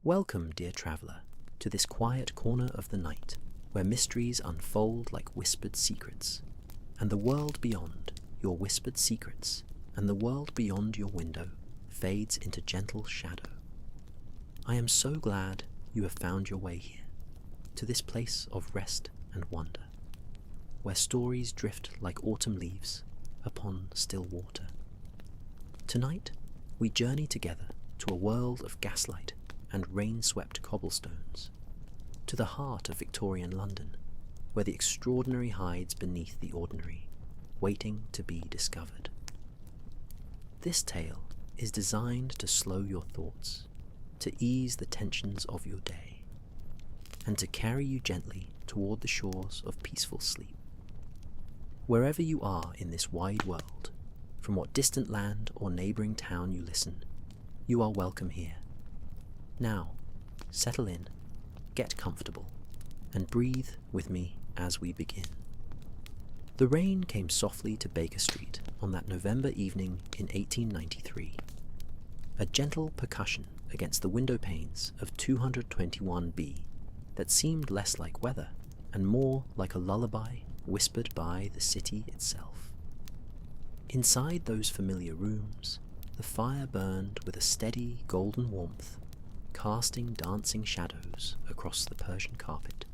Welcome, dear traveller, to this quiet corner of the night, where mysteries unfold like whispered secrets, and the world beyond your whispered secrets, and the world beyond your window fades into gentle shadow. I am so glad you have found your way here, to this place of rest and wonder, where stories drift like autumn leaves upon still water. Tonight, we journey together to a world of gaslight and rain-swept cobblestones, to the heart of Victorian London, where the extraordinary hides beneath the ordinary, waiting to be discovered. This tale is designed to slow your thoughts, to ease the tensions of your day, and to carry you gently toward the shores of peaceful sleep. Wherever you are in this wide world, from what distant land or neighbouring town you listen, you are welcome here. Now, settle in, get comfortable, and breathe with me as we begin. The rain came softly to Baker Street on that November evening in 1893. A gentle percussion against the window panes of 221B that seemed less like weather and more like a lullaby whispered by the city itself. Inside those familiar rooms, the fire burned with a steady golden warmth, casting dancing shadows across the Persian carpet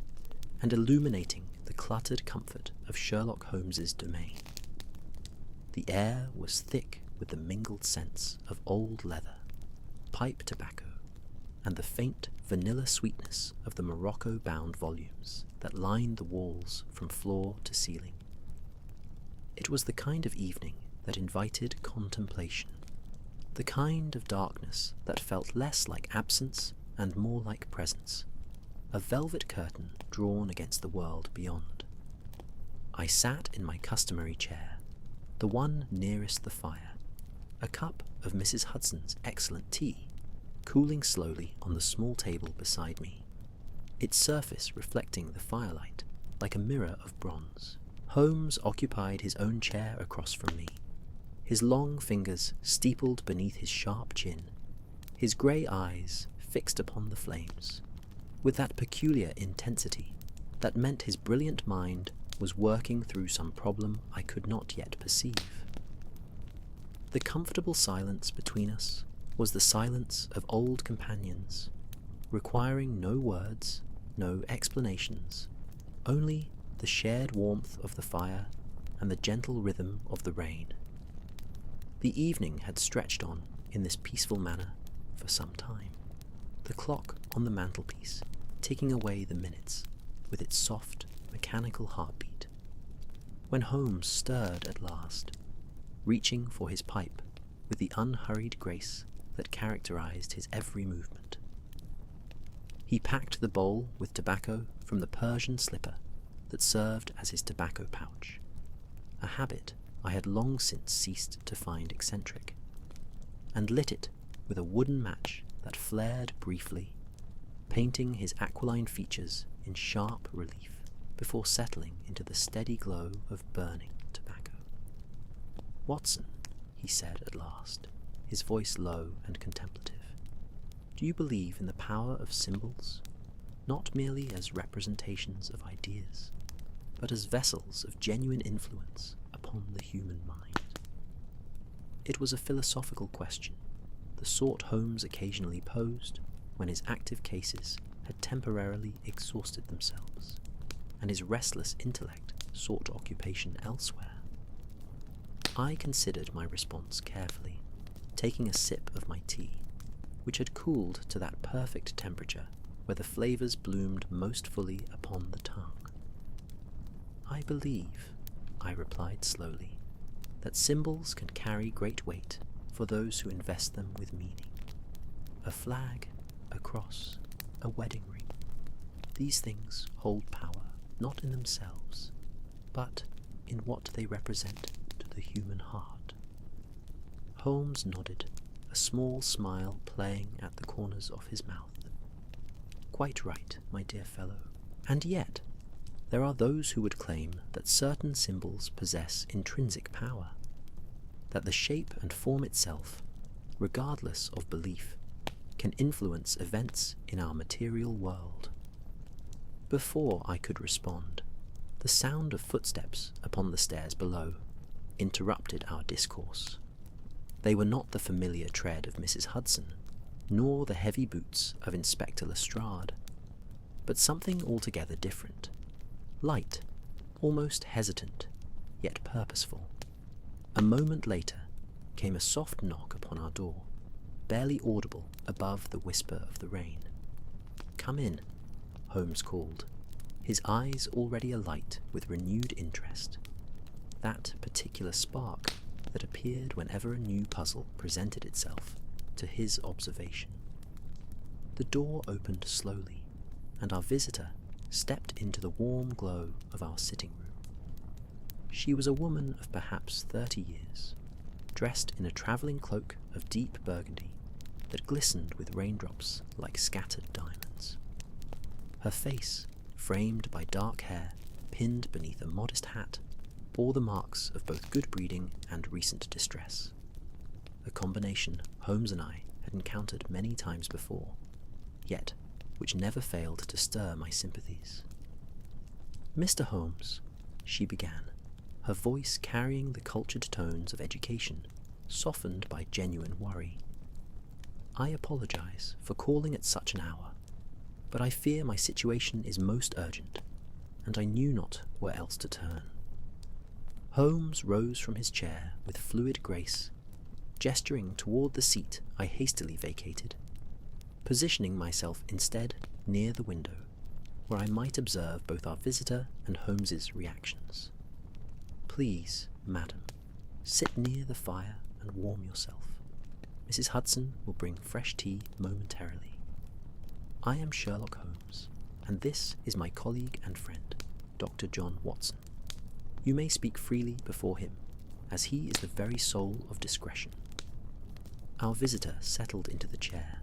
and illuminating the cluttered comfort of Sherlock Holmes's domain. The air was thick with the mingled scents of old leather, pipe tobacco, and the faint vanilla sweetness of the Morocco-bound volumes that lined the walls from floor to ceiling. It was the kind of evening that invited contemplation, the kind of darkness that felt less like absence and more like presence, a velvet curtain drawn against the world beyond. I sat in my customary chair, the one nearest the fire, a cup of Mrs. Hudson's excellent tea, cooling slowly on the small table beside me, its surface reflecting the firelight like a mirror of bronze. Holmes occupied his own chair across from me, his long fingers steepled beneath his sharp chin, his grey eyes fixed upon the flames, with that peculiar intensity that meant his brilliant mind was working through some problem I could not yet perceive. The comfortable silence between us was the silence of old companions, requiring no words, no explanations, only the shared warmth of the fire and the gentle rhythm of the rain. The evening had stretched on in this peaceful manner for some time, the clock on the mantelpiece ticking away the minutes with its soft, mechanical heartbeat, when Holmes stirred at last, reaching for his pipe with the unhurried grace that characterized his every movement. He packed the bowl with tobacco from the Persian slipper that served as his tobacco pouch, a habit I had long since ceased to find eccentric, and lit it with a wooden match that flared briefly, painting his aquiline features in sharp relief before settling into the steady glow of burning tobacco. "Watson," he said at last, his voice low and contemplative, "do you believe in the power of symbols, not merely as representations of ideas, but as vessels of genuine influence upon the human mind?" It was a philosophical question, the sort Holmes occasionally posed when his active cases had temporarily exhausted themselves, and his restless intellect sought occupation elsewhere. I considered my response carefully, taking a sip of my tea, which had cooled to that perfect temperature where the flavours bloomed most fully upon the tongue. "I believe," I replied slowly, "that symbols can carry great weight for those who invest them with meaning. A flag, a cross, a wedding ring. These things hold power, not in themselves, but in what they represent to the human heart." Holmes nodded, a small smile playing at the corners of his mouth. "Quite right, my dear fellow. And yet, there are those who would claim that certain symbols possess intrinsic power, that the shape and form itself, regardless of belief, can influence events in our material world. Before I could respond, the sound of footsteps upon the stairs below interrupted our discourse. They were not the familiar tread of Mrs. Hudson, nor the heavy boots of Inspector Lestrade, but something altogether different, light, almost hesitant, yet purposeful. A moment later came a soft knock upon our door, barely audible above the whisper of the rain. "Come in," Holmes called, his eyes already alight with renewed interest, that particular spark that appeared whenever a new puzzle presented itself to his observation. The door opened slowly, and our visitor stepped into the warm glow of our sitting room. She was a woman of perhaps 30 years, dressed in a travelling cloak of deep burgundy that glistened with raindrops like scattered diamonds. Her face, framed by dark hair pinned beneath a modest hat, bore the marks of both good breeding and recent distress, a combination Holmes and I had encountered many times before, yet which never failed to stir my sympathies. "Mr. Holmes," she began, her voice carrying the cultured tones of education, softened by genuine worry. "I apologize for calling at such an hour, but I fear my situation is most urgent, and I knew not where else to turn." Holmes rose from his chair with fluid grace, gesturing toward the seat I hastily vacated, positioning myself instead near the window, where I might observe both our visitor and Holmes's reactions. "Please, madam, sit near the fire and warm yourself. Mrs. Hudson will bring fresh tea momentarily. I am Sherlock Holmes, and this is my colleague and friend, Dr. John Watson. You may speak freely before him, as he is the very soul of discretion." Our visitor settled into the chair,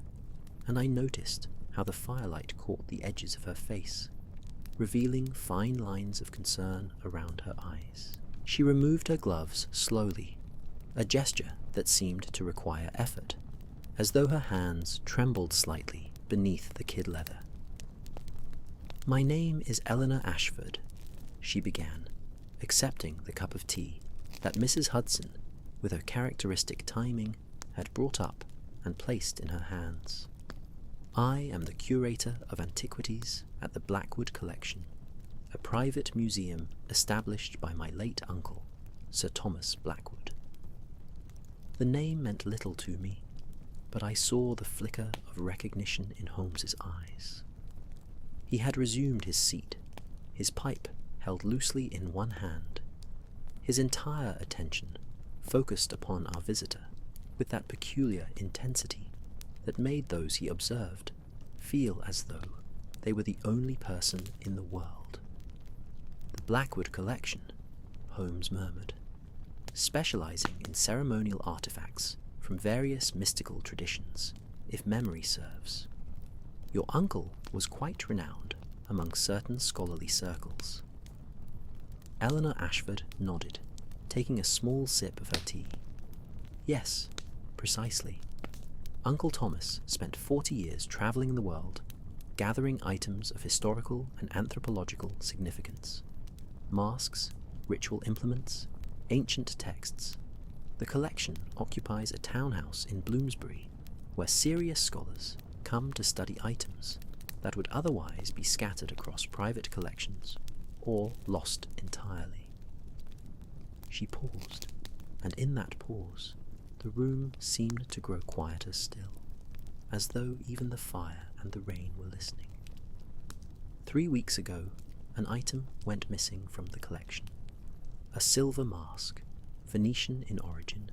and I noticed how the firelight caught the edges of her face, revealing fine lines of concern around her eyes. She removed her gloves slowly, a gesture that seemed to require effort, as though her hands trembled slightly beneath the kid leather. "My name is Eleanor Ashford," she began, accepting the cup of tea that Mrs. Hudson, with her characteristic timing, had brought up and placed in her hands. "I am the curator of antiquities at the Blackwood Collection, a private museum established by my late uncle, Sir Thomas Blackwood." The name meant little to me, but I saw the flicker of recognition in Holmes's eyes. He had resumed his seat, his pipe held loosely in one hand, his entire attention focused upon our visitor with that peculiar intensity that made those he observed feel as though they were the only person in the world. "The Blackwood Collection," Holmes murmured, "specializing in ceremonial artifacts from various mystical traditions, if memory serves. Your uncle was quite renowned among certain scholarly circles." Eleanor Ashford nodded, taking a small sip of her tea. "Yes, precisely. Uncle Thomas spent 40 years travelling the world, gathering items of historical and anthropological significance. Masks, ritual implements, ancient texts. The collection occupies a townhouse in Bloomsbury, where serious scholars come to study items that would otherwise be scattered across private collections or lost entirely." She paused, and in that pause, the room seemed to grow quieter still, as though even the fire and the rain were listening. 3 weeks ago, an item went missing from the collection. A silver mask, Venetian in origin,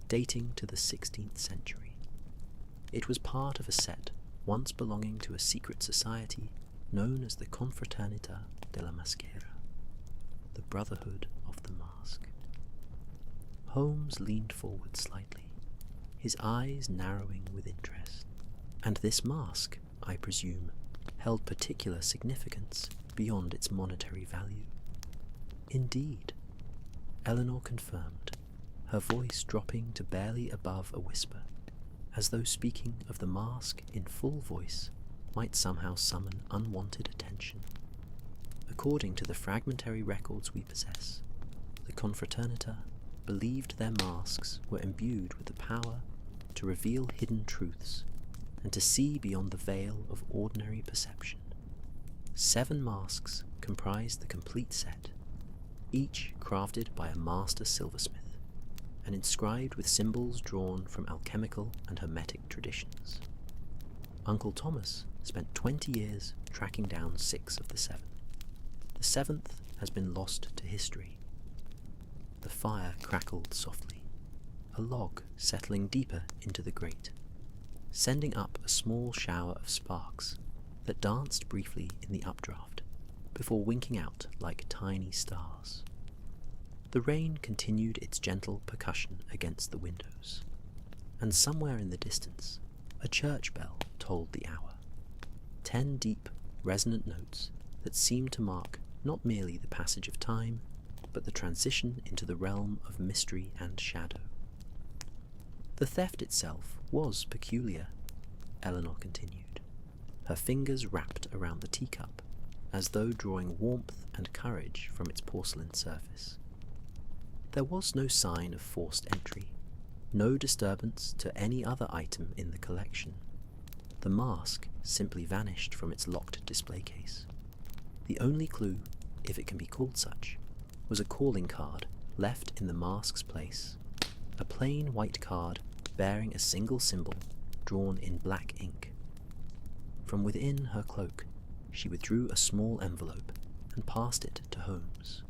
dating to the 16th century. It was part of a set once belonging to a secret society known as the Confraternita della Masquerade, the Brotherhood of the Mask. Holmes leaned forward slightly, his eyes narrowing with interest. "And this mask, I presume, held particular significance beyond its monetary value?" "Indeed," Eleanor confirmed, her voice dropping to barely above a whisper. as though speaking of the mask in full voice might somehow summon unwanted attention. According to the fragmentary records we possess, the confraternita believed their masks were imbued with the power to reveal hidden truths and to see beyond the veil of ordinary perception. 7 masks comprised the complete set, each crafted by a master silversmith, and inscribed with symbols drawn from alchemical and hermetic traditions. Uncle Thomas spent 20 years tracking down 6 of the 7. The 7th has been lost to history. The fire crackled softly, a log settling deeper into the grate, sending up a small shower of sparks that danced briefly in the updraft before winking out like tiny stars. The rain continued its gentle percussion against the windows, and somewhere in the distance a church bell tolled the hour. 10 deep, resonant notes that seemed to mark not merely the passage of time, but the transition into the realm of mystery and shadow. The theft itself was peculiar, Eleanor continued, her fingers wrapped around the teacup, as though drawing warmth and courage from its porcelain surface. There was no sign of forced entry, no disturbance to any other item in the collection. The mask simply vanished from its locked display case. The only clue, if it can be called such, was a calling card left in the mask's place, a plain white card bearing a single symbol drawn in black ink. From within her cloak, she withdrew a small envelope and passed it to Holmes.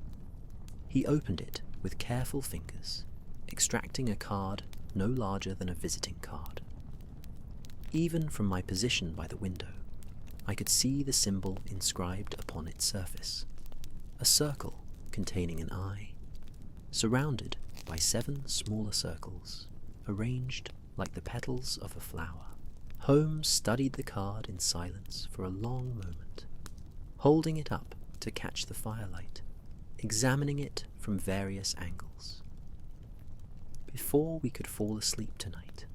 He opened it with careful fingers, extracting a card no larger than a visiting card. Even from my position by the window, I could see the symbol inscribed upon its surface, a circle containing an eye, surrounded by 7 smaller circles, arranged like the petals of a flower. Holmes studied the card in silence for a long moment, holding it up to catch the firelight, examining it from various angles. Before we could fall asleep tonight,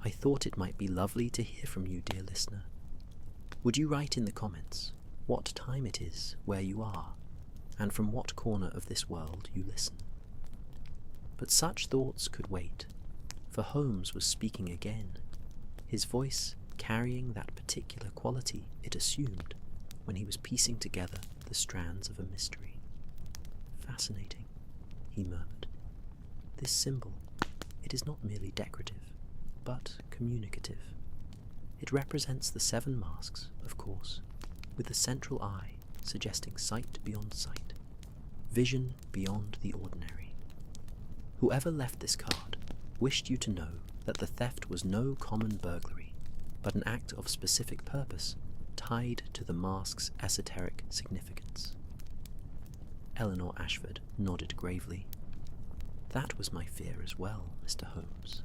I thought it might be lovely to hear from you, dear listener. Would you write in the comments what time it is where you are, and from what corner of this world you listen? But such thoughts could wait, for Holmes was speaking again, his voice carrying that particular quality it assumed when he was piecing together the strands of a mystery. Fascinating, he murmured. This symbol, it is not merely decorative, but communicative. It represents the 7 masks, of course, with the central eye suggesting sight beyond sight, vision beyond the ordinary. Whoever left this card wished you to know that the theft was no common burglary, but an act of specific purpose tied to the mask's esoteric significance. Eleanor Ashford nodded gravely. That was my fear as well, Mr. Holmes.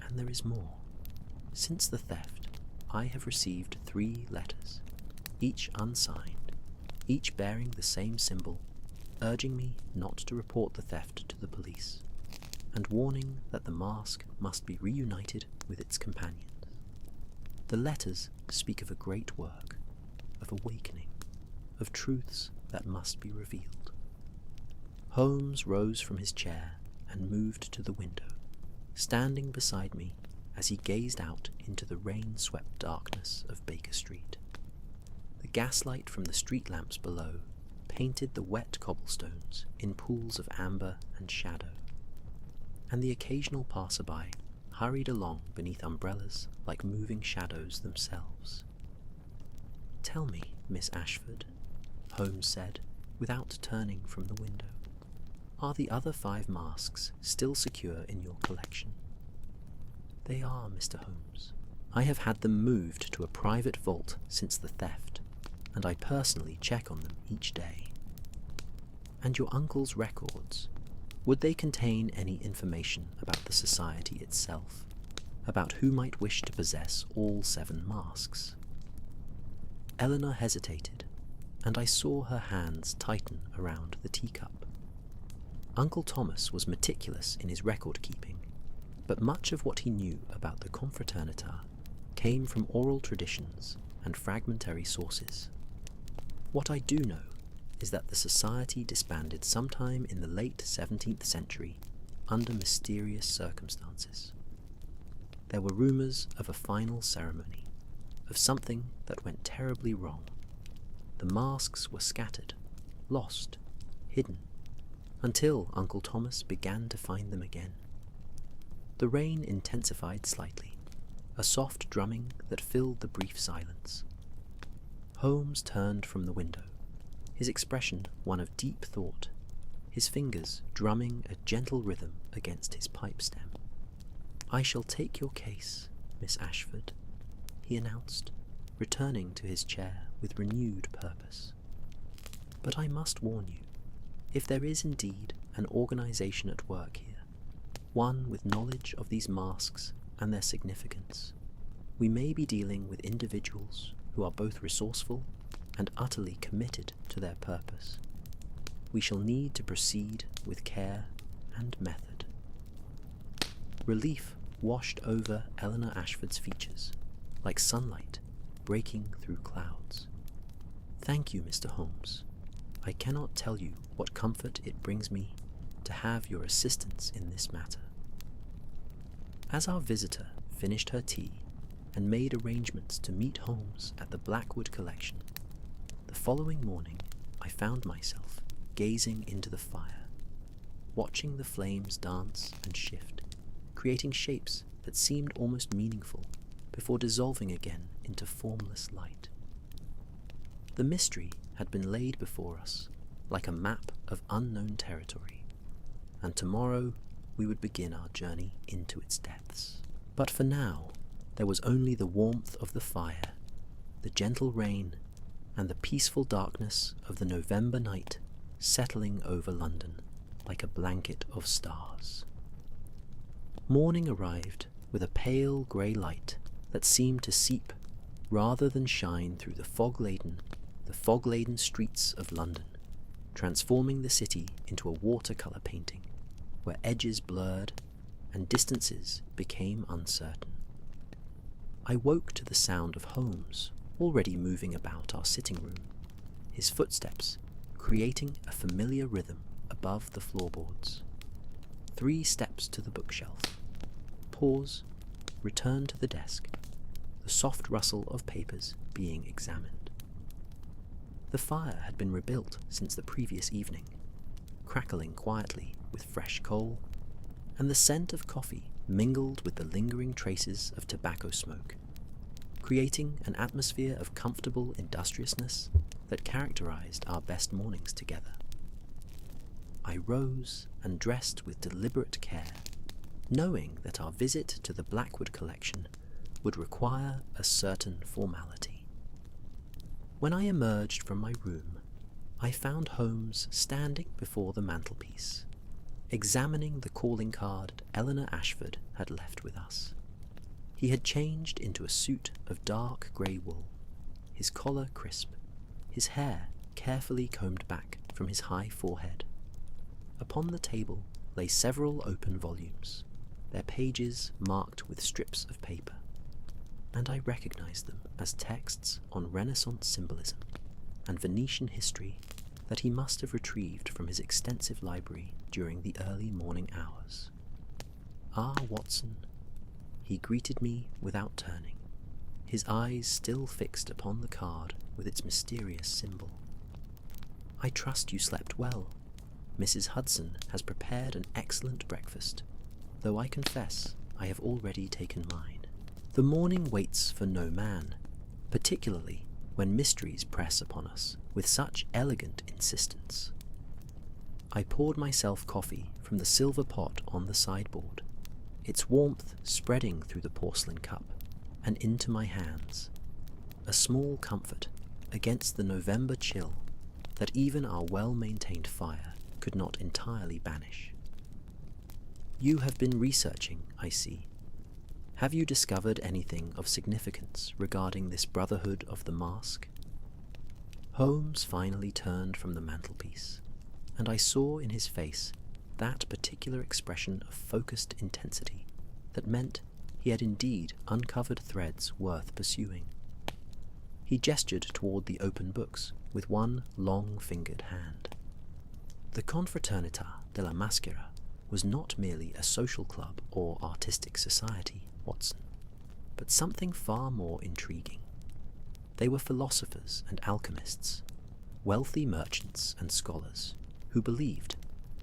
And there is more. Since the theft, I have received 3 letters, each unsigned, each bearing the same symbol, urging me not to report the theft to the police, and warning that the mask must be reunited with its companions. The letters speak of a great work, of awakening, of truths that must be revealed. Holmes rose from his chair and moved to the window, standing beside me as he gazed out into the rain-swept darkness of Baker Street. The gaslight from the street lamps below painted the wet cobblestones in pools of amber and shadow, and the occasional passerby hurried along beneath umbrellas like moving shadows themselves. "Tell me, Miss Ashford," Holmes said, without turning from the window, "are the other 5 masks still secure in your collection?" "They are, Mr. Holmes. I have had them moved to a private vault since the theft, and I personally check on them each day." "And your uncle's records, would they contain any information about the society itself, about who might wish to possess all 7 masks?" Eleanor hesitated, and I saw her hands tighten around the teacup. Uncle Thomas was meticulous in his record-keeping, but much of what he knew about the confraternita came from oral traditions and fragmentary sources. What I do know is that the society disbanded sometime in the late 17th century under mysterious circumstances. There were rumours of a final ceremony, of something that went terribly wrong. The masks were scattered, lost, hidden, until Uncle Thomas began to find them again. The rain intensified slightly, a soft drumming that filled the brief silence. Holmes turned from the window, his expression one of deep thought, his fingers drumming a gentle rhythm against his pipe stem. "I shall take your case, Miss Ashford," he announced, returning to his chair with renewed purpose. "But I must warn you, if there is indeed an organisation at work here, one with knowledge of these masks and their significance, we may be dealing with individuals who are both resourceful and utterly committed to their purpose. We shall need to proceed with care and method." Relief washed over Eleanor Ashford's features, like sunlight breaking through clouds. "Thank you, Mr. Holmes. I cannot tell you what comfort it brings me to have your assistance in this matter." As our visitor finished her tea and made arrangements to meet Holmes at the Blackwood Collection, the following morning I found myself gazing into the fire, watching the flames dance and shift, creating shapes that seemed almost meaningful before dissolving again into formless light. The mystery had been laid before us like a map of unknown territory, and tomorrow we would begin our journey into its depths. But for now, there was only the warmth of the fire, the gentle rain, and the peaceful darkness of the November night settling over London like a blanket of stars. Morning arrived with a pale grey light that seemed to seep rather than shine through the fog-laden streets of London, transforming the city into a watercolour painting where edges blurred and distances became uncertain. I woke to the sound of Holmes already moving about our sitting room, his footsteps creating a familiar rhythm above the floorboards. 3 steps to the bookshelf. Pause, return to the desk, the soft rustle of papers being examined. The fire had been rebuilt since the previous evening, crackling quietly with fresh coal, and the scent of coffee mingled with the lingering traces of tobacco smoke, creating an atmosphere of comfortable industriousness that characterized our best mornings together. I rose and dressed with deliberate care, knowing that our visit to the Blackwood Collection would require a certain formality. When I emerged from my room, I found Holmes standing before the mantelpiece, examining the calling card Eleanor Ashford had left with us. He had changed into a suit of dark grey wool, his collar crisp, his hair carefully combed back from his high forehead. Upon the table lay several open volumes, their pages marked with strips of paper, and I recognized them as texts on Renaissance symbolism and Venetian history that he must have retrieved from his extensive library during the early morning hours. "Ah, Watson," he greeted me without turning, his eyes still fixed upon the card with its mysterious symbol. "I trust you slept well. Mrs. Hudson has prepared an excellent breakfast, though I confess I have already taken mine. The morning waits for no man, particularly when mysteries press upon us with such elegant insistence." I poured myself coffee from the silver pot on the sideboard, its warmth spreading through the porcelain cup and into my hands, a small comfort against the November chill that even our well-maintained fire could not entirely banish. "You have been researching, I see. Have you discovered anything of significance regarding this Brotherhood of the Mask?" Holmes finally turned from the mantelpiece, and I saw in his face that particular expression of focused intensity that meant he had indeed uncovered threads worth pursuing. He gestured toward the open books with one long-fingered hand. The Confraternita de la Masquerade was not merely a social club or artistic society, Watson, but something far more intriguing. They were philosophers and alchemists, wealthy merchants and scholars, who believed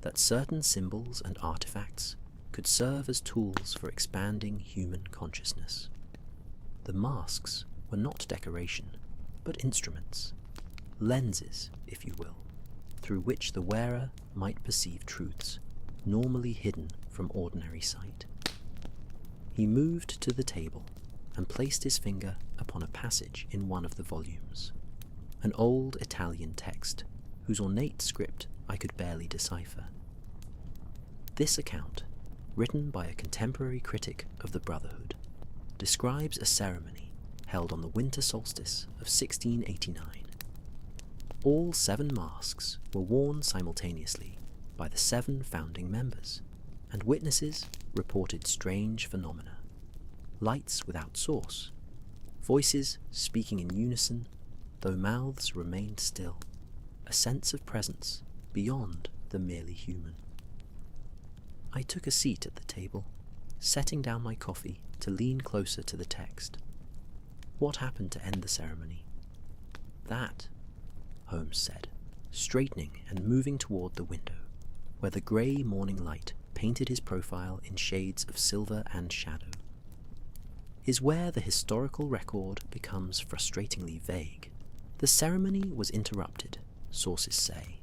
that certain symbols and artifacts could serve as tools for expanding human consciousness. The masks were not decoration, but instruments, lenses, if you will, through which the wearer might perceive truths normally hidden from ordinary sight. He moved to the table and placed his finger upon a passage in one of the volumes, an old Italian text whose ornate script I could barely decipher. This account, written by a contemporary critic of the Brotherhood, describes a ceremony held on the winter solstice of 1689. All 7 masks were worn simultaneously by the 7 founding members, and witnesses reported strange phenomena. Lights without source, voices speaking in unison, though mouths remained still, a sense of presence beyond the merely human. I took a seat at the table, setting down my coffee to lean closer to the text. What happened to end the ceremony? That, Holmes said, straightening and moving toward the window, where the grey morning light painted his profile in shades of silver and shadow, is where the historical record becomes frustratingly vague. The ceremony was interrupted, sources say,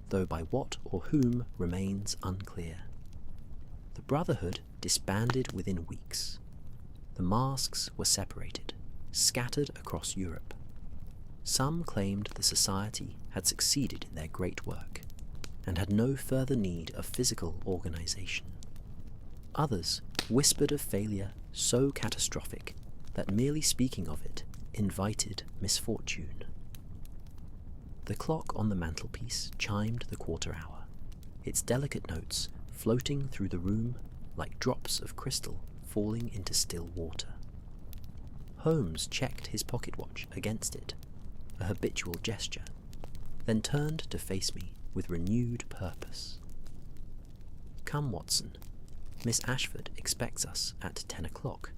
though by what or whom remains unclear. The Brotherhood disbanded within weeks. The masks were separated, scattered across Europe. Some claimed the society had succeeded in their great work, and had no further need of physical organization. Others whispered of failure so catastrophic that merely speaking of it invited misfortune. The clock on the mantelpiece chimed the quarter hour, its delicate notes floating through the room like drops of crystal falling into still water. Holmes checked his pocket watch against it, a habitual gesture, then turned to face me with renewed purpose. "Come, Watson. Miss Ashford expects us at 10 o'clock,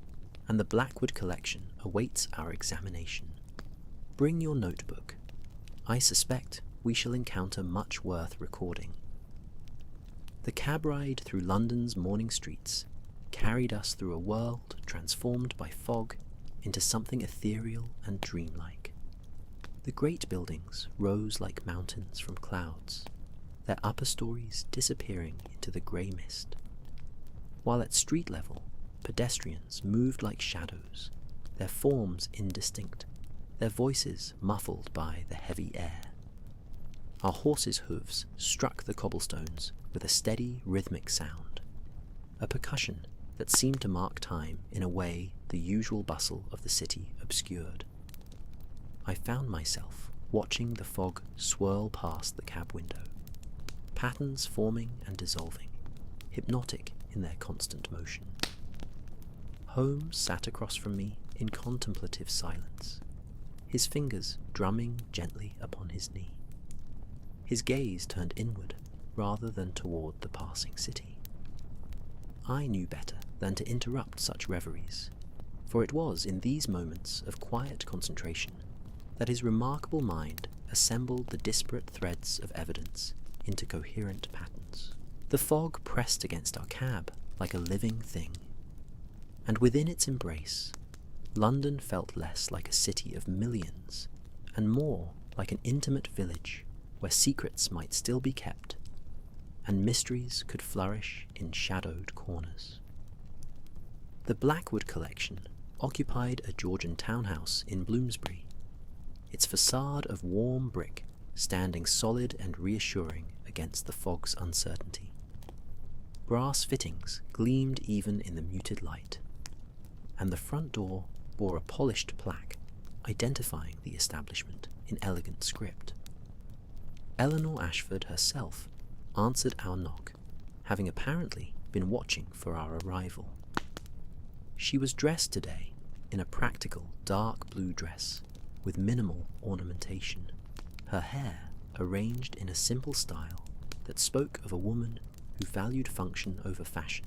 and the Blackwood collection awaits our examination. Bring your notebook. I suspect we shall encounter much worth recording." The cab ride through London's morning streets carried us through a world transformed by fog into something ethereal and dreamlike. The great buildings rose like mountains from clouds, their upper stories disappearing into the grey mist, while at street level pedestrians moved like shadows, their forms indistinct, their voices muffled by the heavy air. Our horses' hooves struck the cobblestones with a steady rhythmic sound, a percussion that seemed to mark time in a way the usual bustle of the city obscured. I found myself watching the fog swirl past the cab window, patterns forming and dissolving, hypnotic in their constant motion. Holmes sat across from me in contemplative silence, his fingers drumming gently upon his knee. His gaze turned inward rather than toward the passing city. I knew better than to interrupt such reveries, for it was in these moments of quiet concentration that his remarkable mind assembled the disparate threads of evidence into coherent patterns. The fog pressed against our cab like a living thing, and within its embrace, London felt less like a city of millions and more like an intimate village where secrets might still be kept and mysteries could flourish in shadowed corners. The Blackwood collection occupied a Georgian townhouse in Bloomsbury, its facade of warm brick standing solid and reassuring against the fog's uncertainty. Brass fittings gleamed even in the muted light, and the front door bore a polished plaque identifying the establishment in elegant script. Eleanor Ashford herself answered our knock, having apparently been watching for our arrival. She was dressed today in a practical dark blue dress with minimal ornamentation, her hair arranged in a simple style that spoke of a woman who valued function over fashion,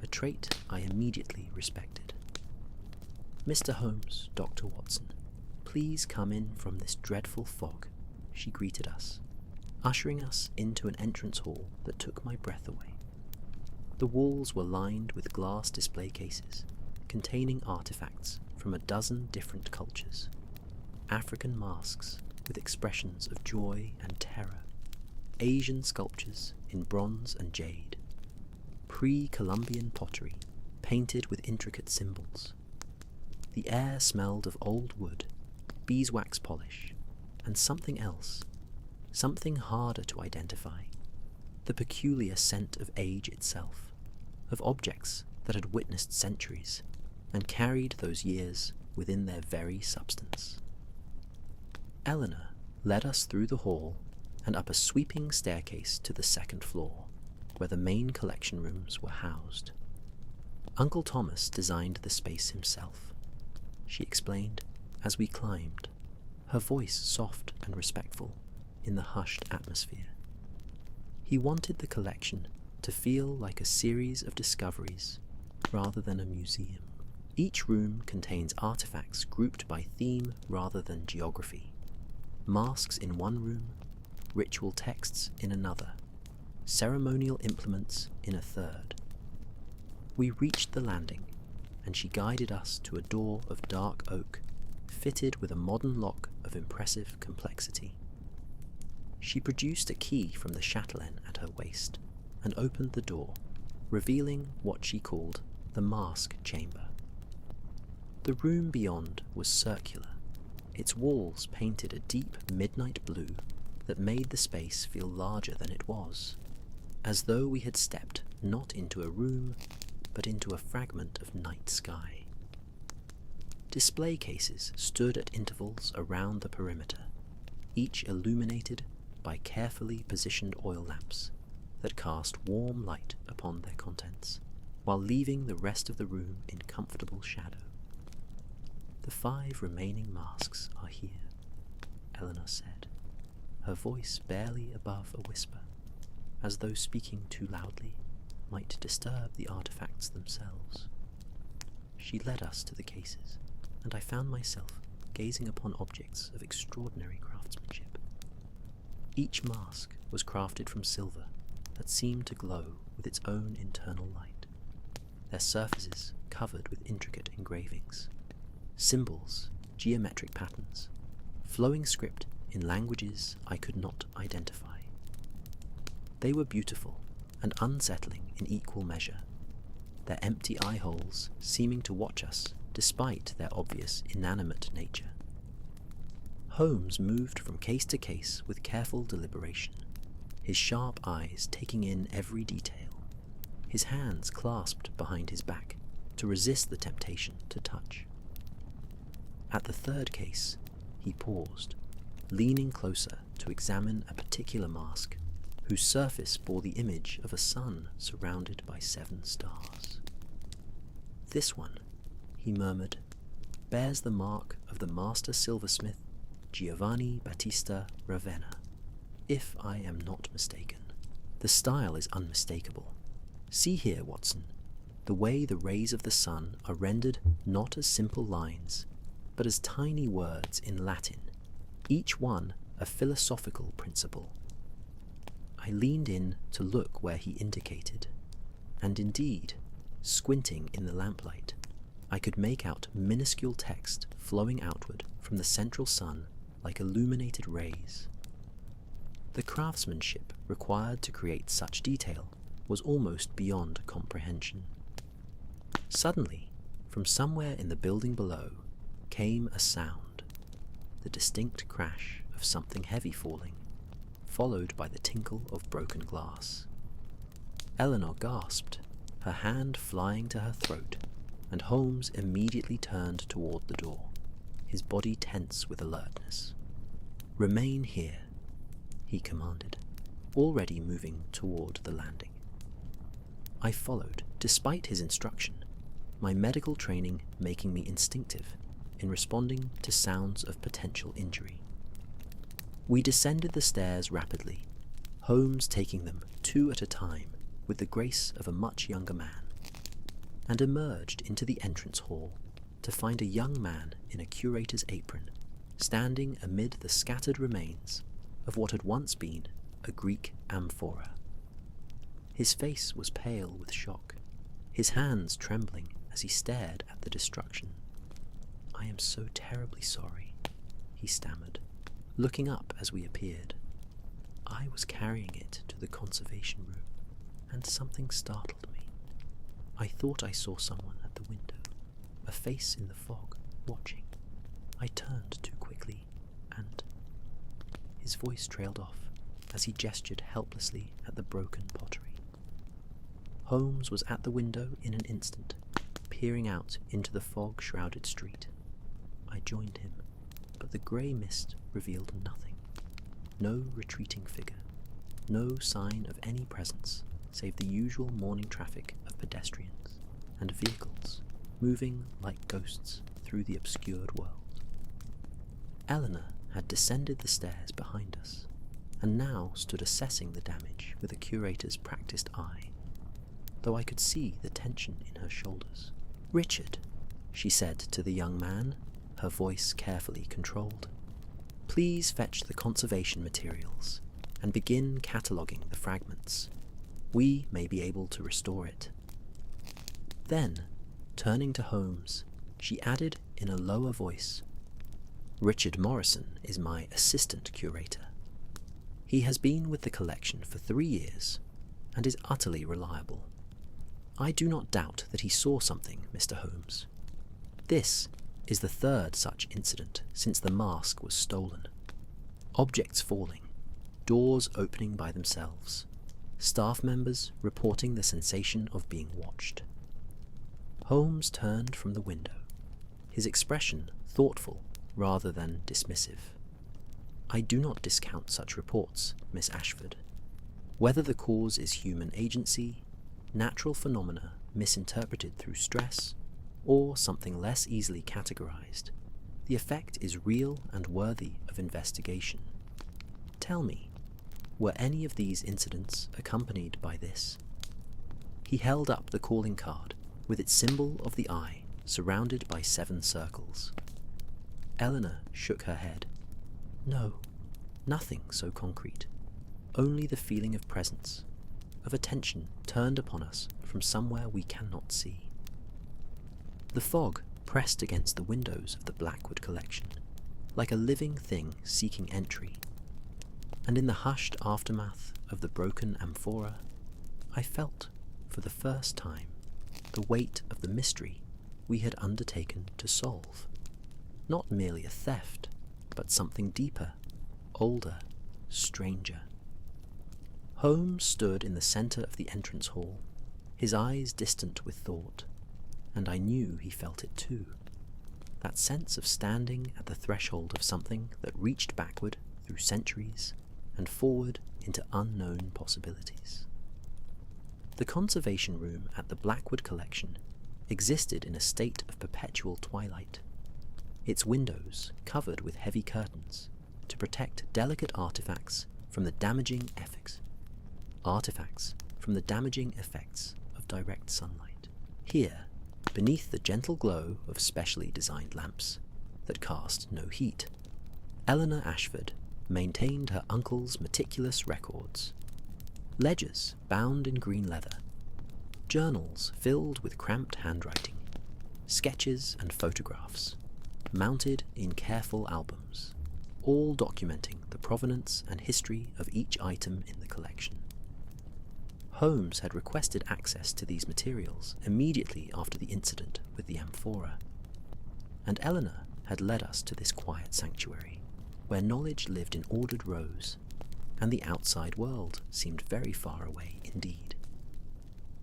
a trait I immediately respected. "Mr. Holmes, Dr. Watson, please come in from this dreadful fog," she greeted us, ushering us into an entrance hall that took my breath away. The walls were lined with glass display cases containing artifacts from a dozen different cultures. African masks with expressions of joy and terror, Asian sculptures in bronze and jade, pre-Columbian pottery painted with intricate symbols. The air smelled of old wood, beeswax polish, and something else, something harder to identify, the peculiar scent of age itself, of objects that had witnessed centuries and carried those years within their very substance. Eleanor led us through the hall and up a sweeping staircase to the second floor, where the main collection rooms were housed. Uncle Thomas designed the space himself, she explained as we climbed, her voice soft and respectful in the hushed atmosphere. He wanted the collection to feel like a series of discoveries rather than a museum. Each room contains artifacts grouped by theme rather than geography. Masks in one room, ritual texts in another, ceremonial implements in a third. We reached the landing, and she guided us to a door of dark oak, fitted with a modern lock of impressive complexity. She produced a key from the chatelaine at her waist, and opened the door, revealing what she called the mask chamber. The room beyond was circular, its walls painted a deep midnight blue that made the space feel larger than it was, as though we had stepped not into a room, but into a fragment of night sky. Display cases stood at intervals around the perimeter, each illuminated by carefully positioned oil lamps that cast warm light upon their contents, while leaving the rest of the room in comfortable shadow. "The 5 remaining masks are here," Eleanor said, her voice barely above a whisper, as though speaking too loudly might disturb the artifacts themselves. She led us to the cases, and I found myself gazing upon objects of extraordinary craftsmanship. Each mask was crafted from silver that seemed to glow with its own internal light, their surfaces covered with intricate engravings, symbols, geometric patterns, flowing script in languages I could not identify. They were beautiful and unsettling in equal measure, their empty eye holes seeming to watch us despite their obvious inanimate nature. Holmes moved from case to case with careful deliberation, his sharp eyes taking in every detail, his hands clasped behind his back to resist the temptation to touch. At the third case, he paused, leaning closer to examine a particular mask whose surface bore the image of a sun surrounded by 7 stars. "This one," he murmured, "bears the mark of the master silversmith Giovanni Battista Ravenna, if I am not mistaken. The style is unmistakable. See here, Watson, the way the rays of the sun are rendered not as simple lines, but as tiny words in Latin, each one a philosophical principle." I leaned in to look where he indicated, and indeed, squinting in the lamplight, I could make out minuscule text flowing outward from the central sun like illuminated rays. The craftsmanship required to create such detail was almost beyond comprehension. Suddenly, from somewhere in the building below, came a sound, the distinct crash of something heavy falling, followed by the tinkle of broken glass. Eleanor gasped, her hand flying to her throat, and Holmes immediately turned toward the door, his body tense with alertness. "Remain here," he commanded, already moving toward the landing. I followed, despite his instruction, my medical training making me instinctive in responding to sounds of potential injury. We descended the stairs rapidly, Holmes taking them 2 at a time with the grace of a much younger man, and emerged into the entrance hall to find a young man in a curator's apron standing amid the scattered remains of what had once been a Greek amphora. His face was pale with shock, his hands trembling as he stared at the destruction. "I am so terribly sorry," he stammered, looking up as we appeared. "I was carrying it to the conservation room, and something startled me. I thought I saw someone at the window, a face in the fog, watching. I turned too quickly, and..." His voice trailed off as he gestured helplessly at the broken pottery. Holmes was at the window in an instant, peering out into the fog-shrouded street. I joined him, but the grey mist revealed nothing. No retreating figure, no sign of any presence save the usual morning traffic of pedestrians and vehicles moving like ghosts through the obscured world. Eleanor had descended the stairs behind us, and now stood assessing the damage with a curator's practiced eye, though I could see the tension in her shoulders. "Richard," she said to the young man, her voice carefully controlled, "please fetch the conservation materials and begin cataloguing the fragments. We may be able to restore it." Then, turning to Holmes, she added in a lower voice, "Richard Morrison is my assistant curator. He has been with the collection for 3 years and is utterly reliable. I do not doubt that he saw something, Mr. Holmes. This is the 3rd such incident since the mask was stolen. Objects falling, doors opening by themselves, staff members reporting the sensation of being watched." Holmes turned from the window, his expression thoughtful rather than dismissive. "I do not discount such reports, Miss Ashford. Whether the cause is human agency, natural phenomena misinterpreted through stress, or something less easily categorized, the effect is real and worthy of investigation. Tell me, were any of these incidents accompanied by this?" He held up the calling card with its symbol of the eye surrounded by 7 circles. Eleanor shook her head. "No, nothing so concrete. Only the feeling of presence, of attention turned upon us from somewhere we cannot see." The fog pressed against the windows of the Blackwood collection, like a living thing seeking entry, and in the hushed aftermath of the broken amphora, I felt, for the first time, the weight of the mystery we had undertaken to solve. Not merely a theft, but something deeper, older, stranger. Holmes stood in the centre of the entrance hall, his eyes distant with thought, and I knew he felt it too. That sense of standing at the threshold of something that reached backward through centuries and forward into unknown possibilities. The conservation room at the Blackwood collection existed in a state of perpetual twilight, its windows covered with heavy curtains to protect delicate artifacts from the damaging effects of direct sunlight. Here, beneath the gentle glow of specially designed lamps that cast no heat, Eleanor Ashford maintained her uncle's meticulous records. Ledgers bound in green leather, journals filled with cramped handwriting, sketches and photographs mounted in careful albums, all documenting the provenance and history of each item in the collection. Holmes had requested access to these materials immediately after the incident with the amphora, and Eleanor had led us to this quiet sanctuary, where knowledge lived in ordered rows, and the outside world seemed very far away indeed.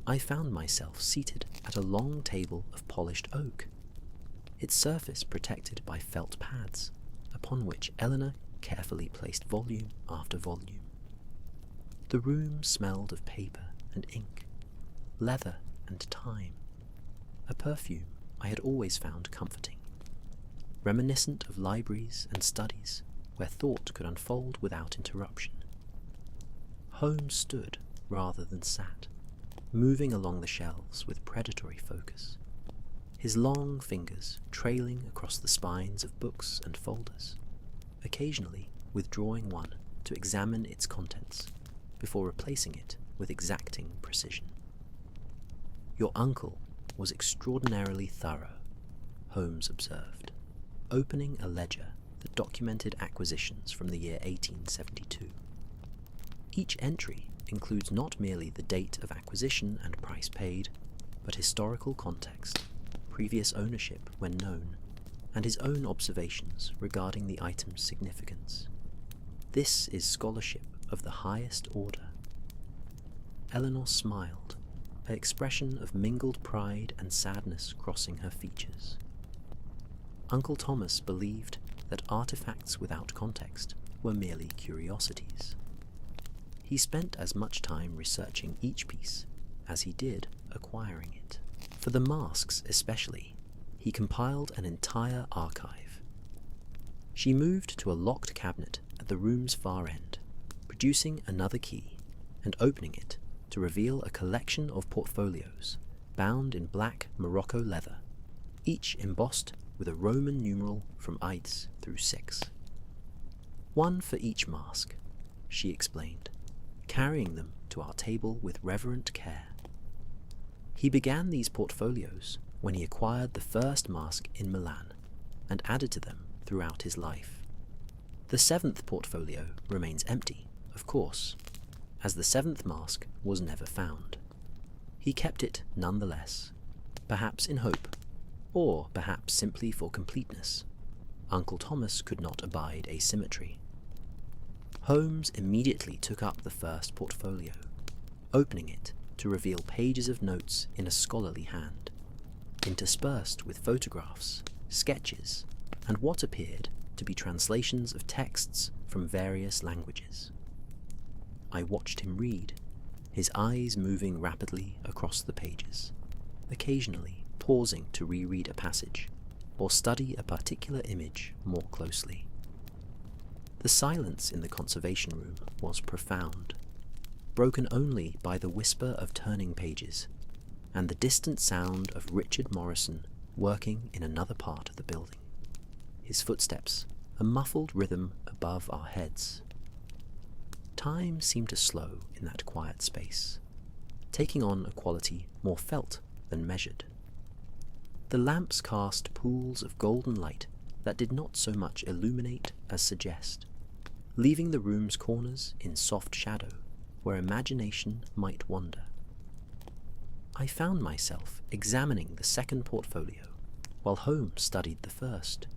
I found myself seated at a long table of polished oak, its surface protected by felt pads, upon which Eleanor carefully placed volume after volume. The room smelled of paper and ink, leather and time, a perfume I had always found comforting, reminiscent of libraries and studies where thought could unfold without interruption. Holmes stood rather than sat, moving along the shelves with predatory focus, his long fingers trailing across the spines of books and folders, occasionally withdrawing one to examine its contents before replacing it with exacting precision. "Your uncle was extraordinarily thorough," Holmes observed, opening a ledger that documented acquisitions from the year 1872. Each entry includes not merely the date of acquisition and price paid, but historical context, previous ownership when known, and his own observations regarding the item's significance. This is scholarship of the highest order. Eleanor smiled, an expression of mingled pride and sadness crossing her features. Uncle Thomas believed that artifacts without context were merely curiosities. He spent as much time researching each piece as he did acquiring it. For the masks especially, he compiled an entire archive. She moved to a locked cabinet at the room's far end, producing another key and opening it to reveal a collection of portfolios bound in black Morocco leather, each embossed with a Roman numeral from 8 through 6. "One for each mask," she explained, carrying them to our table with reverent care. He began these portfolios when he acquired the first mask in Milan and added to them throughout his life. The 7th portfolio remains empty, of course, as the 7th mask was never found. He kept it nonetheless, perhaps in hope, or perhaps simply for completeness. Uncle Thomas could not abide asymmetry. Holmes immediately took up the first portfolio, opening it to reveal pages of notes in a scholarly hand, interspersed with photographs, sketches, and what appeared to be translations of texts from various languages. I watched him read, his eyes moving rapidly across the pages, occasionally pausing to reread a passage or study a particular image more closely. The silence in the conservation room was profound, broken only by the whisper of turning pages and the distant sound of Richard Morrison working in another part of the building, his footsteps a muffled rhythm above our heads. Time seemed to slow in that quiet space, taking on a quality more felt than measured. The lamps cast pools of golden light that did not so much illuminate as suggest, leaving the room's corners in soft shadow where imagination might wander. I found myself examining the second portfolio while Holmes studied the first,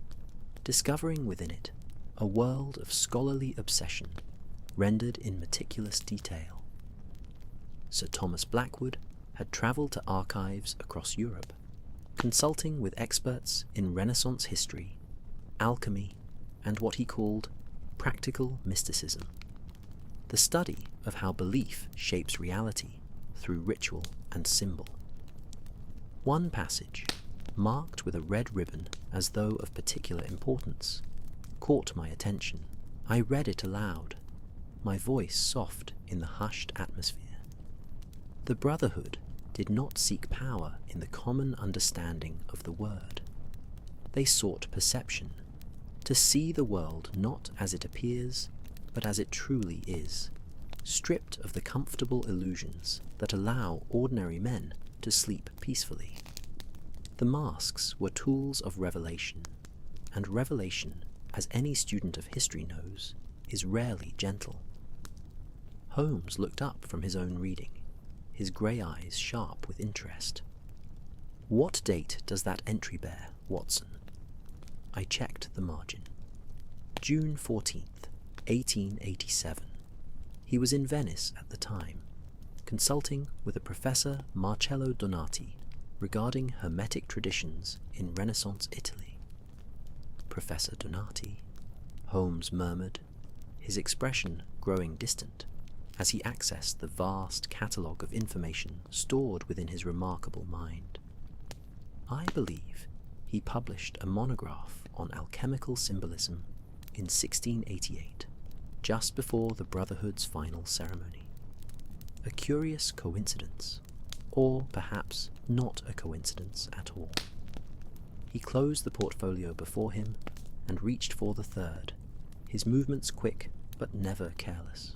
discovering within it a world of scholarly obsession rendered in meticulous detail. Sir Thomas Blackwood had travelled to archives across Europe, consulting with experts in Renaissance history, alchemy, and what he called practical mysticism, the study of how belief shapes reality through ritual and symbol. One passage, marked with a red ribbon as though of particular importance, caught my attention. I read it aloud, my voice soft in the hushed atmosphere. The Brotherhood did not seek power in the common understanding of the word. They sought perception, to see the world not as it appears, but as it truly is, stripped of the comfortable illusions that allow ordinary men to sleep peacefully. The masks were tools of revelation, and revelation, as any student of history knows, is rarely gentle. Holmes looked up from his own reading, his grey eyes sharp with interest. "What date does that entry bear, Watson?" I checked the margin. June 14th, 1887. He was in Venice at the time, consulting with a Professor Marcello Donati regarding Hermetic traditions in Renaissance Italy. Professor Donati, Holmes murmured, his expression growing distant as he accessed the vast catalogue of information stored within his remarkable mind. I believe he published a monograph on alchemical symbolism in 1688, just before the Brotherhood's final ceremony. A curious coincidence, or perhaps not a coincidence at all. He closed the portfolio before him and reached for the third, his movements quick but never careless.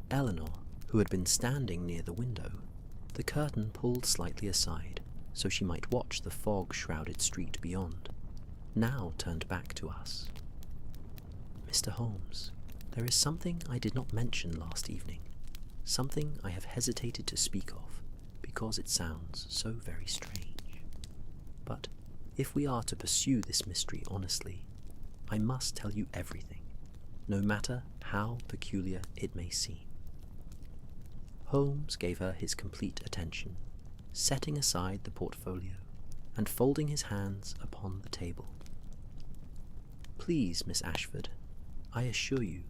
Eleanor, who had been standing near the window, the curtain pulled slightly aside so she might watch the fog-shrouded street beyond, now turned back to us. "Mr. Holmes, there is something I did not mention last evening, something I have hesitated to speak of because it sounds so very strange. But if we are to pursue this mystery honestly, I must tell you everything, no matter how peculiar it may seem." Holmes gave her his complete attention, setting aside the portfolio and folding his hands upon the table. "Please, Miss Ashford, I assure you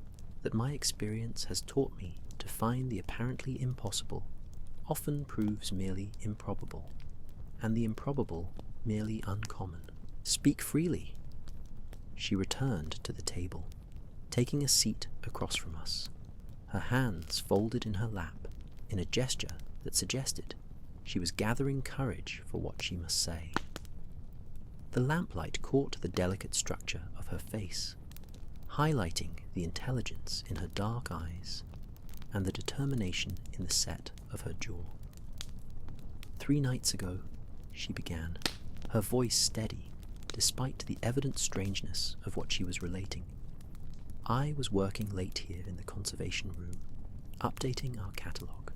that my experience has taught me to find the apparently impossible often proves merely improbable, and the improbable merely uncommon. Speak freely." She returned to the table, taking a seat across from us, her hands folded in her lap in a gesture that suggested she was gathering courage for what she must say. The lamplight caught the delicate structure of her face, highlighting the intelligence in her dark eyes and the determination in the set of her jaw. "3 nights ago," she began, her voice steady despite the evident strangeness of what she was relating, "I was working late here in the conservation room, updating our catalogue.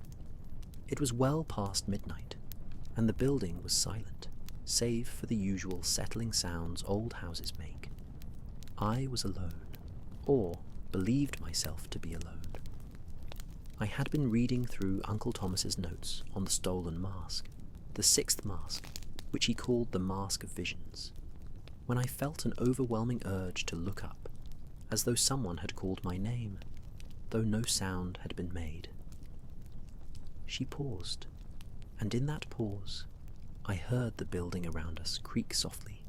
It was well past midnight, and the building was silent, save for the usual settling sounds old houses make. I was alone, or believed myself to be alone. I had been reading through Uncle Thomas's notes on the stolen mask, the 6th mask, which he called the Mask of Visions, when I felt an overwhelming urge to look up, as though someone had called my name, though no sound had been made." She paused, and in that pause, I heard the building around us creak softly,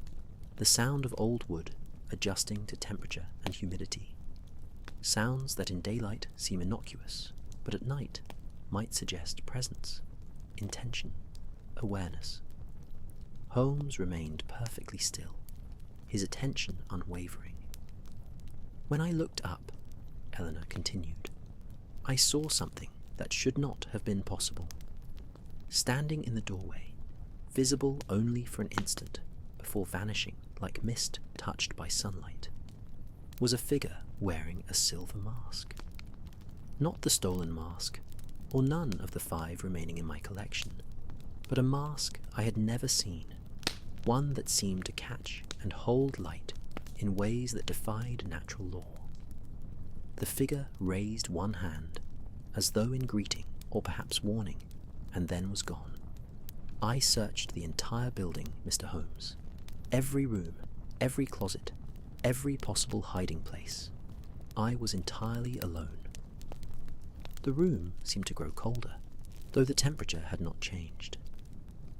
the sound of old wood adjusting to temperature and humidity. Sounds that in daylight seem innocuous, but at night might suggest presence, intention, awareness. Holmes remained perfectly still, his attention unwavering. "When I looked up," Eleanor continued, "I saw something that should not have been possible. Standing in the doorway, visible only for an instant before vanishing like mist touched by sunlight, was a figure wearing a silver mask. Not the stolen mask, or none of the 5 remaining in my collection, but a mask I had never seen, one that seemed to catch and hold light in ways that defied natural law. The figure raised one hand, as though in greeting or perhaps warning, and then was gone. I searched the entire building, Mr. Holmes. Every room, every closet, every possible hiding place. I was entirely alone. The room seemed to grow colder, though the temperature had not changed.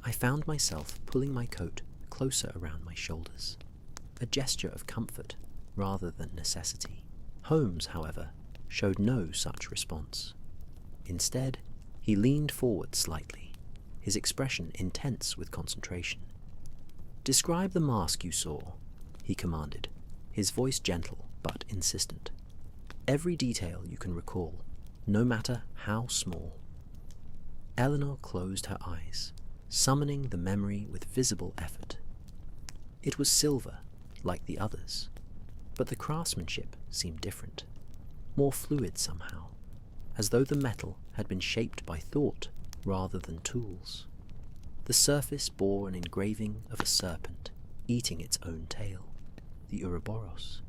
I found myself pulling my coat closer around my shoulders, a gesture of comfort rather than necessity. Holmes, however, showed no such response. Instead, he leaned forward slightly, his expression intense with concentration. "Describe the mask you saw," he commanded, his voice gentle but insistent. "Every detail you can recall, no matter how small." Eleanor closed her eyes, summoning the memory with visible effort. It was silver, like the others, but the craftsmanship seemed different, more fluid somehow, as though the metal had been shaped by thought rather than tools. The surface bore an engraving of a serpent eating its own tail, the Ouroboros,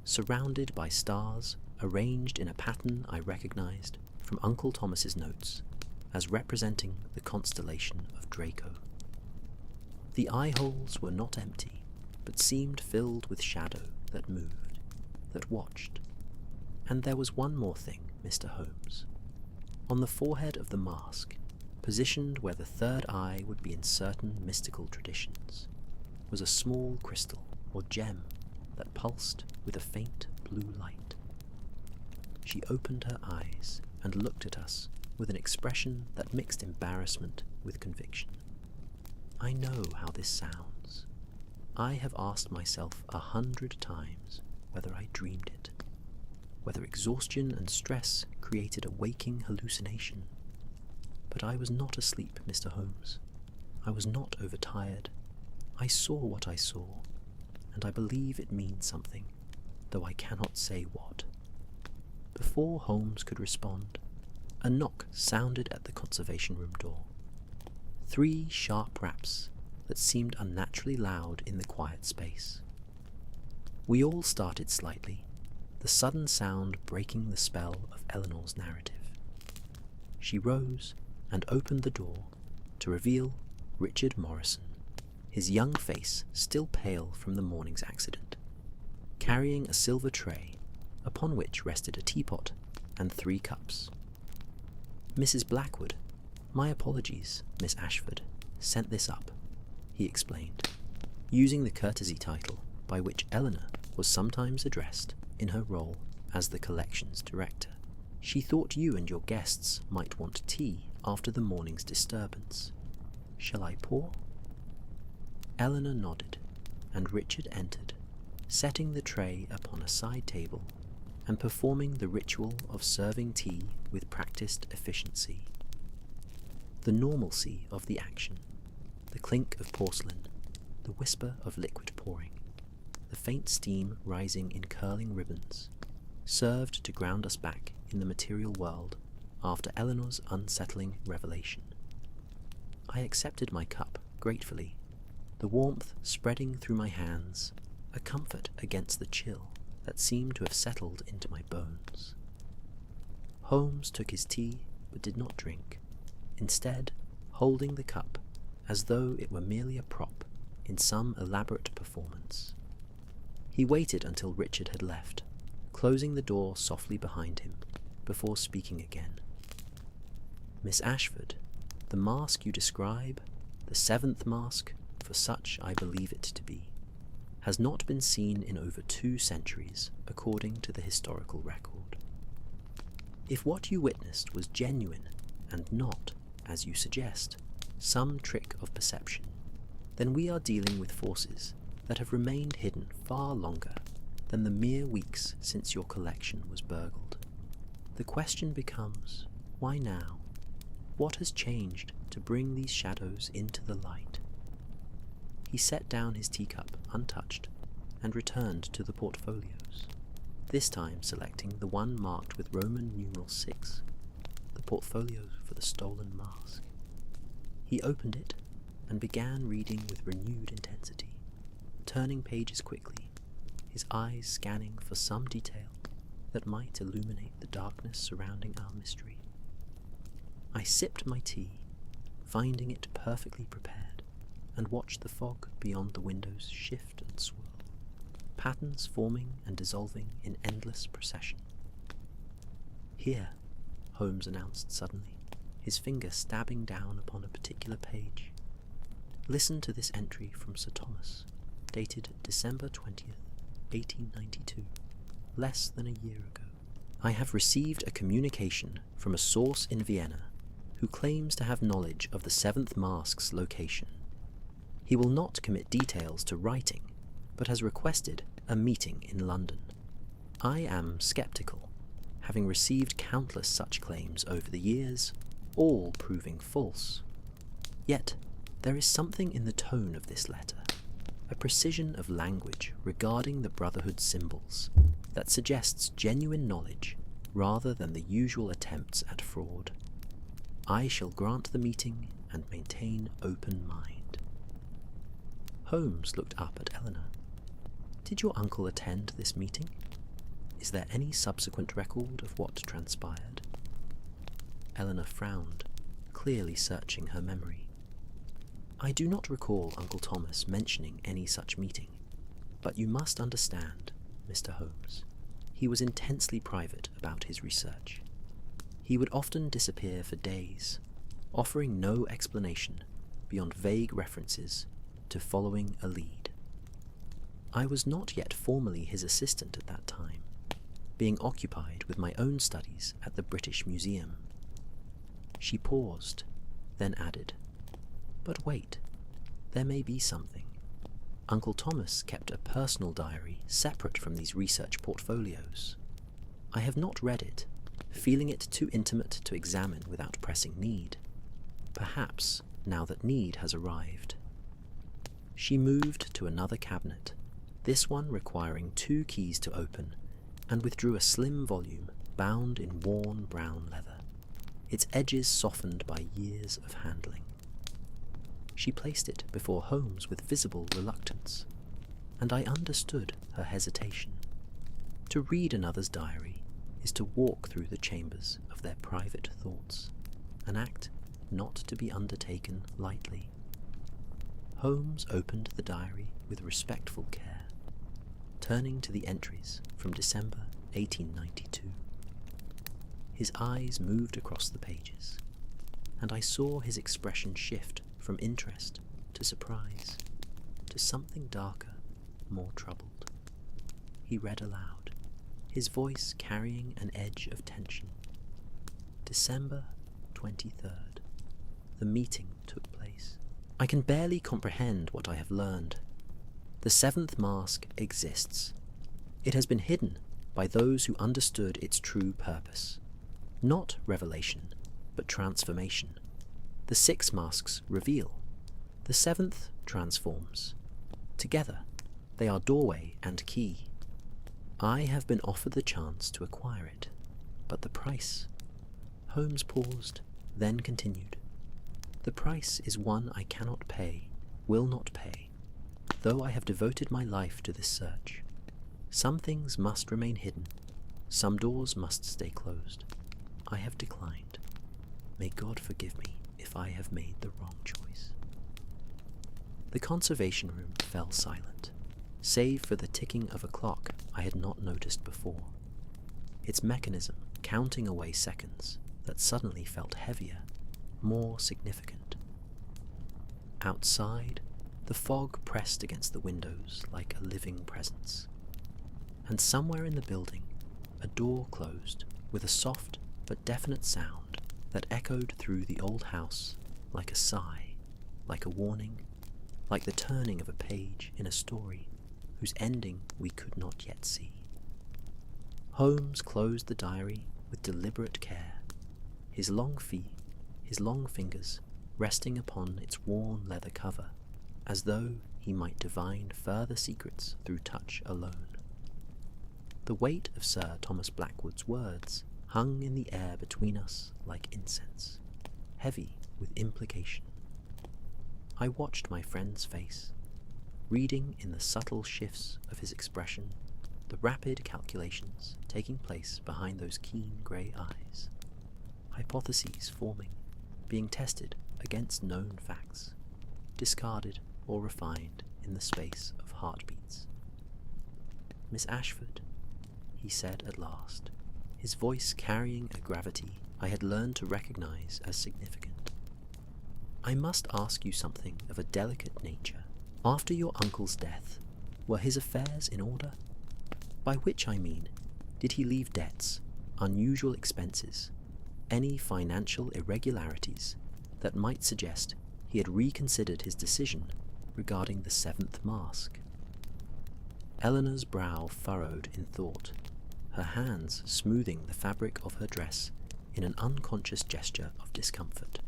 surrounded by stars arranged in a pattern I recognized from Uncle Thomas's notes as representing the constellation of Draco. The eye holes were not empty, but seemed filled with shadow that moved, that watched. And there was one more thing, Mr. Holmes. On the forehead of the mask, Positioned where the third eye would be in certain mystical traditions, was a small crystal or gem that pulsed with a faint blue light. She opened her eyes and looked at us with an expression that mixed embarrassment with conviction. I know how this sounds. I have asked myself 100 times whether I dreamed it, whether exhaustion and stress created a waking hallucination. But I was not asleep, Mr. Holmes. I was not overtired. I saw what I saw, and I believe it means something, though I cannot say what. Before Holmes could respond, a knock sounded at the conservation room door. 3 sharp raps that seemed unnaturally loud in the quiet space. We all started slightly, the sudden sound breaking the spell of Eleanor's narrative. She rose and opened the door to reveal Richard Morrison, his young face still pale from the morning's accident, carrying a silver tray upon which rested a teapot and 3 cups. Mrs. Blackwood, my apologies, Miss Ashford, sent this up, he explained, using the courtesy title by which Eleanor was sometimes addressed in her role as the collections director. She thought you and your guests might want tea after the morning's disturbance. Shall I pour? Eleanor nodded, and Richard entered, setting the tray upon a side table and performing the ritual of serving tea with practiced efficiency. The normalcy of the action, the clink of porcelain, the whisper of liquid pouring, the faint steam rising in curling ribbons, served to ground us back in the material world after Eleanor's unsettling revelation. I accepted my cup gratefully, the warmth spreading through my hands, a comfort against the chill that seemed to have settled into my bones. Holmes took his tea but did not drink, instead holding the cup as though it were merely a prop in some elaborate performance. He waited until Richard had left, closing the door softly behind him before speaking again. Miss Ashford, the mask you describe, the 7th mask, for such I believe it to be, has not been seen in over 2 centuries, according to the historical record. If what you witnessed was genuine and not, as you suggest, some trick of perception, then we are dealing with forces that have remained hidden far longer than the mere weeks since your collection was burgled. The question becomes, why now? What has changed to bring these shadows into the light? He set down his teacup untouched and returned to the portfolios, this time selecting the one marked with Roman numeral 6, the portfolio for the stolen mask. He opened it and began reading with renewed intensity, turning pages quickly, his eyes scanning for some detail that might illuminate the darkness surrounding our mystery. I sipped my tea, finding it perfectly prepared, and watched the fog beyond the windows shift and swirl, patterns forming and dissolving in endless procession. Here, Holmes announced suddenly, his finger stabbing down upon a particular page. Listen to this entry from Sir Thomas, dated December 20th, 1892, less than a year ago. I have received a communication from a source in Vienna who claims to have knowledge of the 7th mask's location. He will not commit details to writing, but has requested a meeting in London. I am skeptical, having received countless such claims over the years, all proving false. Yet, there is something in the tone of this letter, a precision of language regarding the Brotherhood's symbols, that suggests genuine knowledge rather than the usual attempts at fraud. I shall grant the meeting and maintain open mind. Holmes looked up at Eleanor. Did your uncle attend this meeting? Is there any subsequent record of what transpired? Eleanor frowned, clearly searching her memory. I do not recall Uncle Thomas mentioning any such meeting, but you must understand, Mr. Holmes, he was intensely private about his research. He would often disappear for days, offering no explanation beyond vague references to following a lead. I was not yet formally his assistant at that time, being occupied with my own studies at the British Museum. She paused, then added, "But wait, there may be something. Uncle Thomas kept a personal diary separate from these research portfolios. I have not read it, feeling it too intimate to examine without pressing need. Perhaps now that need has arrived." She moved to another cabinet, this one requiring 2 keys to open, and withdrew a slim volume bound in worn brown leather, its edges softened by years of handling. She placed it before Holmes with visible reluctance, and I understood her hesitation. To read another's diary is to walk through the chambers of their private thoughts, an act not to be undertaken lightly. Holmes opened the diary with respectful care, turning to the entries from December 1892. His eyes moved across the pages, and I saw his expression shift from interest to surprise, to something darker, more troubled. He read aloud, his voice carrying an edge of tension. December 23rd. The meeting took place. I can barely comprehend what I have learned. The 7th mask exists. It has been hidden by those who understood its true purpose. Not revelation, but transformation. The 6 masks reveal. The 7th transforms. Together, they are doorway and key. I have been offered the chance to acquire it, but the price? Holmes paused, then continued. The price is one I cannot pay, will not pay, though I have devoted my life to this search. Some things must remain hidden, some doors must stay closed. I have declined. May God forgive me if I have made the wrong choice. The conservation room fell silent, save for the ticking of a clock I had not noticed before, its mechanism counting away seconds that suddenly felt heavier, more significant. Outside, the fog pressed against the windows like a living presence, and somewhere in the building, a door closed with a soft but definite sound that echoed through the old house like a sigh, like a warning, like the turning of a page in a story whose ending we could not yet see. Holmes closed the diary with deliberate care, his long fingers resting upon its worn leather cover, as though he might divine further secrets through touch alone. The weight of Sir Thomas Blackwood's words hung in the air between us like incense, heavy with implication. I watched my friend's face, reading in the subtle shifts of his expression the rapid calculations taking place behind those keen grey eyes, hypotheses forming, being tested against known facts, discarded or refined in the space of heartbeats. "Miss Ashford," he said at last, his voice carrying a gravity I had learned to recognize as significant. "I must ask you something of a delicate nature. After your uncle's death, were his affairs in order? By which I mean, did he leave debts, unusual expenses, any financial irregularities that might suggest he had reconsidered his decision regarding the 7th mask?" Eleanor's brow furrowed in thought, her hands smoothing the fabric of her dress in an unconscious gesture of discomfort.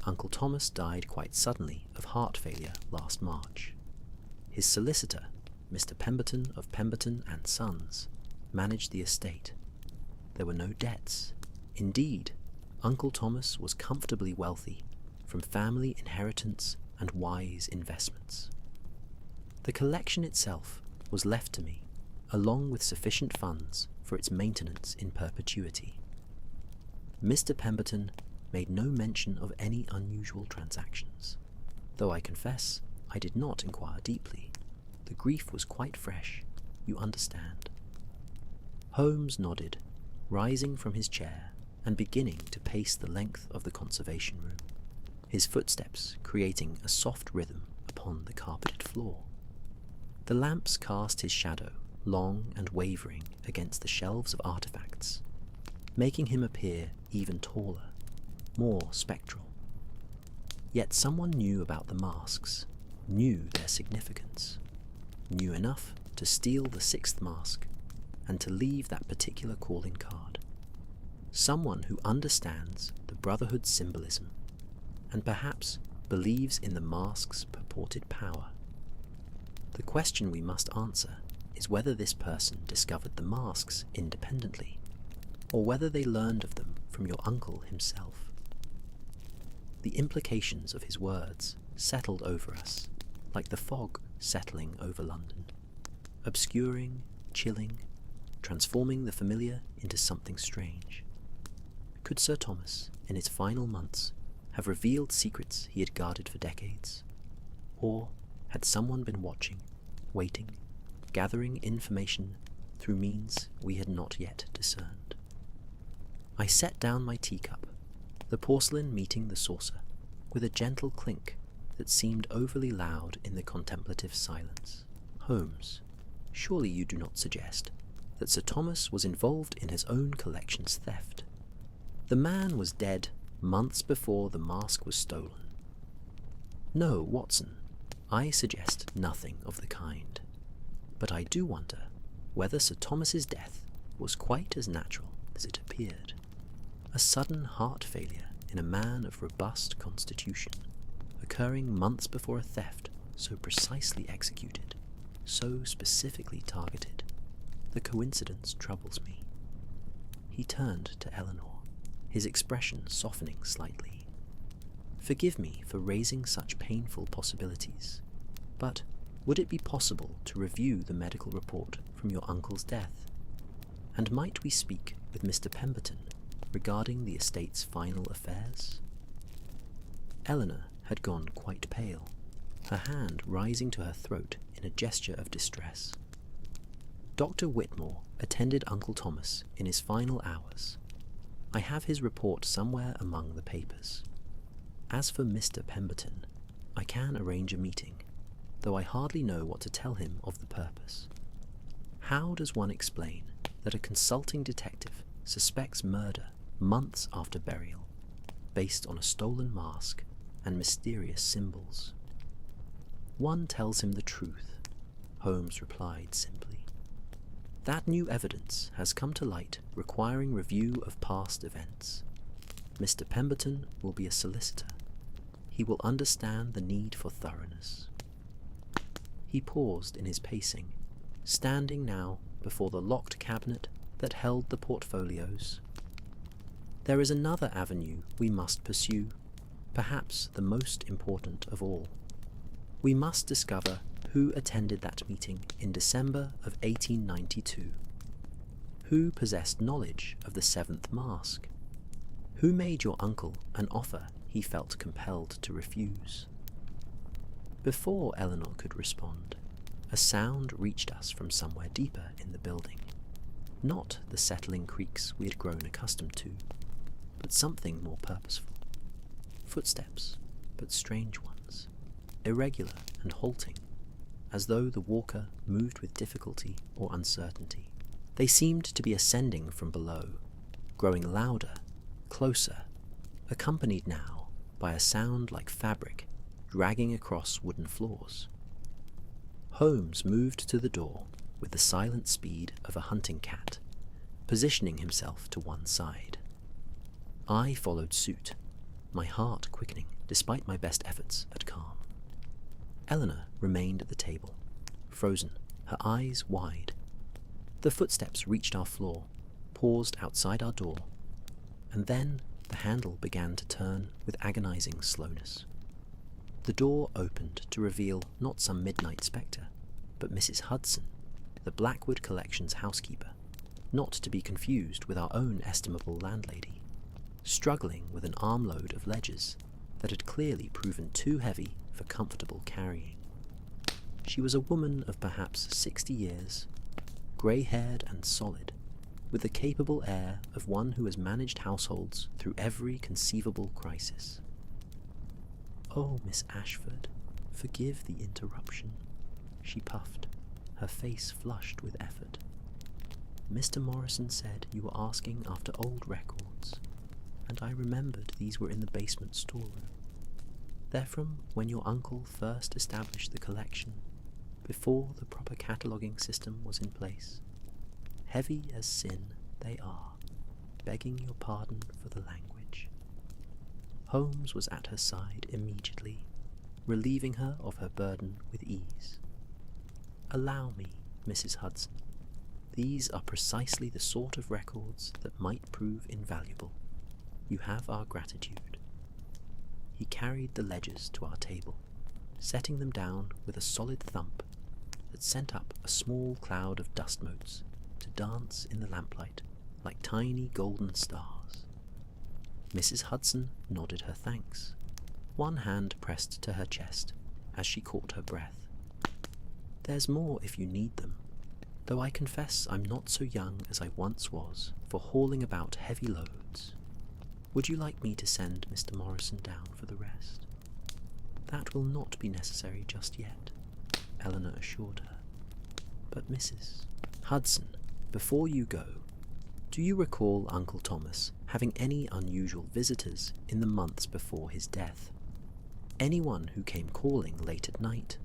Uncle Thomas died quite suddenly of heart failure last March. His solicitor, Mr. Pemberton of Pemberton and Sons, managed the estate. There were no debts. Indeed, Uncle Thomas was comfortably wealthy from family inheritance and wise investments. The collection itself was left to me, along with sufficient funds for its maintenance in perpetuity. Mr. Pemberton made no mention of any unusual transactions, though I confess I did not inquire deeply. The grief was quite fresh, you understand. Holmes nodded, rising from his chair and beginning to pace the length of the conservation room, his footsteps creating a soft rhythm upon the carpeted floor. The lamps cast his shadow, long and wavering, against the shelves of artifacts, making him appear even taller, more spectral. Yet someone knew about the masks, knew their significance, knew enough to steal the sixth mask and to leave that particular calling card. Someone who understands the Brotherhood's symbolism and perhaps believes in the mask's purported power. The question we must answer is whether this person discovered the masks independently, or whether they learned of them from your uncle himself. The implications of his words settled over us, like the fog settling over London, obscuring, chilling, transforming the familiar into something strange. Could Sir Thomas, in his final months, have revealed secrets he had guarded for decades? Or had someone been watching, waiting, gathering information through means we had not yet discerned? I set down my teacup, the porcelain meeting the saucer, with a gentle clink that seemed overly loud in the contemplative silence. Holmes, surely you do not suggest that Sir Thomas was involved in his own collection's theft? The man was dead months before the mask was stolen. No, Watson, I suggest nothing of the kind. But I do wonder whether Sir Thomas's death was quite as natural as it appeared. A sudden heart failure in a man of robust constitution, occurring months before a theft so precisely executed, so specifically targeted. The coincidence troubles me. He turned to Eleanor, his expression softening slightly. Forgive me for raising such painful possibilities, but would it be possible to review the medical report from your uncle's death? And might we speak with Mr. Pemberton regarding the estate's final affairs? Eleanor had gone quite pale, her hand rising to her throat in a gesture of distress. Dr. Whitmore attended Uncle Thomas in his final hours. I have his report somewhere among the papers. As for Mr. Pemberton, I can arrange a meeting, though I hardly know what to tell him of the purpose. How does one explain that a consulting detective suspects murder months after burial, based on a stolen mask and mysterious symbols? One tells him the truth, Holmes replied simply. That new evidence has come to light requiring review of past events. Mr. Pemberton will be a solicitor. He will understand the need for thoroughness. He paused in his pacing, standing now before the locked cabinet that held the portfolios. There is another avenue we must pursue, perhaps the most important of all. We must discover who attended that meeting in December of 1892. Who possessed knowledge of the seventh mask? Who made your uncle an offer he felt compelled to refuse? Before Eleanor could respond, a sound reached us from somewhere deeper in the building. Not the settling creaks we had grown accustomed to, but something more purposeful. Footsteps, but strange ones, irregular and halting, as though the walker moved with difficulty or uncertainty. They seemed to be ascending from below, growing louder, closer, accompanied now by a sound like fabric dragging across wooden floors. Holmes moved to the door with the silent speed of a hunting cat, positioning himself to one side. I followed suit, my heart quickening despite my best efforts at calm. Eleanor remained at the table, frozen, her eyes wide. The footsteps reached our floor, paused outside our door, and then the handle began to turn with agonizing slowness. The door opened to reveal not some midnight spectre, but Mrs. Hudson, the Blackwood Collection's housekeeper, not to be confused with our own estimable landlady, struggling with an armload of ledgers that had clearly proven too heavy for comfortable carrying. She was a woman of perhaps 60 years, grey-haired and solid, with the capable air of one who has managed households through every conceivable crisis. "Oh, Miss Ashford, forgive the interruption," she puffed, her face flushed with effort. "Mr. Morrison said you were asking after old records, and I remembered these were in the basement storeroom. They're from when your uncle first established the collection, before the proper cataloguing system was in place. Heavy as sin they are, begging your pardon for the language." Holmes was at her side immediately, relieving her of her burden with ease. "Allow me, Mrs. Hudson. These are precisely the sort of records that might prove invaluable. You have our gratitude." He carried the ledgers to our table, setting them down with a solid thump that sent up a small cloud of dust motes to dance in the lamplight like tiny golden stars. Mrs. Hudson nodded her thanks, one hand pressed to her chest as she caught her breath. "There's more if you need them, though I confess I'm not so young as I once was for hauling about heavy loads. Would you like me to send Mr. Morrison down for the rest?" "That will not be necessary just yet," Eleanor assured her. "But Mrs. Hudson, before you go, do you recall Uncle Thomas having any unusual visitors in the months before his death? Anyone who came calling late at night,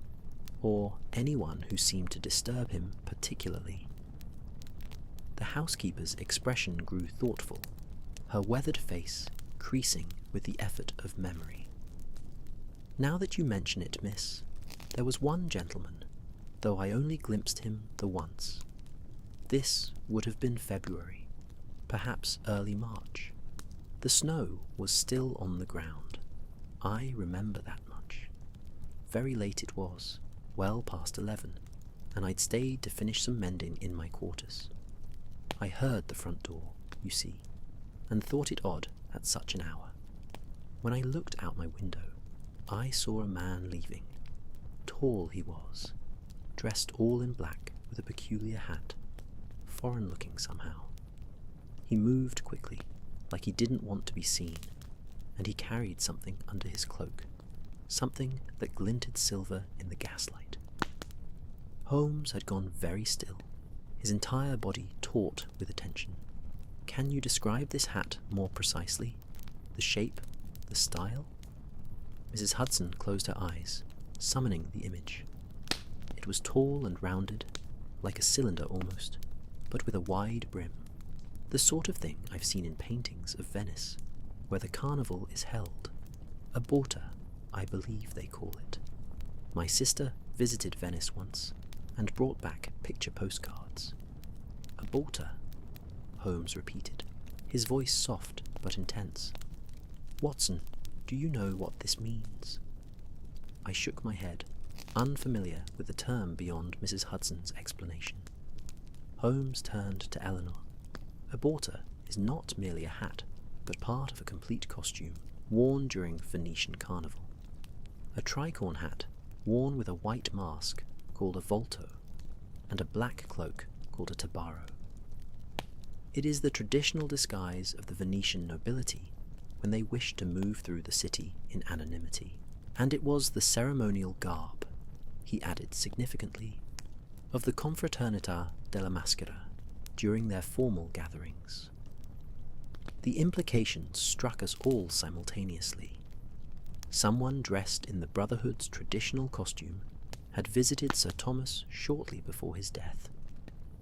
or anyone who seemed to disturb him particularly?" The housekeeper's expression grew thoughtful, her weathered face creasing with the effort of memory. "Now that you mention it, miss, there was one gentleman, though I only glimpsed him the once. This would have been February, perhaps early March. The snow was still on the ground. I remember that much. Very late it was, well past 11, and I'd stayed to finish some mending in my quarters. I heard the front door, you see, and thought it odd at such an hour. When I looked out my window, I saw a man leaving. Tall he was, dressed all in black with a peculiar hat, foreign-looking somehow. He moved quickly, like he didn't want to be seen, and he carried something under his cloak, something that glinted silver in the gaslight." Holmes had gone very still, his entire body taut with attention. "Can you describe this hat more precisely? The shape, the style?" Mrs. Hudson closed her eyes, summoning the image. It was tall and rounded, like a cylinder almost, but with a wide brim. The sort of thing I've seen in paintings of Venice, where the carnival is held. A borta, I believe they call it. My sister visited Venice once, and brought back picture postcards. "A borta," Holmes repeated, his voice soft but intense. "Watson, do you know what this means?" I shook my head, unfamiliar with the term beyond Mrs. Hudson's explanation. Holmes turned to Eleanor. "A borta is not merely a hat, but part of a complete costume worn during Venetian carnival. A tricorn hat worn with a white mask called a volto, and a black cloak called a tabaro. It is the traditional disguise of the Venetian nobility when they wished to move through the city in anonymity, and it was the ceremonial garb," he added significantly, "of the Confraternita della Masquerade during their formal gatherings." The implications struck us all simultaneously. Someone dressed in the Brotherhood's traditional costume had visited Sir Thomas shortly before his death,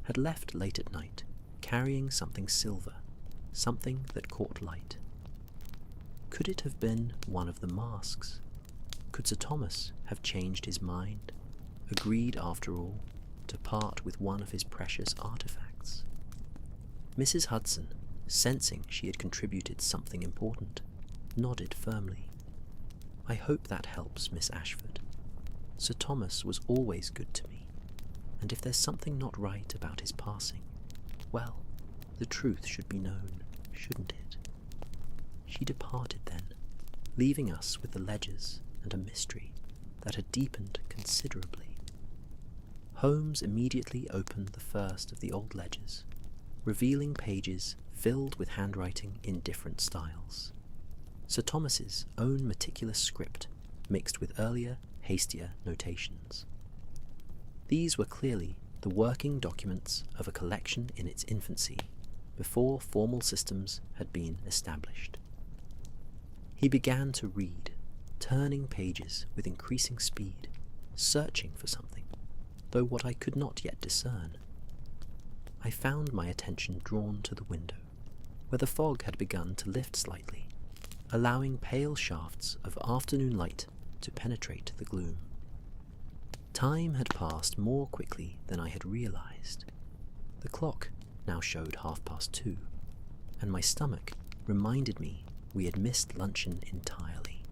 had left late at night carrying something silver, something that caught light. Could it have been one of the masks? Could Sir Thomas have changed his mind, agreed after all to part with one of his precious artifacts? Mrs. Hudson, sensing she had contributed something important, nodded firmly. "I hope that helps, Miss Ashford. Sir Thomas was always good to me, and if there's something not right about his passing, well, the truth should be known, shouldn't it?" She departed then, leaving us with the ledgers and a mystery that had deepened considerably. Holmes immediately opened the first of the old ledgers, revealing pages filled with handwriting in different styles. Sir Thomas's own meticulous script mixed with earlier, hastier notations. These were clearly the working documents of a collection in its infancy, before formal systems had been established. He began to read, turning pages with increasing speed, searching for something, though what I could not yet discern. I found my attention drawn to the window, where the fog had begun to lift slightly, allowing pale shafts of afternoon light to penetrate the gloom. Time had passed more quickly than I had realized. The clock now showed 2:30, and my stomach reminded me we had missed luncheon entirely.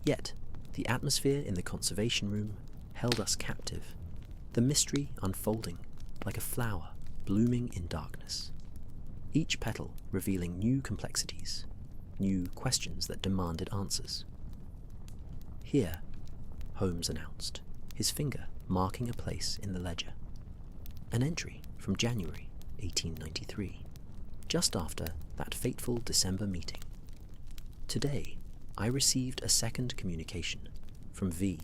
Yet, the atmosphere in the conservation room held us captive, the mystery unfolding like a flower blooming in darkness, each petal revealing new complexities, new questions that demanded answers. "Here," Holmes announced, his finger marking a place in the ledger. An entry from January 1893, just after that fateful December meeting. "Today, I received a second communication from V.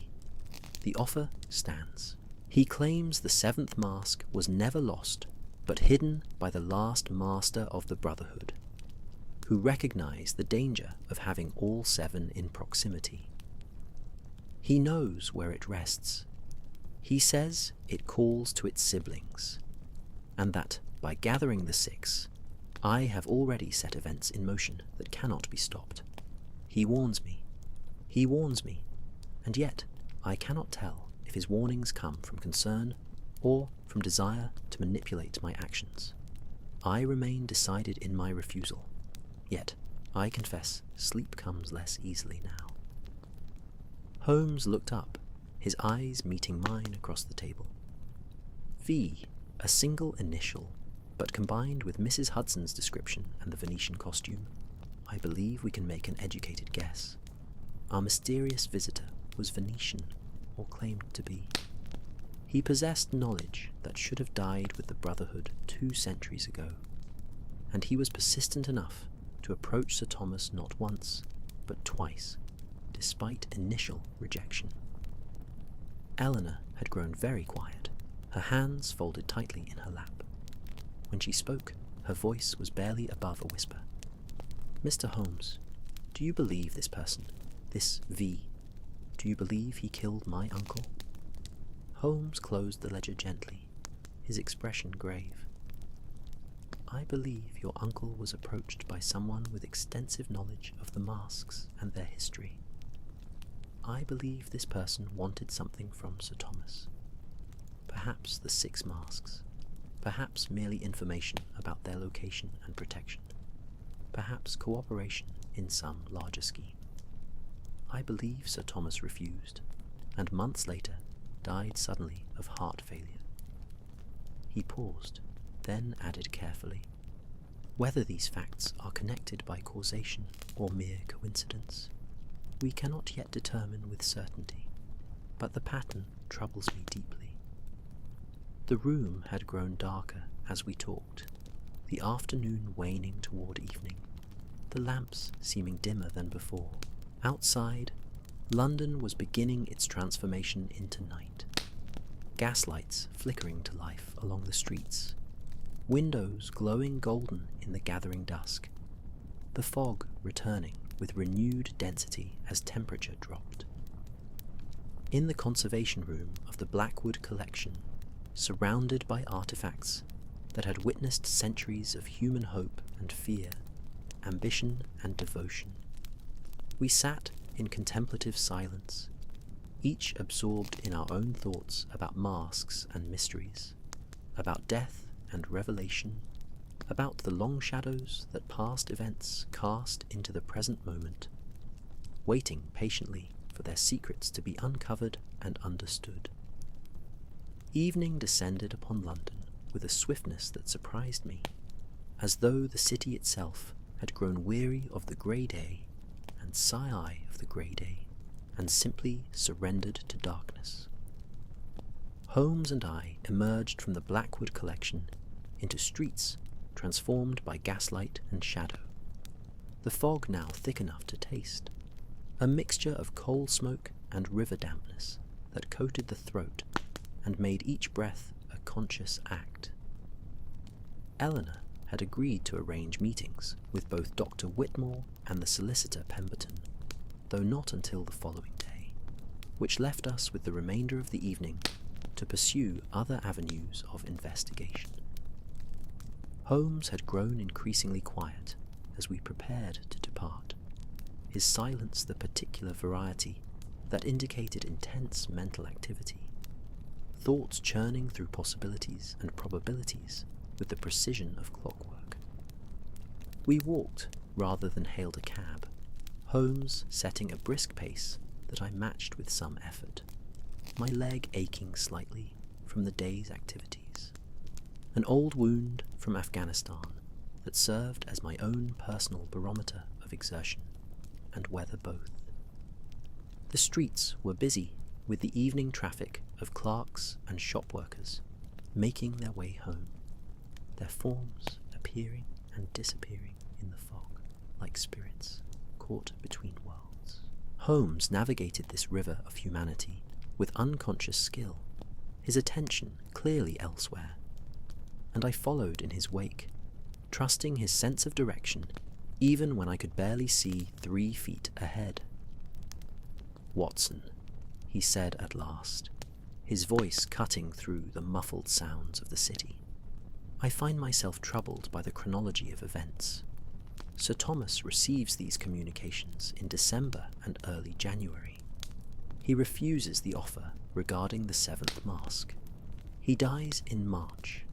The offer stands. He claims the 7th mask was never lost, but hidden by the last master of the Brotherhood, who recognized the danger of having all 7 in proximity. He knows where it rests. He says it calls to its siblings, and that by gathering the 6, I have already set events in motion that cannot be stopped. He warns me, and yet I cannot tell if his warnings come from concern or from desire to manipulate my actions. I remain decided in my refusal, yet I confess sleep comes less easily now." Holmes looked up, his eyes meeting mine across the table. V, a single initial, but combined with Mrs. Hudson's description and the Venetian costume, I believe we can make an educated guess. Our mysterious visitor was Venetian, or claimed to be. He possessed knowledge that should have died with the Brotherhood 2 centuries ago, and he was persistent enough to approach Sir Thomas not once, but twice, despite initial rejection. Eleanor had grown very quiet, her hands folded tightly in her lap. When she spoke, her voice was barely above a whisper. "Mr. Holmes, do you believe this person, this V? Do you believe he killed my uncle?" Holmes closed the ledger gently, his expression grave. "I believe your uncle was approached by someone with extensive knowledge of the masks and their history. I believe this person wanted something from Sir Thomas. Perhaps the 6 masks, perhaps merely information about their location and protection, perhaps cooperation in some larger scheme. I believe Sir Thomas refused, and months later died suddenly of heart failure." He paused, then added carefully, "Whether these facts are connected by causation or mere coincidence, we cannot yet determine with certainty, but the pattern troubles me deeply." The room had grown darker as we talked, the afternoon waning toward evening, the lamps seeming dimmer than before. Outside, London was beginning its transformation into night. Gaslights flickering to life along the streets, windows glowing golden in the gathering dusk, the fog returning with renewed density as temperature dropped. In the conservation room of the Blackwood collection, surrounded by artifacts that had witnessed centuries of human hope and fear, ambition and devotion, we sat in contemplative silence, each absorbed in our own thoughts about masks and mysteries, about death and revelation, about the long shadows that past events cast into the present moment, waiting patiently for their secrets to be uncovered and understood. Evening descended upon London with a swiftness that surprised me, as though the city itself had grown weary of the grey day and sigh of the grey day, and simply surrendered to darkness. Holmes and I emerged from the Blackwood collection into streets transformed by gaslight and shadow. The fog now thick enough to taste, a mixture of coal smoke and river dampness that coated the throat and made each breath a conscious act. Eleanor had agreed to arrange meetings with both Dr. Whitmore and the solicitor Pemberton, though not until the following day, which left us with the remainder of the evening to pursue other avenues of investigation. Holmes had grown increasingly quiet as we prepared to depart, his silence the particular variety that indicated intense mental activity, thoughts churning through possibilities and probabilities with the precision of clockwork. We walked rather than hailed a cab, Holmes setting a brisk pace that I matched with some effort, my leg aching slightly from the day's activities, an old wound from Afghanistan that served as my own personal barometer of exertion and weather both. The streets were busy with the evening traffic of clerks and shop workers making their way home, their forms appearing and disappearing in the fog like spirits caught between worlds. Holmes navigated this river of humanity with unconscious skill, his attention clearly elsewhere, and I followed in his wake, trusting his sense of direction even when I could barely see 3 feet ahead. "Watson," he said at last, his voice cutting through the muffled sounds of the city. I find myself troubled by the chronology of events. Sir Thomas receives these communications in December and early January. He refuses the offer regarding the 7th mask. He dies in March.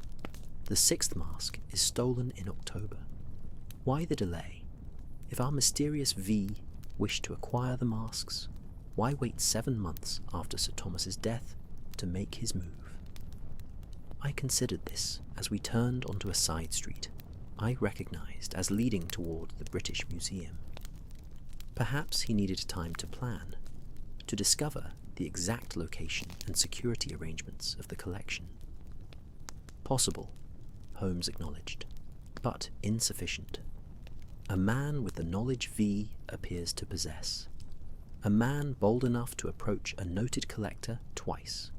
The 6th mask is stolen in October. Why the delay? If our mysterious V wished to acquire the masks, why wait 7 months after Sir Thomas's death to make his move? I considered this as we turned onto a side street I recognized as leading toward the British Museum. Perhaps he needed time to plan, to discover the exact location and security arrangements of the collection. Possible, Holmes acknowledged, but insufficient. A man with the knowledge V appears to possess. A man bold enough to approach a noted collector twice,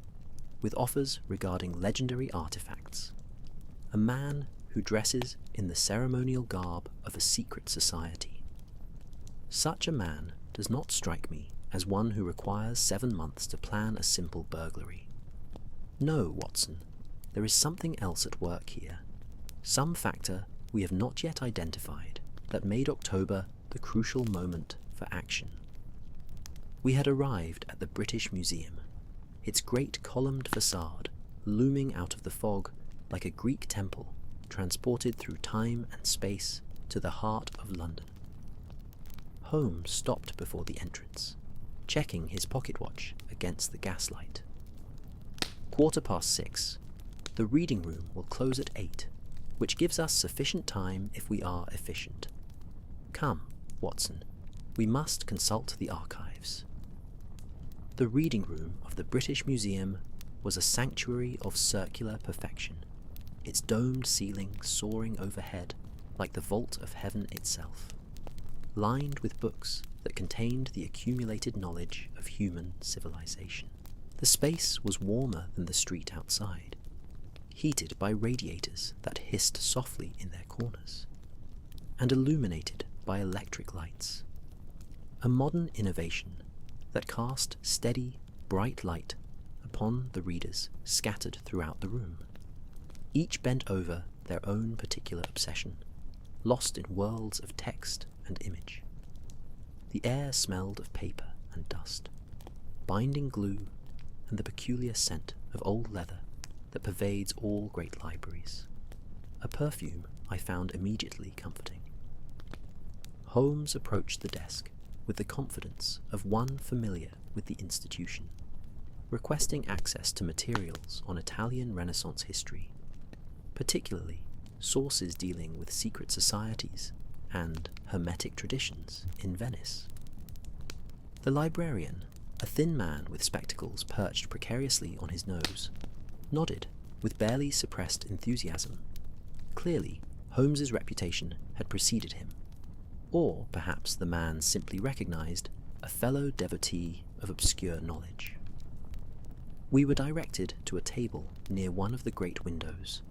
with offers regarding legendary artifacts. A man who dresses in the ceremonial garb of a secret society. Such a man does not strike me as one who requires 7 months to plan a simple burglary. No, Watson, there is something else at work here, some factor we have not yet identified that made October the crucial moment for action. We had arrived at the British Museum, its great columned facade looming out of the fog like a Greek temple transported through time and space to the heart of London. Holmes stopped before the entrance, checking his pocket watch against the gaslight. 6:15. The reading room will close at 8, which gives us sufficient time if we are efficient. Come, Watson, we must consult the archives. The reading room of the British Museum was a sanctuary of circular perfection, its domed ceiling soaring overhead like the vault of heaven itself, lined with books that contained the accumulated knowledge of human civilization. The space was warmer than the street outside, heated by radiators that hissed softly in their corners, and illuminated by electric lights. A modern innovation that cast steady, bright light upon the readers scattered throughout the room, each bent over their own particular obsession, lost in worlds of text and image. The air smelled of paper and dust, binding glue, and the peculiar scent of old leather that pervades all great libraries, a perfume I found immediately comforting. Holmes approached the desk with the confidence of one familiar with the institution, requesting access to materials on Italian Renaissance history, particularly sources dealing with secret societies and hermetic traditions in Venice. The librarian, a thin man with spectacles perched precariously on his nose, nodded with barely suppressed enthusiasm Clearly, Holmes's reputation had preceded him, or perhaps the man simply recognized a fellow devotee of obscure knowledge. We were directed to a table near one of the great windows,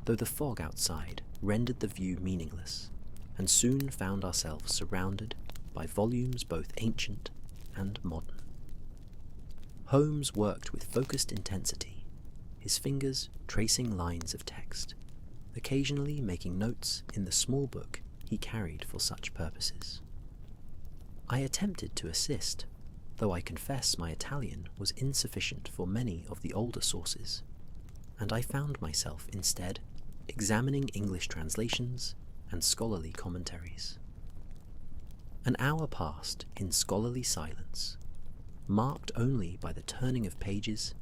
though the fog outside rendered the view meaningless, and soon found ourselves surrounded by volumes both ancient and modern. Holmes worked with focused intensity, his fingers tracing lines of text, occasionally making notes in the small book he carried for such purposes. I attempted to assist, though I confess my Italian was insufficient for many of the older sources, and I found myself instead examining English translations and scholarly commentaries. An hour passed in scholarly silence, marked only by the turning of pages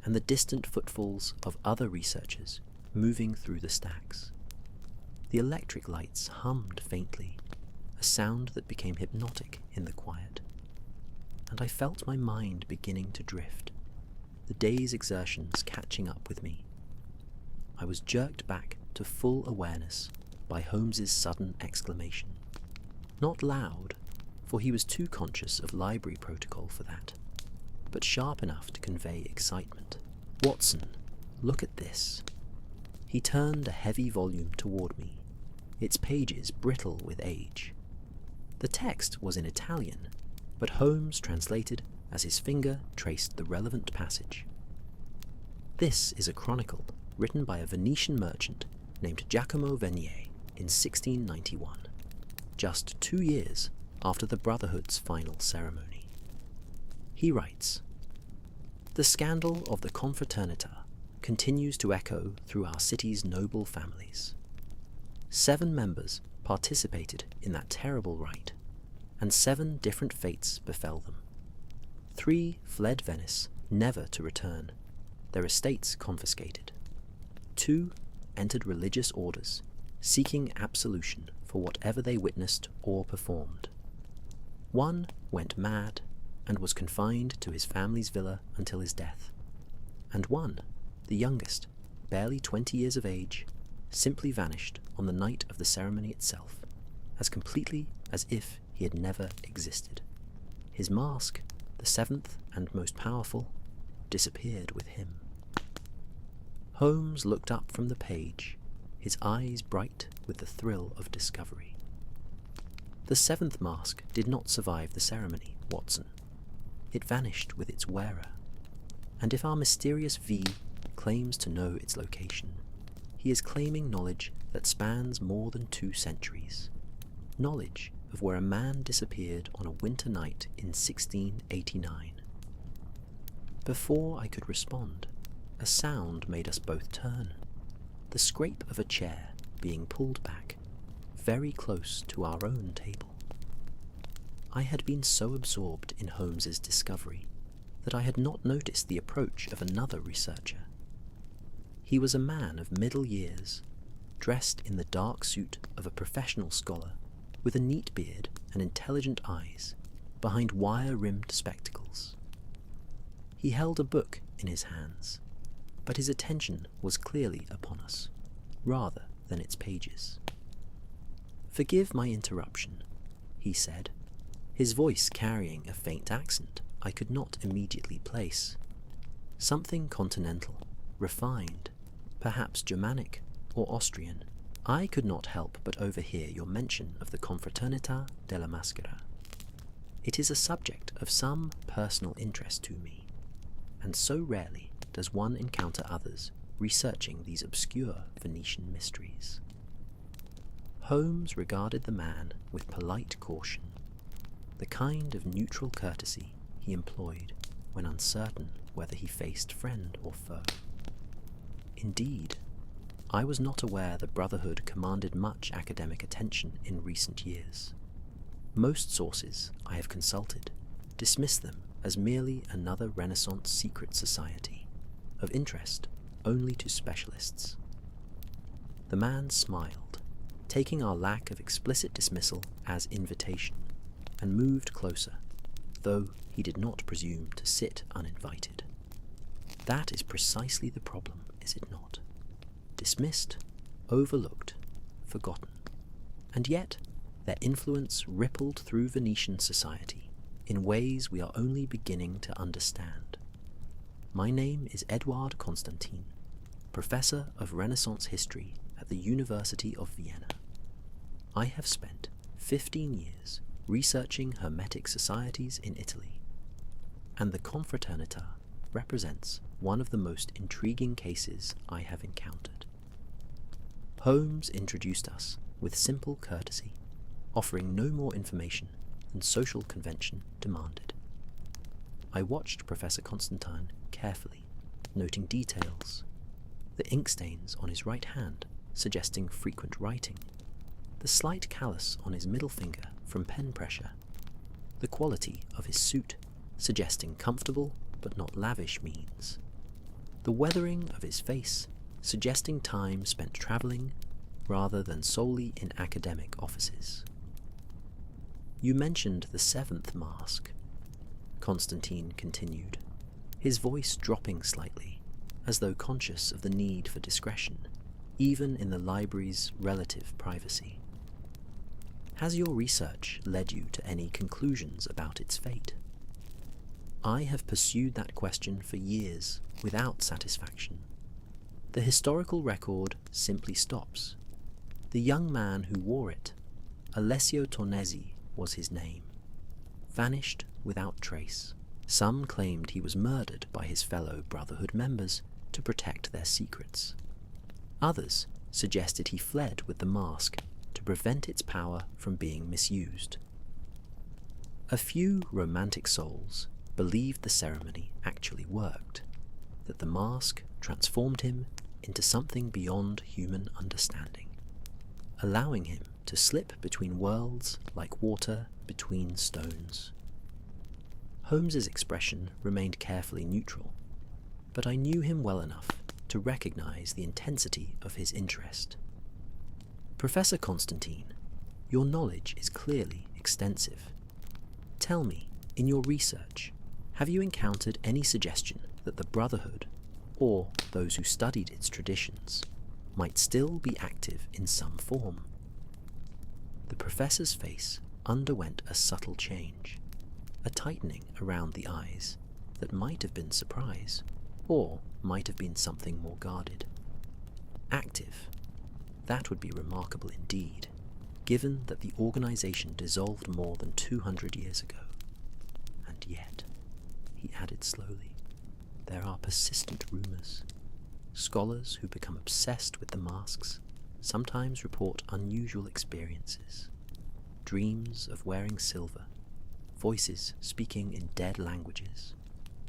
and the distant footfalls of other researchers moving through the stacks. The electric lights hummed faintly, a sound that became hypnotic in the quiet, and I felt my mind beginning to drift, the day's exertions catching up with me. I was jerked back to full awareness by Holmes's sudden exclamation. Not loud, for he was too conscious of library protocol for that, but sharp enough to convey excitement. "Watson, look at this." He turned a heavy volume toward me, its pages brittle with age. The text was in Italian, but Holmes translated as his finger traced the relevant passage. This is a chronicle written by a Venetian merchant named Giacomo Venier in 1691, just 2 years after the Brotherhood's final ceremony. He writes, "The scandal of the confraternita continues to echo through our city's noble families. 7 members participated in that terrible rite, and 7 different fates befell them. 3 fled Venice, never to return, their estates confiscated. 2 entered religious orders, seeking absolution for whatever they witnessed or performed. 1 went mad and was confined to his family's villa until his death. And 1, the youngest, barely 20 years of age, simply vanished on the night of the ceremony itself, as completely as if he had never existed. His mask, the 7th and most powerful, disappeared with him." Holmes looked up from the page, his eyes bright with the thrill of discovery. "The 7th mask did not survive the ceremony, Watson. It vanished with its wearer, and if our mysterious V claims to know its location, he is claiming knowledge that spans more than 2 centuries, knowledge of where a man disappeared on a winter night in 1689. Before I could respond, a sound made us both turn, the scrape of a chair being pulled back, very close to our own table. I had been so absorbed in Holmes's discovery that I had not noticed the approach of another researcher. He was a man of middle years, dressed in the dark suit of a professional scholar, with a neat beard and intelligent eyes behind wire-rimmed spectacles. He held a book in his hands, but his attention was clearly upon us, rather than its pages. "Forgive my interruption," he said, his voice carrying a faint accent I could not immediately place. Something continental, refined, perhaps Germanic or Austrian. "I could not help but overhear your mention of the Confraternita della Masquerade. It is a subject of some personal interest to me, and so rarely does one encounter others researching these obscure Venetian mysteries." Holmes regarded the man with polite caution, the kind of neutral courtesy he employed when uncertain whether he faced friend or foe. Indeed, I was not aware the Brotherhood commanded much academic attention in recent years. Most sources I have consulted dismiss them as merely another Renaissance secret society, of interest only to specialists. The man smiled, taking our lack of explicit dismissal as invitation, and moved closer, though he did not presume to sit uninvited. "That is precisely the problem, is it not? Dismissed overlooked, forgotten. And yet, their influence rippled through Venetian society in ways we are only beginning to understand. My name is Edouard Constantin, Professor of Renaissance History at the University of Vienna. I have spent 15 years researching Hermetic societies in Italy, and the Confraternita represents one of the most intriguing cases I have encountered. Holmes introduced us with simple courtesy, offering no more information than social convention demanded. I watched Professor Constantine carefully, noting details, the ink stains on his right hand suggesting frequent writing, the slight callus on his middle finger from pen pressure, the quality of his suit suggesting comfortable but not lavish means, the weathering of his face suggesting time spent travelling rather than solely in academic offices. You mentioned the seventh mask, Constantine continued, his voice dropping slightly, as though conscious of the need for discretion, even in the library's relative privacy. Has your research led you to any conclusions about its fate? I have pursued that question for years without satisfaction. The historical record simply stops. The young man who wore it, Alessio Tornesi was his name, vanished without trace. Some claimed he was murdered by his fellow Brotherhood members to protect their secrets. Others suggested he fled with the mask to prevent its power from being misused. A few romantic souls believed the ceremony actually worked, that the mask transformed him into something beyond human understanding, allowing him to slip between worlds like water between stones. Holmes's expression remained carefully neutral, but I knew him well enough to recognize the intensity of his interest. Professor Constantine, your knowledge is clearly extensive. Tell me, in your research, have you encountered any suggestion that the Brotherhood, or those who studied its traditions, might still be active in some form? The professor's face underwent a subtle change, a tightening around the eyes that might have been surprise, or might have been something more guarded. Active. That would be remarkable indeed, given that the organization dissolved more than 200 years ago. And yet, he added slowly, there are persistent rumors. Scholars who become obsessed with the masks sometimes report unusual experiences, dreams of wearing silver, voices speaking in dead languages,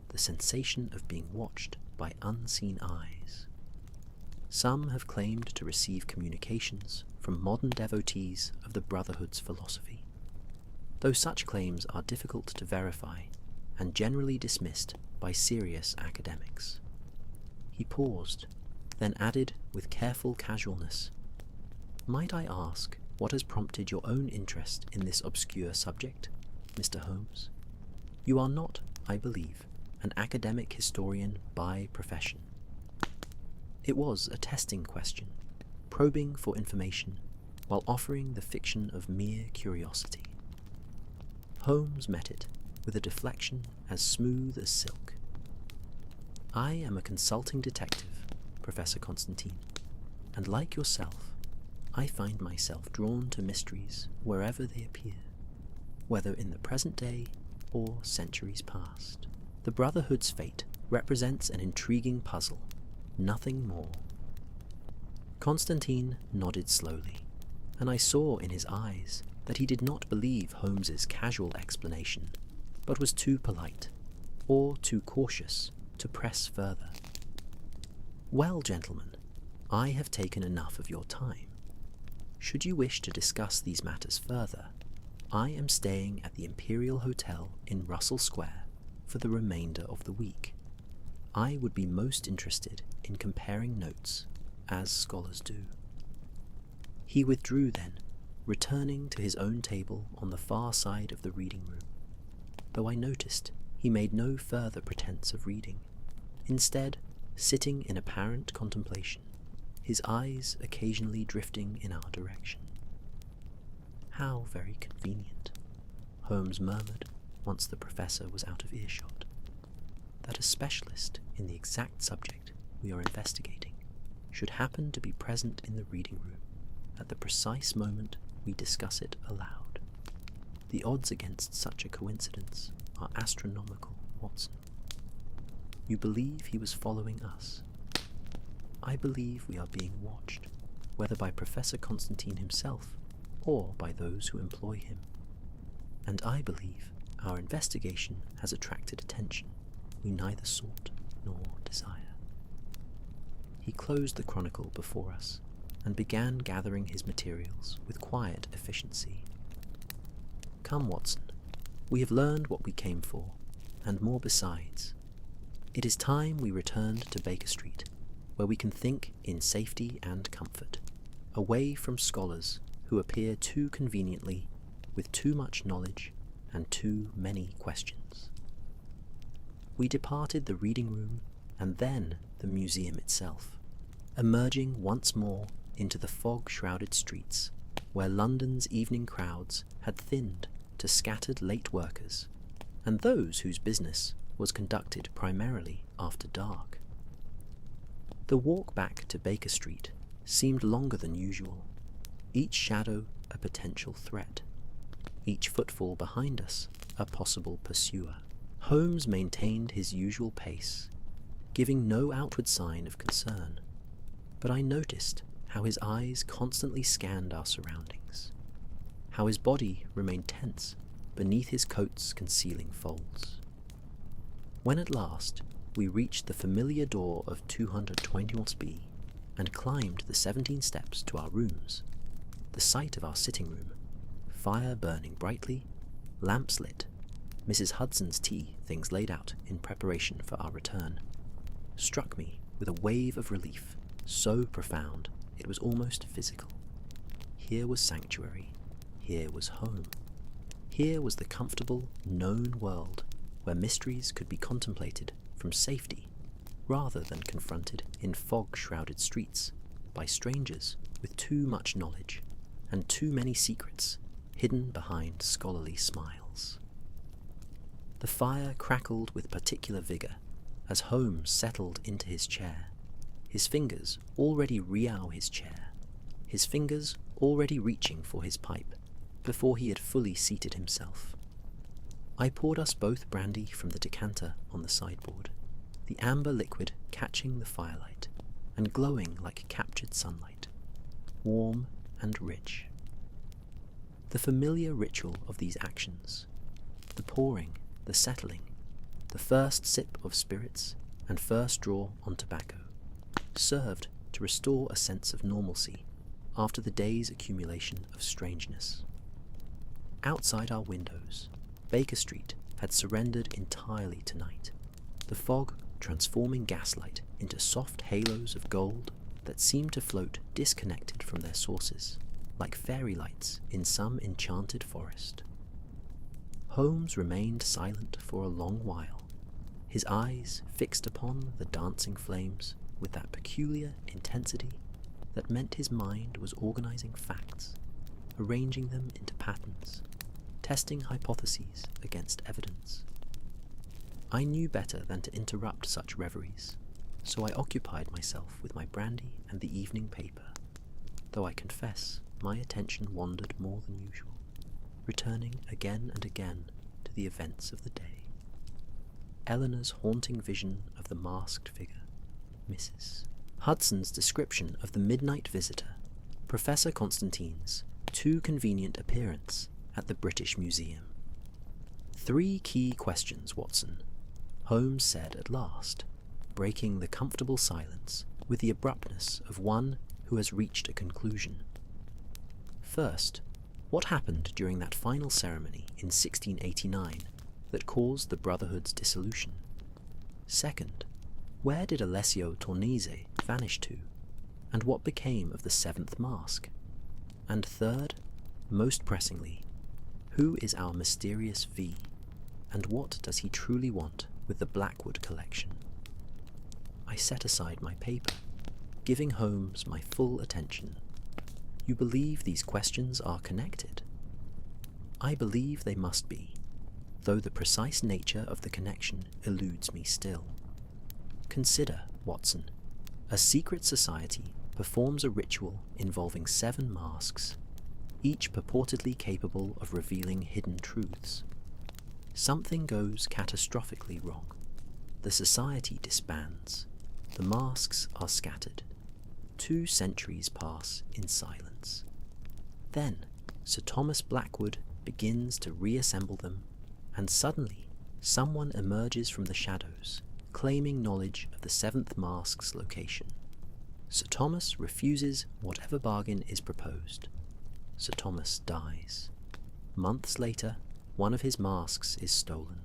the sensation of being watched by unseen eyes. Some have claimed to receive communications from modern devotees of the Brotherhood's philosophy, though such claims are difficult to verify and generally dismissed by serious academics. He paused, then added with careful casualness, "Might I ask what has prompted your own interest in this obscure subject, Mr. Holmes? You are not, I believe, an academic historian by profession." It was a testing question, probing for information while offering the fiction of mere curiosity. Holmes met it with a deflection as smooth as silk. I am a consulting detective, Professor Constantine, and like yourself, I find myself drawn to mysteries wherever they appear, whether in the present day or centuries past. The Brotherhood's fate represents an intriguing puzzle, nothing more. Constantine nodded slowly, and I saw in his eyes that he did not believe Holmes's casual explanation, but was too polite, or too cautious, to press further. Well, gentlemen, I have taken enough of your time. Should you wish to discuss these matters further, I am staying at the Imperial Hotel in Russell Square for the remainder of the week. I would be most interested in comparing notes, as scholars do. He withdrew then, returning to his own table on the far side of the reading room, though I noticed he made no further pretense of reading, instead sitting in apparent contemplation, his eyes occasionally drifting in our direction. "How very convenient," Holmes murmured once the professor was out of earshot, "that a specialist in the exact subject we are investigating should happen to be present in the reading room at the precise moment we discuss it aloud. The odds against such a coincidence are astronomical, Watson. You believe he was following us. I believe we are being watched, whether by Professor Constantine himself or by those who employ him. And I believe our investigation has attracted attention we neither sought nor desire." He closed the chronicle before us and began gathering his materials with quiet efficiency. "Come, Watson, we have learned what we came for, and more besides. It is time we returned to Baker Street, where we can think in safety and comfort, away from scholars who appear too conveniently with too much knowledge and too many questions." We departed the reading room and then the museum itself, emerging once more into the fog-shrouded streets where London's evening crowds had thinned to scattered late workers and those whose business was conducted primarily after dark. The walk back to Baker Street seemed longer than usual, each shadow a potential threat, each footfall behind us a possible pursuer. Holmes maintained his usual pace, giving no outward sign of concern, but I noticed how his eyes constantly scanned our surroundings, how his body remained tense beneath his coat's concealing folds. When at last we reached the familiar door of 221B and climbed the 17 steps to our rooms, the sight of our sitting room, fire burning brightly, lamps lit, Mrs. Hudson's tea things laid out in preparation for our return, struck me with a wave of relief so profound it was almost physical. Here was sanctuary, here was home, here was the comfortable, known world where mysteries could be contemplated from safety rather than confronted in fog-shrouded streets by strangers with too much knowledge and too many secrets hidden behind scholarly smiles. The fire crackled with particular vigour as Holmes settled into his chair, his fingers already his chair, his fingers already reaching for his pipe before he had fully seated himself. I poured us both brandy from the decanter on the sideboard, the amber liquid catching the firelight and glowing like captured sunlight, warm and rich. The familiar ritual of these actions, the pouring, the settling, the first sip of spirits and first draw on tobacco, served to restore a sense of normalcy after the day's accumulation of strangeness. Outside our windows, Baker Street had surrendered entirely to night, the fog transforming gaslight into soft halos of gold that seemed to float disconnected from their sources, like fairy lights in some enchanted forest. Holmes remained silent for a long while, his eyes fixed upon the dancing flames with that peculiar intensity that meant his mind was organizing facts, arranging them into patterns, testing hypotheses against evidence. I knew better than to interrupt such reveries, so I occupied myself with my brandy and the evening paper, though I confess my attention wandered more than usual, returning again and again to the events of the day. Eleanor's haunting vision of the masked figure, Mrs. Hudson's description of the midnight visitor, Professor Constantine's too convenient appearance at the British Museum. 3 key questions, Watson, Holmes said at last, breaking the comfortable silence with the abruptness of one who has reached a conclusion. First, what happened during that final ceremony in 1689 that caused the Brotherhood's dissolution? Second, where did Alessio Tornese vanish to, and what became of the 7th mask? And third, most pressingly, who is our mysterious V, and what does he truly want with the Blackwood collection? I set aside my paper, giving Holmes my full attention. "You believe these questions are connected?" "I believe they must be, though the precise nature of the connection eludes me still. Consider, Watson, a secret society performs a ritual involving 7 masks, each purportedly capable of revealing hidden truths. Something goes catastrophically wrong. The society disbands. The masks are scattered. 2 centuries pass in silence. Then Sir Thomas Blackwood begins to reassemble them, and suddenly someone emerges from the shadows, claiming knowledge of the 7th mask's location. Sir Thomas refuses whatever bargain is proposed. Sir Thomas dies. Months later, one of his masks is stolen.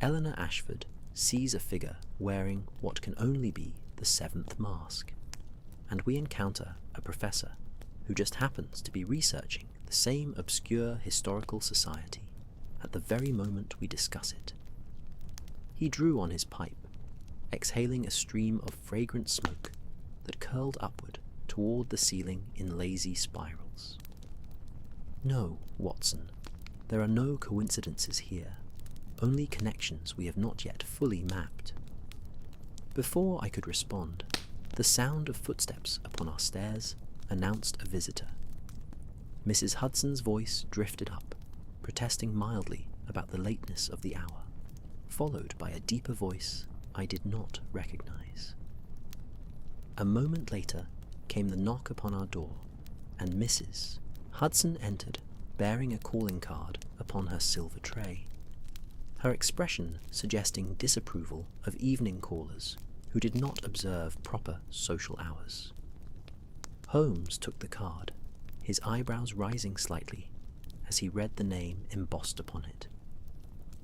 Eleanor Ashford sees a figure wearing what can only be the 7th mask, and we encounter a professor who just happens to be researching the same obscure historical society at the very moment we discuss it. He drew on his pipe, exhaling a stream of fragrant smoke that curled upward toward the ceiling in lazy spirals. "No, Watson, there are no coincidences here, only connections we have not yet fully mapped." Before I could respond, the sound of footsteps upon our stairs announced a visitor. Mrs. Hudson's voice drifted up, protesting mildly about the lateness of the hour, followed by a deeper voice I did not recognize. A moment later came the knock upon our door, and Mrs. Hudson entered, bearing a calling card upon her silver tray, her expression suggesting disapproval of evening callers who did not observe proper social hours. Holmes took the card, his eyebrows rising slightly as he read the name embossed upon it.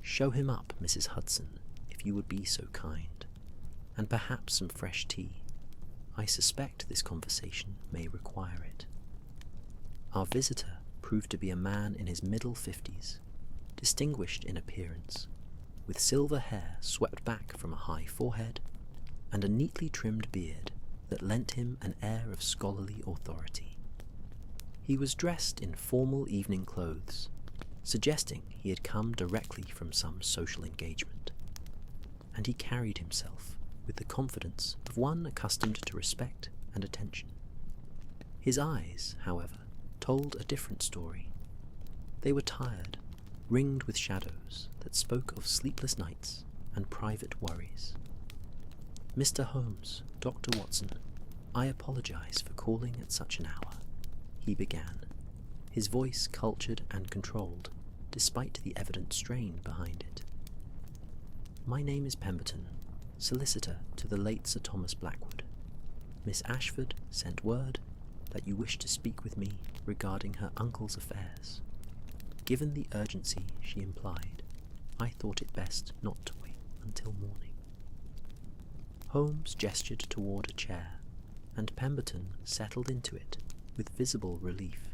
"Show him up, Mrs. Hudson, if you would be so kind, and perhaps some fresh tea. I suspect this conversation may require it." Our visitor proved to be a man in his middle 50s, distinguished in appearance, with silver hair swept back from a high forehead, and a neatly trimmed beard that lent him an air of scholarly authority. He was dressed in formal evening clothes, suggesting he had come directly from some social engagement, and he carried himself with the confidence of one accustomed to respect and attention. His eyes, however, told a different story. They were tired, ringed with shadows that spoke of sleepless nights and private worries. "Mr. Holmes, Dr. Watson, I apologize for calling at such an hour," he began, his voice cultured and controlled, despite the evident strain behind it. "My name is Pemberton, solicitor to the late Sir Thomas Blackwood. Miss Ashford sent word that you wished to speak with me regarding her uncle's affairs. Given the urgency she implied, I thought it best not to wait until morning." Holmes gestured toward a chair, and Pemberton settled into it with visible relief,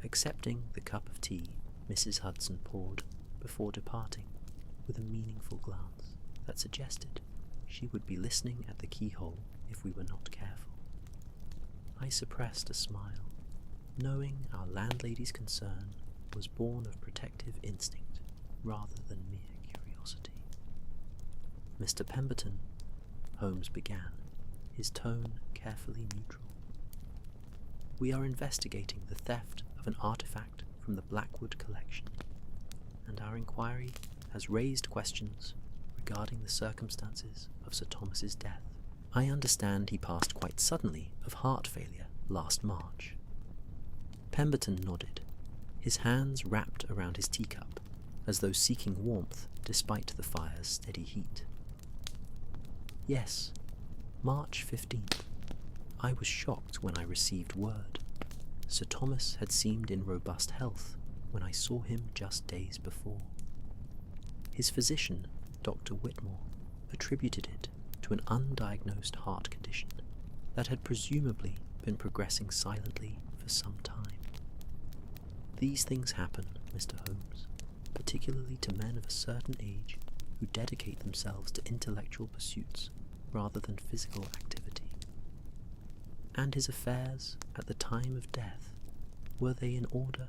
accepting the cup of tea Mrs. Hudson poured before departing with a meaningful glance that suggested she would be listening at the keyhole if we were not careful. I suppressed a smile, knowing our landlady's concern was born of protective instinct rather than mere curiosity. "Mr. Pemberton," Holmes began, his tone carefully neutral, "we are investigating the theft of an artifact from the Blackwood collection, and our inquiry has raised questions regarding the circumstances of Sir Thomas's death. I understand he passed quite suddenly of heart failure last March." Pemberton nodded, his hands wrapped around his teacup, as though seeking warmth despite the fire's steady heat. "Yes, March 15th. I was shocked when I received word. Sir Thomas had seemed in robust health when I saw him just days before. His physician, Dr. Whitmore, attributed it to an undiagnosed heart condition that had presumably been progressing silently for some time. These things happen, Mr. Holmes, particularly to men of a certain age who dedicate themselves to intellectual pursuits rather than physical activity. And his affairs at the time of death, were they in order?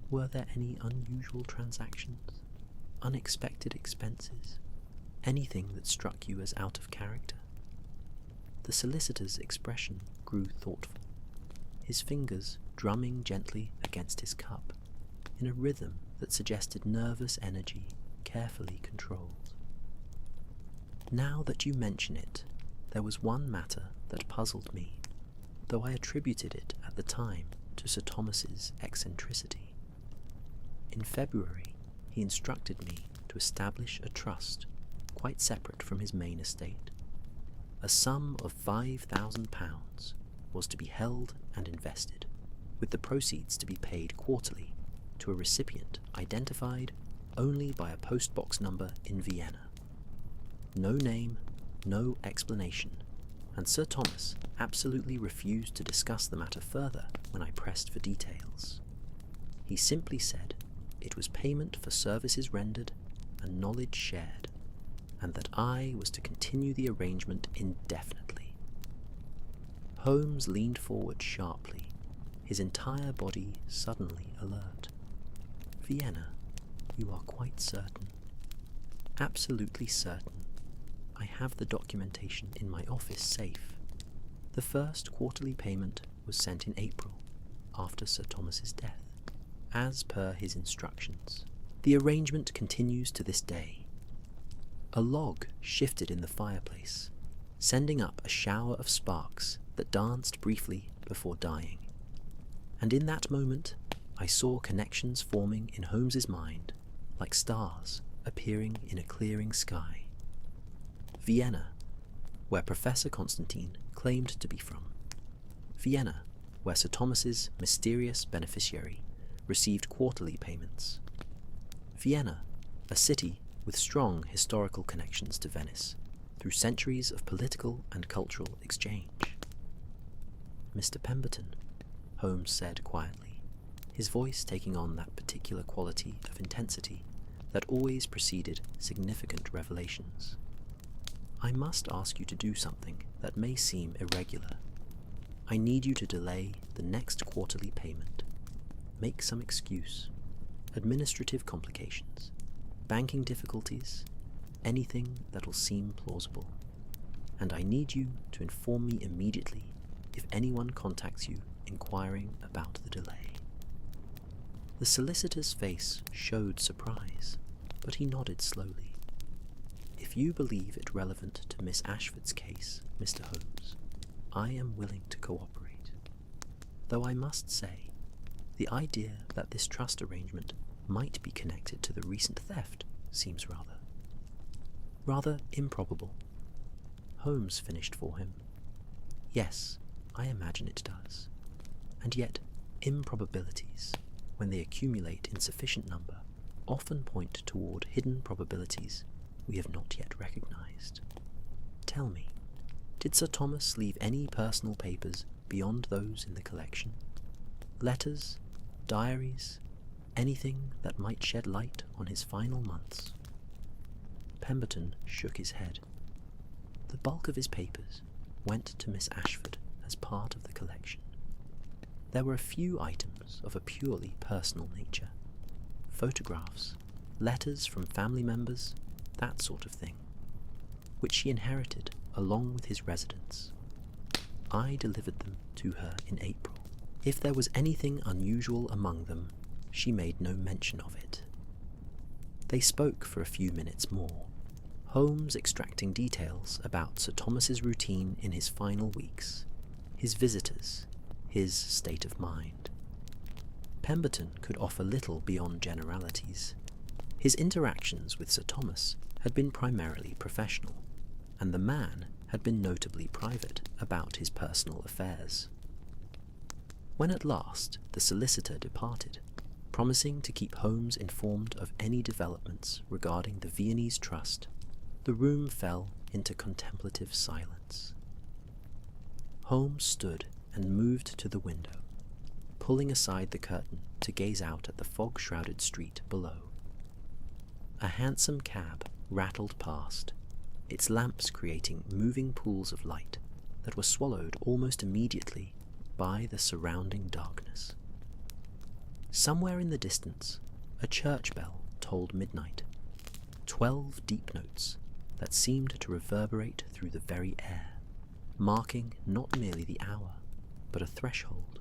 Were there any unusual transactions, unexpected expenses, anything that struck you as out of character? The solicitor's expression grew thoughtful, his fingers drumming gently against his cup in a rhythm that suggested nervous energy carefully controlled. Now that you mention it, there was one matter that puzzled me, though I attributed it at the time to Sir Thomas's eccentricity. In February, he instructed me to establish a trust quite separate from his main estate. A sum of £5,000 was to be held and invested, with the proceeds to be paid quarterly to a recipient identified only by a postbox number in Vienna. No name, no explanation, and Sir Thomas absolutely refused to discuss the matter further when I pressed for details. He simply said it was payment for services rendered and knowledge shared, and that I was to continue the arrangement indefinitely. Holmes leaned forward sharply, his entire body suddenly alert. Vienna, you are quite certain? Absolutely certain. I have the documentation in my office safe. The first quarterly payment was sent in April, after Sir Thomas's death, as per his instructions. The arrangement continues to this day. A log shifted in the fireplace, sending up a shower of sparks that danced briefly before dying. And in that moment, I saw connections forming in Holmes's mind, like stars appearing in a clearing sky. Vienna, where Professor Constantine claimed to be from. Vienna, where Sir Thomas's mysterious beneficiary received quarterly payments. Vienna, a city with strong historical connections to Venice through centuries of political and cultural exchange. Mr. Pemberton, Holmes said quietly, his voice taking on that particular quality of intensity that always preceded significant revelations. I must ask you to do something that may seem irregular. I need you to delay the next quarterly payment. Make some excuse. Administrative complications, banking difficulties, anything that'll seem plausible. And I need you to inform me immediately if anyone contacts you inquiring about the delay. The solicitor's face showed surprise, but he nodded slowly. If you believe it relevant to Miss Ashford's case, Mr. Holmes, I am willing to cooperate. Though I must say, the idea that this trust arrangement might be connected to the recent theft seems rather improbable. Holmes finished for him. Yes, I imagine it does. And yet, improbabilities, when they accumulate in sufficient number, often point toward hidden probabilities we have not yet recognized. Tell me, did Sir Thomas leave any personal papers beyond those in the collection? Letters, diaries, anything that might shed light on his final months? Pemberton shook his head. The bulk of his papers went to Miss Ashford as part of the collection. There were a few items of a purely personal nature. Photographs, letters from family members, that sort of thing, which she inherited along with his residence. I delivered them to her in April. If there was anything unusual among them, she made no mention of it. They spoke for a few minutes more, Holmes extracting details about Sir Thomas's routine in his final weeks, his visitors, his state of mind. Pemberton could offer little beyond generalities. His interactions with Sir Thomas had been primarily professional, and the man had been notably private about his personal affairs. When at last the solicitor departed, promising to keep Holmes informed of any developments regarding the Viennese trust, the room fell into contemplative silence. Holmes stood and moved to the window, pulling aside the curtain to gaze out at the fog-shrouded street below. A hansom cab rattled past, its lamps creating moving pools of light that were swallowed almost immediately by the surrounding darkness. Somewhere in the distance, a church bell tolled midnight, 12 deep notes that seemed to reverberate through the very air, marking not merely the hour, but a threshold,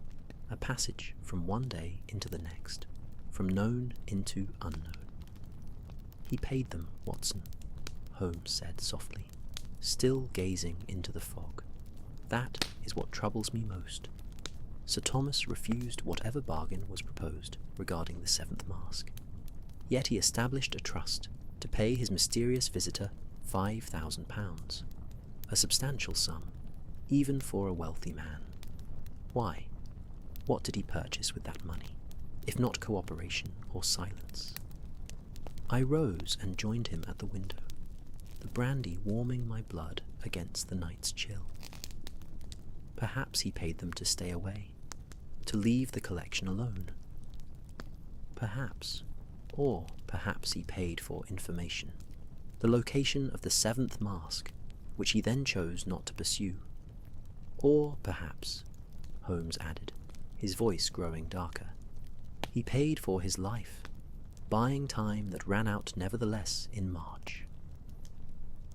a passage from one day into the next, from known into unknown. "He paid them, Watson," Holmes said softly, still gazing into the fog. "That is what troubles me most. Sir Thomas refused whatever bargain was proposed regarding the seventh mask. Yet he established a trust to pay his mysterious visitor £5,000, a substantial sum, even for a wealthy man. Why? What did he purchase with that money, if not cooperation or silence?" I rose and joined him at the window, the brandy warming my blood against the night's chill. Perhaps he paid them to stay away, to leave the collection alone. Perhaps, or perhaps he paid for information, the location of the seventh mask, which he then chose not to pursue. Or perhaps, Holmes added, his voice growing darker, he paid for his life, buying time that ran out nevertheless in March.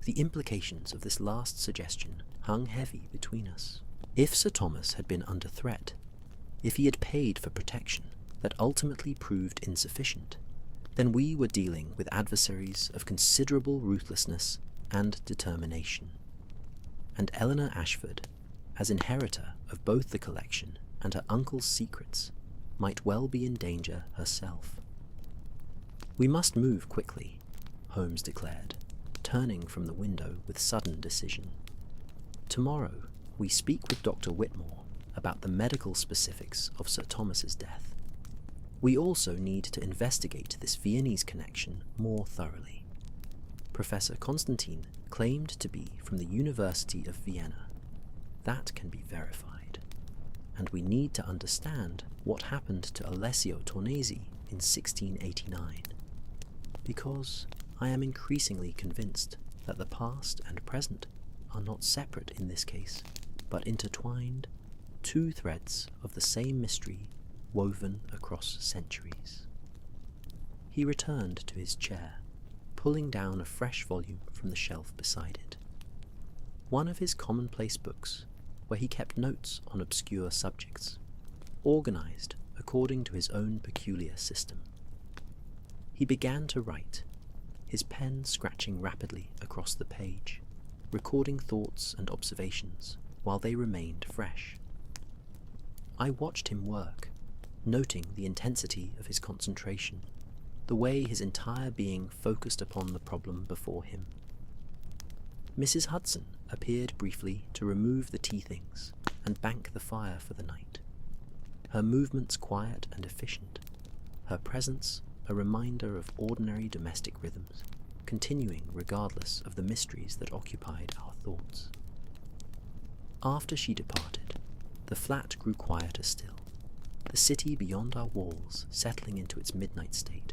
The implications of this last suggestion hung heavy between us. If Sir Thomas had been under threat, if he had paid for protection that ultimately proved insufficient, then we were dealing with adversaries of considerable ruthlessness and determination. And Eleanor Ashford, as inheritor of both the collection and her uncle's secrets, might well be in danger herself. "We must move quickly," Holmes declared, turning from the window with sudden decision. "Tomorrow we speak with Dr. Whitmore about the medical specifics of Sir Thomas's death. We also need to investigate this Viennese connection more thoroughly. Professor Constantine claimed to be from the University of Vienna. That can be verified. And we need to understand what happened to Alessio Tornesi in 1689. Because I am increasingly convinced that the past and present are not separate in this case, but intertwined, two threads of the same mystery woven across centuries." He returned to his chair, pulling down a fresh volume from the shelf beside it. One of his commonplace books, where he kept notes on obscure subjects, organized according to his own peculiar system. He began to write, his pen scratching rapidly across the page, recording thoughts and observations while they remained fresh. I watched him work, noting the intensity of his concentration, the way his entire being focused upon the problem before him. Mrs. Hudson appeared briefly to remove the tea things and bank the fire for the night, her movements quiet and efficient, her presence a reminder of ordinary domestic rhythms, continuing regardless of the mysteries that occupied our thoughts. After she departed, the flat grew quieter still, the city beyond our walls settling into its midnight state,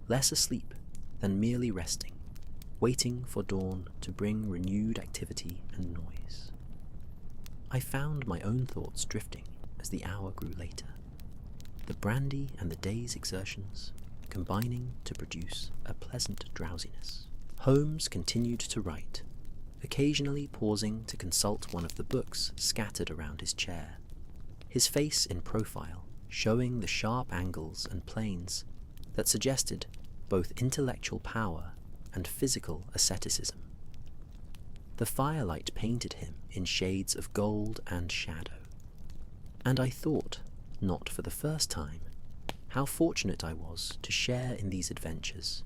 less asleep than merely resting, waiting for dawn to bring renewed activity and noise. I found my own thoughts drifting as the hour grew later, the brandy and the day's exertions combining to produce a pleasant drowsiness. Holmes continued to write, occasionally pausing to consult one of the books scattered around his chair, his face in profile showing the sharp angles and planes that suggested both intellectual power and physical asceticism. The firelight painted him in shades of gold and shadow, and I thought, not for the first time, how fortunate I was to share in these adventures,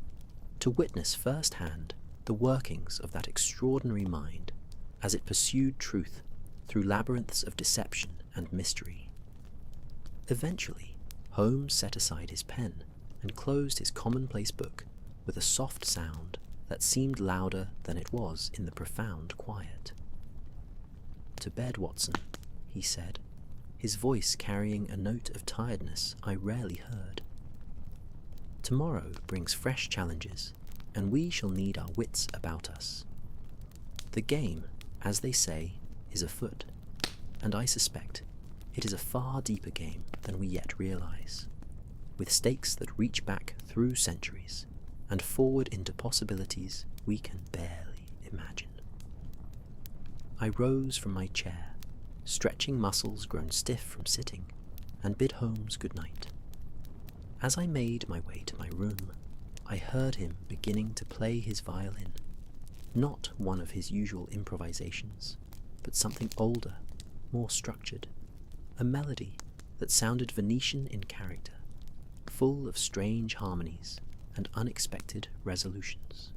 to witness firsthand the workings of that extraordinary mind as it pursued truth through labyrinths of deception and mystery. Eventually, Holmes set aside his pen and closed his commonplace book with a soft sound that seemed louder than it was in the profound quiet. "To bed, Watson," he said, his voice carrying a note of tiredness I rarely heard. "Tomorrow brings fresh challenges, and we shall need our wits about us. The game, as they say, is afoot, and I suspect it is a far deeper game than we yet realise, with stakes that reach back through centuries and forward into possibilities we can barely imagine. I rose from my chair, stretching muscles grown stiff from sitting, and bid Holmes good night. As I made my way to my room, I heard him beginning to play his violin, not one of his usual improvisations, but something older, more structured, a melody that sounded Venetian in character, full of strange harmonies and unexpected resolutions.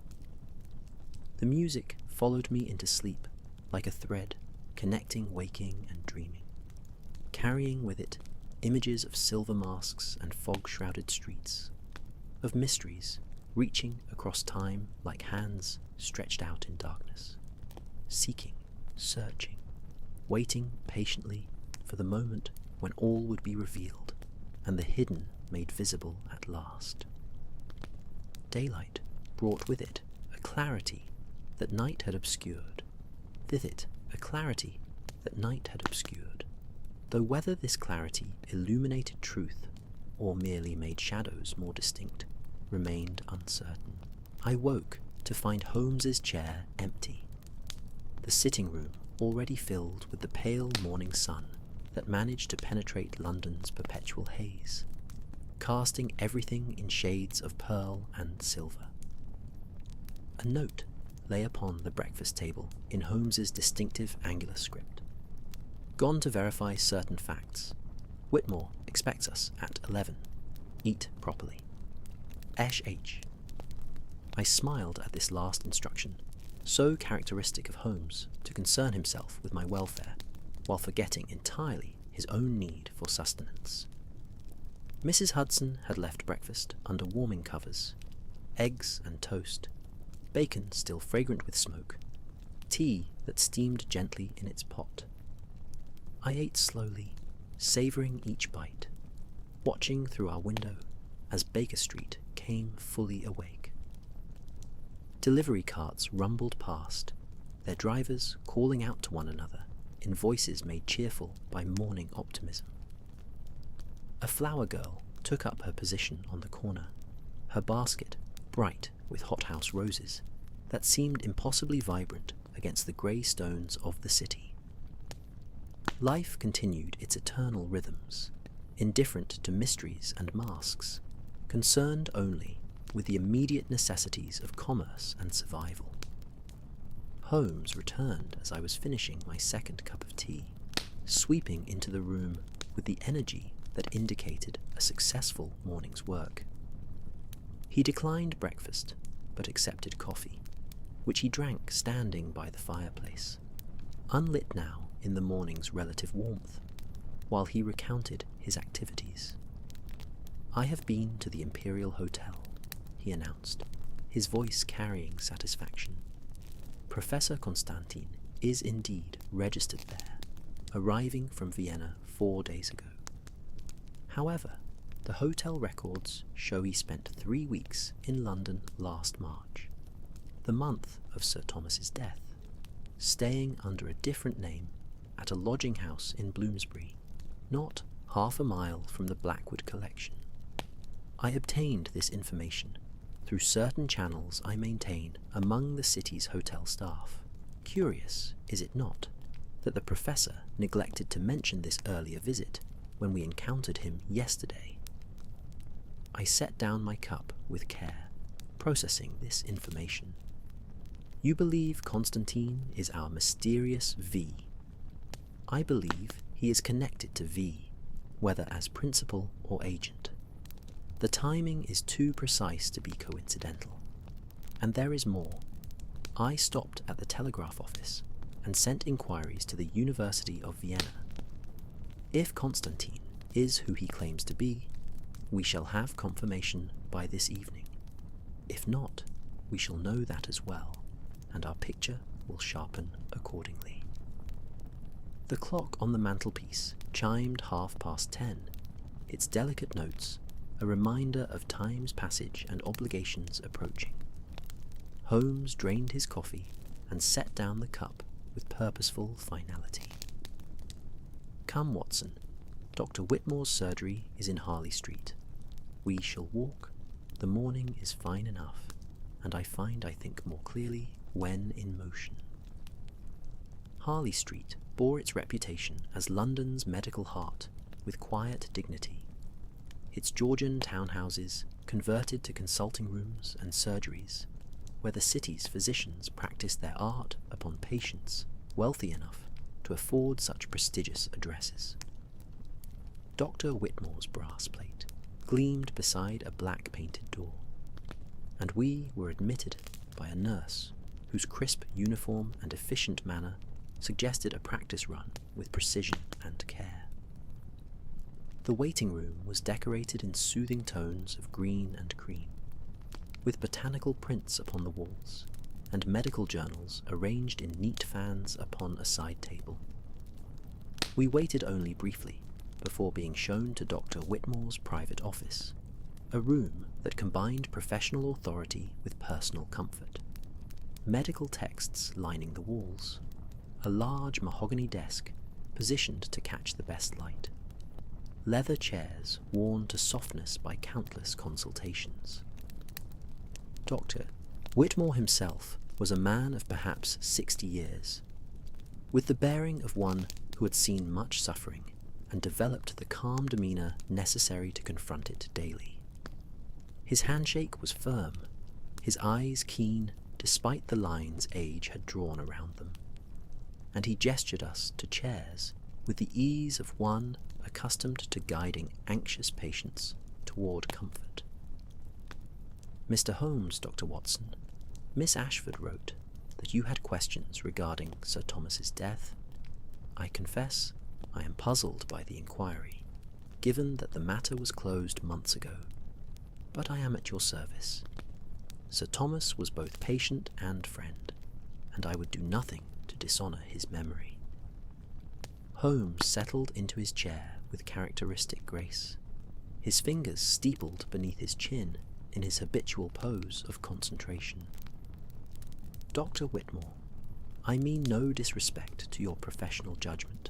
The music followed me into sleep like a thread connecting waking and dreaming, carrying with it images of silver masks and fog-shrouded streets, of mysteries reaching across time like hands stretched out in darkness, seeking, searching, waiting patiently for the moment when all would be revealed and the hidden made visible at last. Daylight brought with it a clarity that night had obscured, with it a clarity that night had obscured, though whether this clarity illuminated truth or merely made shadows more distinct remained uncertain. I woke to find Holmes's chair empty, the sitting room already filled with the pale morning sun that managed to penetrate London's perpetual haze, casting everything in shades of pearl and silver. A note lay upon the breakfast table in Holmes's distinctive angular script. Gone to verify certain facts. Whitmore expects us at 11. Eat properly. H. I smiled at this last instruction, so characteristic of Holmes to concern himself with my welfare, while forgetting entirely his own need for sustenance. Mrs. Hudson had left breakfast under warming covers, eggs and toast, bacon still fragrant with smoke, tea that steamed gently in its pot. I ate slowly, savouring each bite, watching through our window as Baker Street came fully awake. Delivery carts rumbled past, their drivers calling out to one another in voices made cheerful by morning optimism. A flower girl took up her position on the corner, her basket bright with hothouse roses that seemed impossibly vibrant against the grey stones of the city. Life continued its eternal rhythms, indifferent to mysteries and masks, concerned only with the immediate necessities of commerce and survival. Holmes returned as I was finishing my second cup of tea, sweeping into the room with the energy that indicated a successful morning's work. He declined breakfast, but accepted coffee, which he drank standing by the fireplace, unlit now in the morning's relative warmth, while he recounted his activities. "I have been to the Imperial Hotel," he announced, his voice carrying satisfaction. "Professor Constantin is indeed registered there, arriving from Vienna 4 days ago. However, the hotel records show he spent 3 weeks in London last March, the month of Sir Thomas's death, staying under a different name at a lodging house in Bloomsbury, not half a mile from the Blackwood Collection. I obtained this information through certain channels I maintain among the city's hotel staff. Curious, is it not, that the professor neglected to mention this earlier visit when we encountered him yesterday?" I set down my cup with care, processing this information. "You believe Constantine is our mysterious V. I believe he is connected to V, whether as principal or agent. The timing is too precise to be coincidental. And there is more. I stopped at the telegraph office and sent inquiries to the University of Vienna. If Constantine is who he claims to be, we shall have confirmation by this evening. If not, we shall know that as well, and our picture will sharpen accordingly." The clock on the mantelpiece chimed 10:30, its delicate notes a reminder of time's passage and obligations approaching. Holmes drained his coffee and set down the cup with purposeful finality. Come, Watson. Dr. Whitmore's surgery is in Harley Street. We shall walk. The morning is fine enough, and I find I think more clearly when in motion. Harley Street bore its reputation as London's medical heart with quiet dignity. Its Georgian townhouses converted to consulting rooms and surgeries, where the city's physicians practiced their art upon patients wealthy enough to afford such prestigious addresses. Dr. Whitmore's brass plate gleamed beside a black-painted door, and we were admitted by a nurse whose crisp uniform and efficient manner suggested a practice run with precision and care. The waiting room was decorated in soothing tones of green and cream, with botanical prints upon the walls and medical journals arranged in neat fans upon a side table. We waited only briefly before being shown to Dr. Whitmore's private office, a room that combined professional authority with personal comfort. Medical texts lining the walls, a large mahogany desk positioned to catch the best light, leather chairs worn to softness by countless consultations. Dr. Whitmore himself was a man of perhaps 60 years, with the bearing of one who had seen much suffering and developed the calm demeanour necessary to confront it daily. His handshake was firm, his eyes keen despite the lines age had drawn around them, and he gestured us to chairs with the ease of one accustomed to guiding anxious patients toward comfort. Mr. Holmes, Dr. Watson, Miss Ashford wrote that you had questions regarding Sir Thomas's death. I confess I am puzzled by the inquiry, given that the matter was closed months ago, but I am at your service. Sir Thomas was both patient and friend, and I would do nothing to dishonour his memory. Holmes settled into his chair with characteristic grace, his fingers steepled beneath his chin in his habitual pose of concentration. Dr. Whitmore, I mean no disrespect to your professional judgment,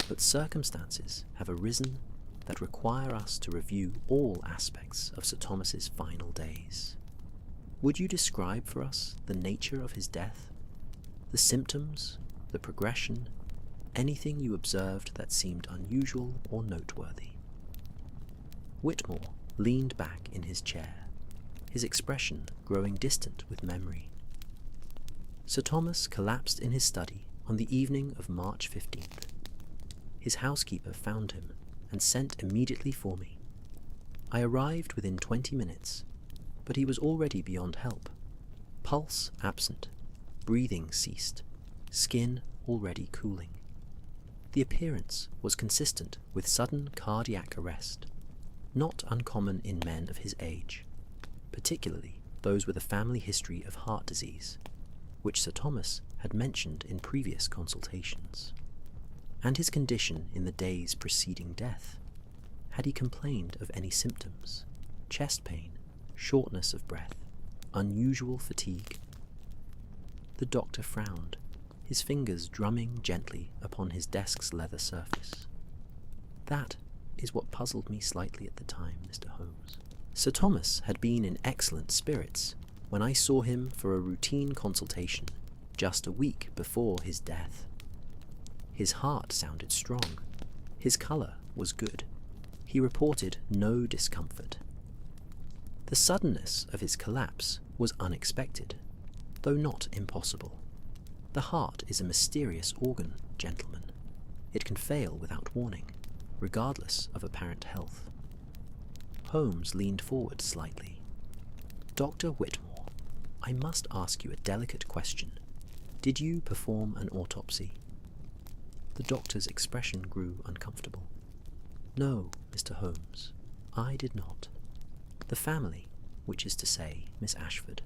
but circumstances have arisen that require us to review all aspects of Sir Thomas's final days. Would you describe for us the nature of his death, the symptoms, the progression, anything you observed that seemed unusual or noteworthy? Whitmore leaned back in his chair, his expression growing distant with memory. Sir Thomas collapsed in his study on the evening of March 15th. His housekeeper found him and sent immediately for me. I arrived within 20 minutes, but he was already beyond help. Pulse absent, breathing ceased, skin already cooling. The appearance was consistent with sudden cardiac arrest, not uncommon in men of his age, particularly those with a family history of heart disease, which Sir Thomas had mentioned in previous consultations. And his condition in the days preceding death. Had he complained of any symptoms? Chest pain, shortness of breath, unusual fatigue? The doctor frowned, his fingers drumming gently upon his desk's leather surface. That is what puzzled me slightly at the time, Mr. Holmes. Sir Thomas had been in excellent spirits when I saw him for a routine consultation just a week before his death. His heart sounded strong. His colour was good. He reported no discomfort. The suddenness of his collapse was unexpected, though not impossible. The heart is a mysterious organ, gentlemen. It can fail without warning, regardless of apparent health. Holmes leaned forward slightly. Dr. Whitmore, I must ask you a delicate question. Did you perform an autopsy? The doctor's expression grew uncomfortable. No, Mr. Holmes, I did not. The family, which is to say Miss Ashford,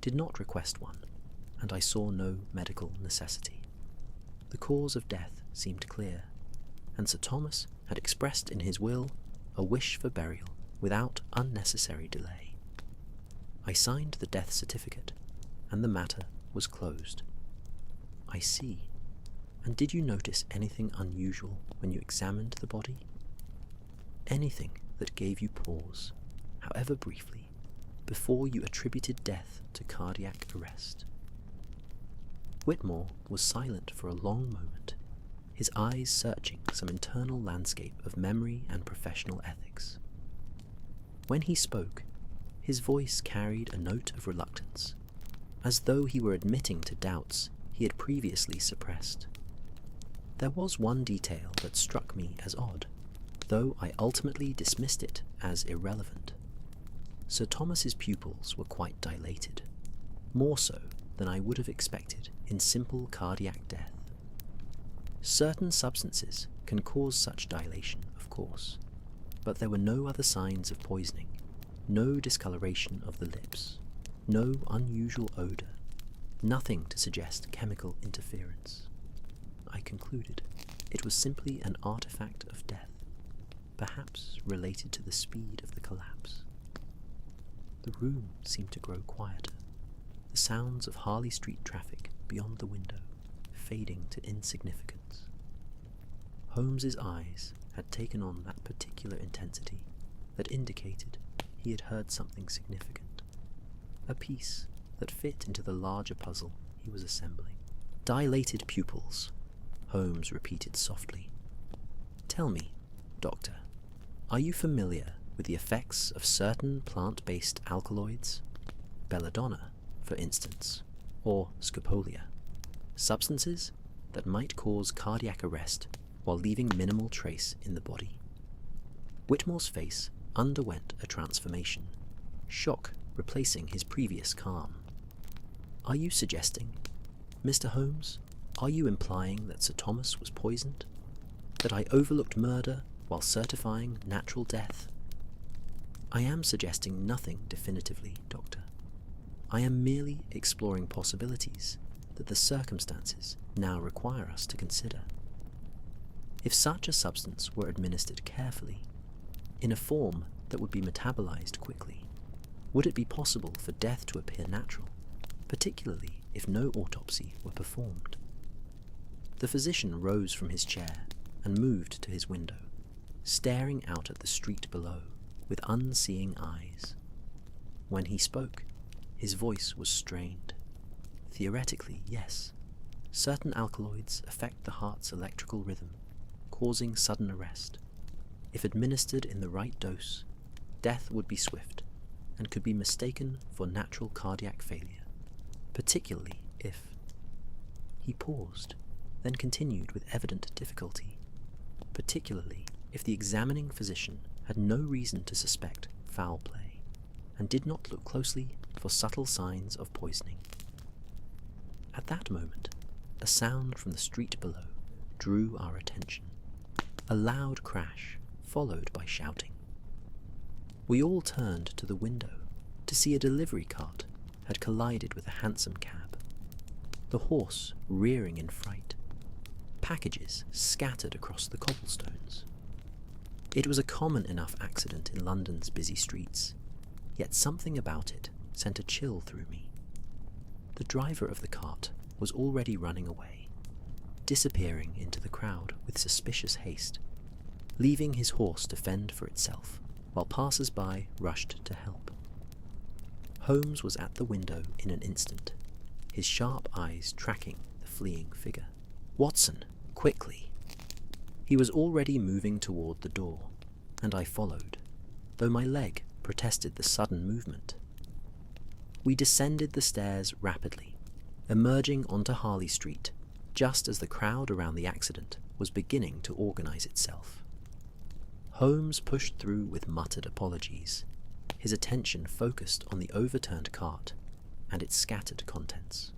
did not request one, and I saw no medical necessity. The cause of death seemed clear, and Sir Thomas had expressed in his will a wish for burial without unnecessary delay. I signed the death certificate, and the matter was closed. I see. And did you notice anything unusual when you examined the body? Anything that gave you pause, however briefly, before you attributed death to cardiac arrest? Whitmore was silent for a long moment, his eyes searching some internal landscape of memory and professional ethics. When he spoke, his voice carried a note of reluctance, as though he were admitting to doubts he had previously suppressed. There was one detail that struck me as odd, though I ultimately dismissed it as irrelevant. Sir Thomas's pupils were quite dilated, more so than I would have expected in simple cardiac death. Certain substances can cause such dilation, of course, but there were no other signs of poisoning, no discoloration of the lips, no unusual odour, nothing to suggest chemical interference. I concluded it was simply an artifact of death, perhaps related to the speed of the collapse. The room seemed to grow quieter, the sounds of Harley Street traffic beyond the window fading to insignificance. Holmes's eyes had taken on that particular intensity that indicated he had heard something significant, a piece that fit into the larger puzzle he was assembling. Dilated pupils, Holmes repeated softly. Tell me, Doctor, are you familiar with the effects of certain plant-based alkaloids? Belladonna, for instance, or scopolia, substances that might cause cardiac arrest while leaving minimal trace in the body. Whitmore's face underwent a transformation, shock replacing his previous calm. Are you suggesting, Mr. Holmes, are you implying that Sir Thomas was poisoned? That I overlooked murder while certifying natural death? I am suggesting nothing definitively, Doctor. I am merely exploring possibilities that the circumstances now require us to consider. If such a substance were administered carefully, in a form that would be metabolized quickly, would it be possible for death to appear natural, particularly if no autopsy were performed? The physician rose from his chair and moved to his window, staring out at the street below with unseeing eyes. When he spoke, his voice was strained. Theoretically, yes, certain alkaloids affect the heart's electrical rhythm, causing sudden arrest. If administered in the right dose, death would be swift and could be mistaken for natural cardiac failure, particularly if... He paused, then continued with evident difficulty, particularly if the examining physician had no reason to suspect foul play and did not look closely for subtle signs of poisoning. At that moment, a sound from the street below drew our attention. A loud crash, followed by shouting. We all turned to the window to see a delivery cart had collided with a hansom cab, the horse rearing in fright, packages scattered across the cobblestones. It was a common enough accident in London's busy streets, yet something about it sent a chill through me. The driver of the cart was already running away, disappearing into the crowd with suspicious haste, leaving his horse to fend for itself, while passers-by rushed to help. Holmes was at the window in an instant, his sharp eyes tracking the fleeing figure. "Watson, quickly!" He was already moving toward the door, and I followed, though my leg protested the sudden movement. We descended the stairs rapidly, emerging onto Harley Street just as the crowd around the accident was beginning to organize itself. Holmes pushed through with muttered apologies, his attention focused on the overturned cart and its scattered contents.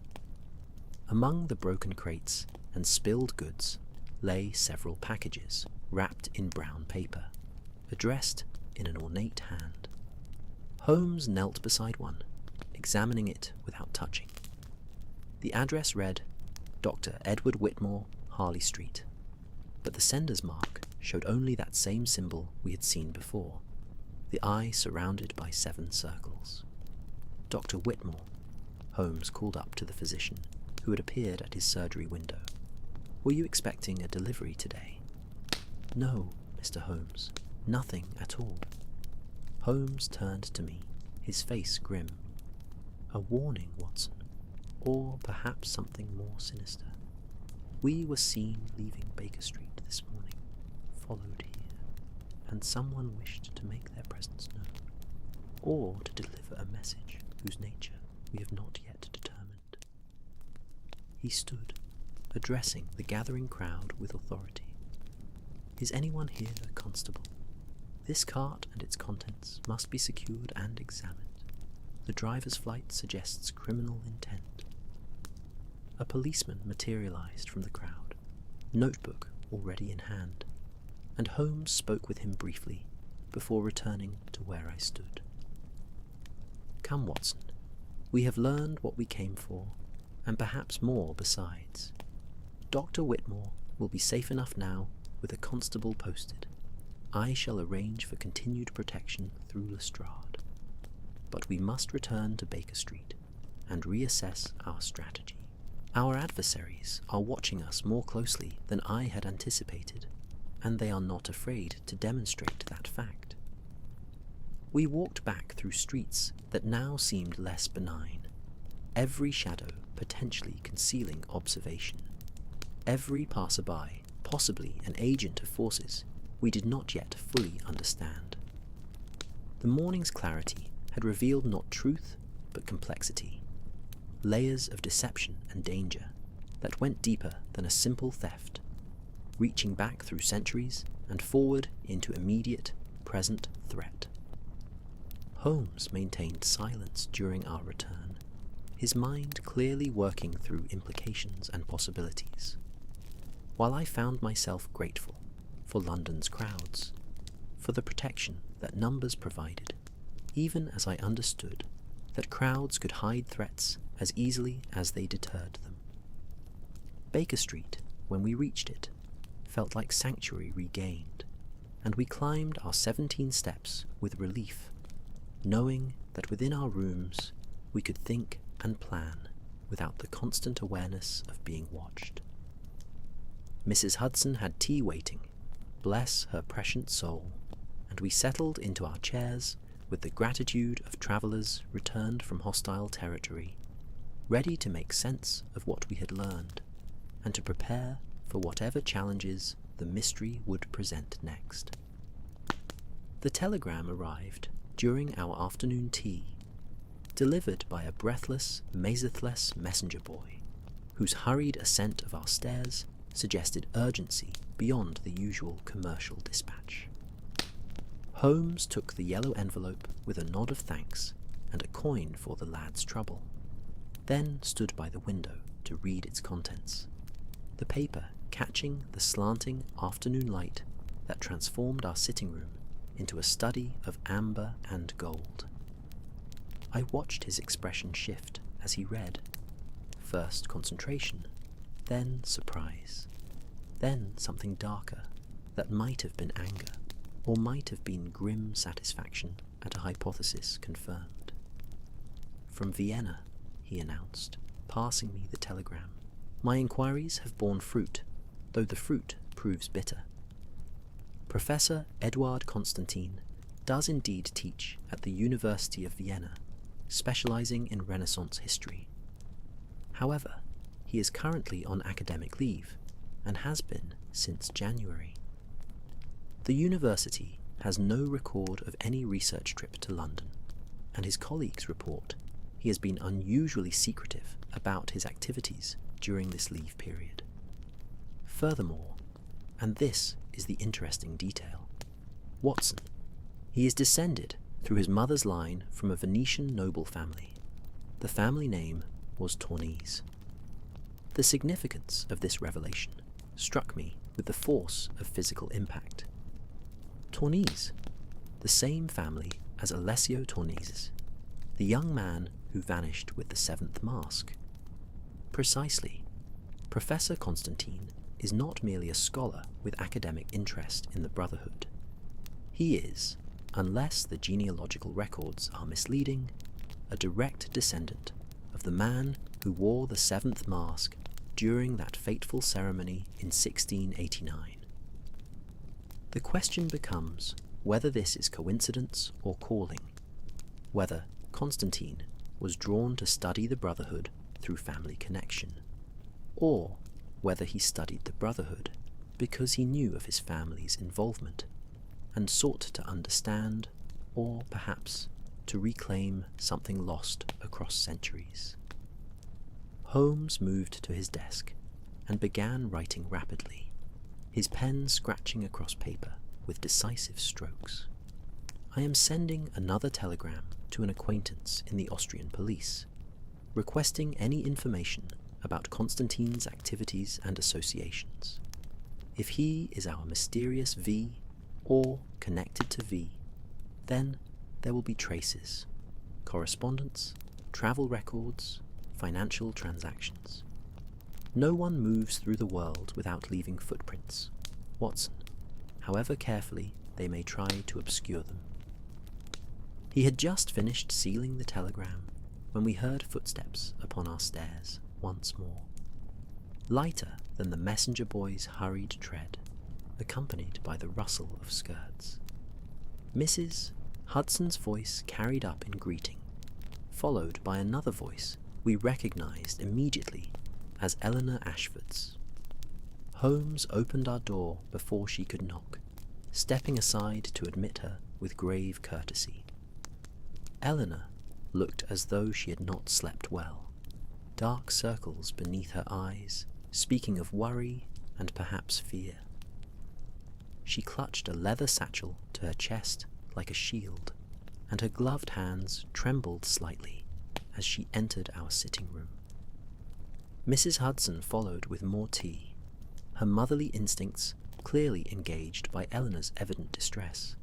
Among the broken crates and spilled goods lay several packages wrapped in brown paper, addressed in an ornate hand. Holmes knelt beside one, examining it without touching. The address read, Dr. Edward Whitmore, Harley Street, but the sender's mark showed only that same symbol we had seen before, the eye surrounded by 7 circles. Dr. Whitmore, Holmes called up to the physician. who had appeared at his surgery window. "Were you expecting a delivery today?" "No, Mr. Holmes, nothing at all." Holmes turned to me, his face grim. "A warning, Watson, or perhaps something more sinister. We were seen leaving Baker Street this morning, followed here, and someone wished to make their presence known, or to deliver a message whose nature we have not yet determined." He stood, addressing the gathering crowd with authority. "Is anyone here a constable? This cart and its contents must be secured and examined. The driver's flight suggests criminal intent." A policeman materialized from the crowd, notebook already in hand, and Holmes spoke with him briefly before returning to where I stood. "Come, Watson, we have learned what we came for, and perhaps more besides. Dr. Whitmore will be safe enough now with a constable posted. I shall arrange for continued protection through Lestrade. But we must return to Baker Street and reassess our strategy. Our adversaries are watching us more closely than I had anticipated, and they are not afraid to demonstrate that fact." We walked back through streets that now seemed less benign, every shadow potentially concealing observation, every passerby possibly an agent of forces we did not yet fully understand. The morning's clarity had revealed not truth but complexity, layers of deception and danger that went deeper than a simple theft, reaching back through centuries and forward into immediate, present threat. Holmes maintained silence during our return, his mind clearly working through implications and possibilities, while I found myself grateful for London's crowds, for the protection that numbers provided, even as I understood that crowds could hide threats as easily as they deterred them. Baker Street, when we reached it, felt like sanctuary regained, and we climbed our 17 steps with relief, knowing that within our rooms we could think and plan without the constant awareness of being watched. Mrs. Hudson had tea waiting, bless her prescient soul, and we settled into our chairs with the gratitude of travellers returned from hostile territory, ready to make sense of what we had learned, and to prepare for whatever challenges the mystery would present next. The telegram arrived during our afternoon tea, delivered by a breathless, mazathless messenger boy, whose hurried ascent of our stairs suggested urgency beyond the usual commercial dispatch. Holmes took the yellow envelope with a nod of thanks and a coin for the lad's trouble, then stood by the window to read its contents, the paper catching the slanting afternoon light that transformed our sitting room into a study of amber and gold. I watched his expression shift as he read, first concentration, then surprise, then something darker that might have been anger, or might have been grim satisfaction at a hypothesis confirmed. "From Vienna," he announced, passing me the telegram. "My inquiries have borne fruit, though the fruit proves bitter. Professor Eduard Constantine does indeed teach at the University of Vienna, specializing in Renaissance history. However, he is currently on academic leave, and has been since January. The university has no record of any research trip to London, and his colleagues report he has been unusually secretive about his activities during this leave period. Furthermore, and this is the interesting detail, Watson, he is descended through his mother's line from a Venetian noble family. The family name was Tournese. The significance of this revelation struck me with the force of physical impact. Tournese, the same family as Alessio Tournese's, the young man who vanished with the seventh mask. Precisely, Professor Constantine is not merely a scholar with academic interest in the Brotherhood. He is, unless the genealogical records are misleading, a direct descendant of the man who wore the seventh mask during that fateful ceremony in 1689. The question becomes whether this is coincidence or calling, whether Constantine was drawn to study the Brotherhood through family connection, or whether he studied the Brotherhood because he knew of his family's involvement and sought to understand, or perhaps to reclaim something lost across centuries. Holmes moved to his desk and began writing rapidly, his pen scratching across paper with decisive strokes. I am sending another telegram to an acquaintance in the Austrian police, requesting any information about Constantine's activities and associations. If he is our mysterious V, or connected to V, then there will be traces, correspondence, travel records, financial transactions. No one moves through the world without leaving footprints, Watson, however carefully they may try to obscure them. He had just finished sealing the telegram when we heard footsteps upon our stairs once more, lighter than the messenger boy's hurried tread, accompanied by the rustle of skirts. Mrs. Hudson's voice carried up in greeting, followed by another voice we recognized immediately as Eleanor Ashford's. Holmes opened our door before she could knock, stepping aside to admit her with grave courtesy. Eleanor looked as though she had not slept well, dark circles beneath her eyes, speaking of worry and perhaps fear. She clutched a leather satchel to her chest like a shield, and her gloved hands trembled slightly as she entered our sitting room. Mrs. Hudson followed with more tea, her motherly instincts clearly engaged by Eleanor's evident distress,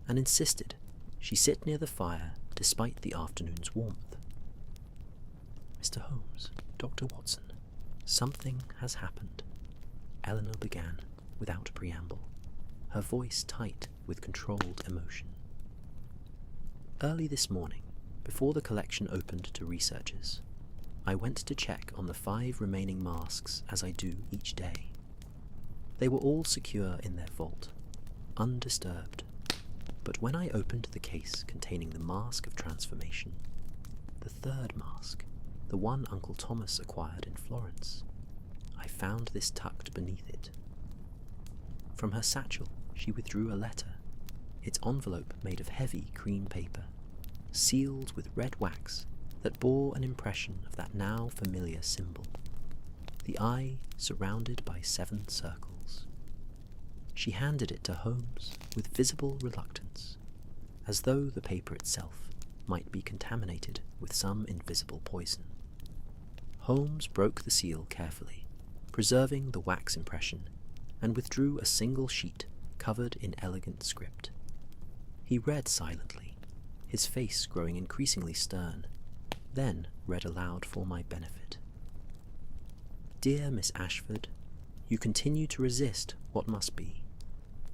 and insisted she sit near the fire despite the afternoon's warmth. "Mr. Holmes, Dr. Watson, something has happened," Eleanor began without preamble, her voice tight with controlled emotion. "Early this morning, before the collection opened to researchers, I went to check on the 5 remaining masks as I do each day. They were all secure in their vault, undisturbed, but when I opened the case containing the mask of transformation, the 3rd mask, the one Uncle Thomas acquired in Florence, I found this tucked beneath it." From her satchel she withdrew a letter, its envelope made of heavy cream paper, sealed with red wax that bore an impression of that now familiar symbol, the eye surrounded by 7 circles. She handed it to Holmes with visible reluctance, as though the paper itself might be contaminated with some invisible poison. Holmes broke the seal carefully, preserving the wax impression, and withdrew a single sheet covered in elegant script. He read silently, his face growing increasingly stern, then read aloud for my benefit. "Dear Miss Ashford, you continue to resist what must be.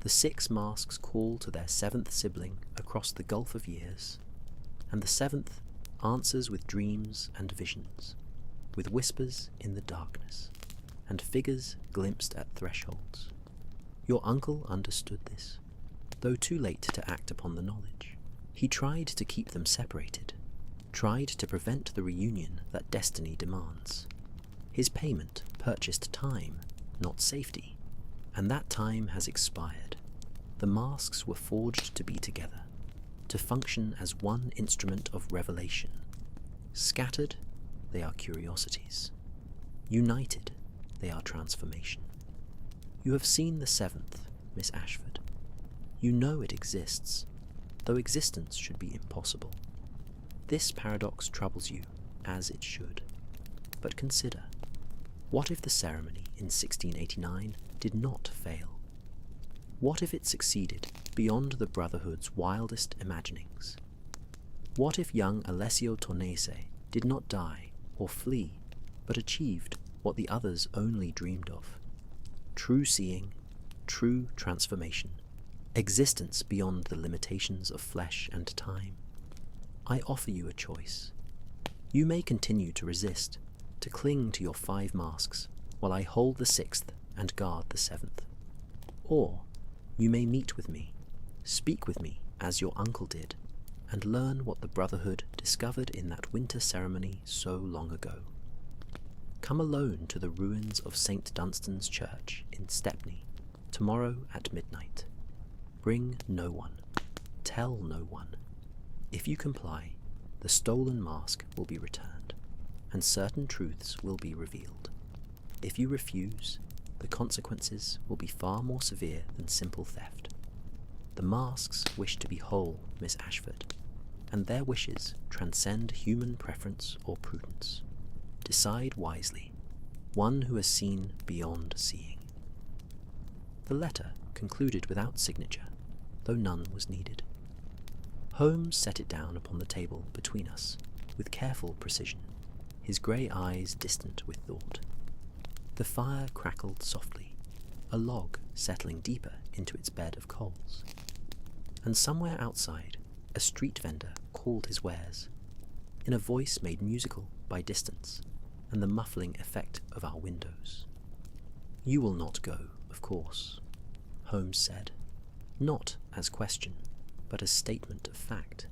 The 6 masks call to their 7th sibling across the gulf of years, and the 7th answers with dreams and visions, with whispers in the darkness, and figures glimpsed at thresholds. Your uncle understood this, though too late to act upon the knowledge. He tried to keep them separated, tried to prevent the reunion that destiny demands. His payment purchased time, not safety, and that time has expired. The masks were forged to be together, to function as one instrument of revelation. Scattered, they are curiosities. United, they are transformation. You have seen the 7th, Miss Ashford. You know it exists, though existence should be impossible. This paradox troubles you, as it should. But consider, what if the ceremony in 1689 did not fail? What if it succeeded beyond the Brotherhood's wildest imaginings? What if young Alessio Tornese did not die or flee, but achieved what the others only dreamed of? True seeing, true transformation, existence beyond the limitations of flesh and time. I offer you a choice. You may continue to resist to cling to your 5 masks while I hold the 6th and guard the 7th. Or you may meet with me, speak with me as your uncle did, and learn what the Brotherhood discovered in that winter ceremony so long ago. Come alone to the ruins of St. Dunstan's Church in Stepney tomorrow at midnight. Bring no one. Tell no one. If you comply, the stolen mask will be returned, and certain truths will be revealed. If you refuse, the consequences will be far more severe than simple theft. The masks wish to be whole, Miss Ashford, and their wishes transcend human preference or prudence. Decide wisely, one who has seen beyond seeing. The letter concluded without signature, though none was needed. Holmes set it down upon the table between us with careful precision, his grey eyes distant with thought. The fire crackled softly, a log settling deeper into its bed of coals. And somewhere outside, a street vendor called his wares, in a voice made musical by distance and the muffling effect of our windows. "You will not go, of course," Holmes said, not as question, but as statement of fact.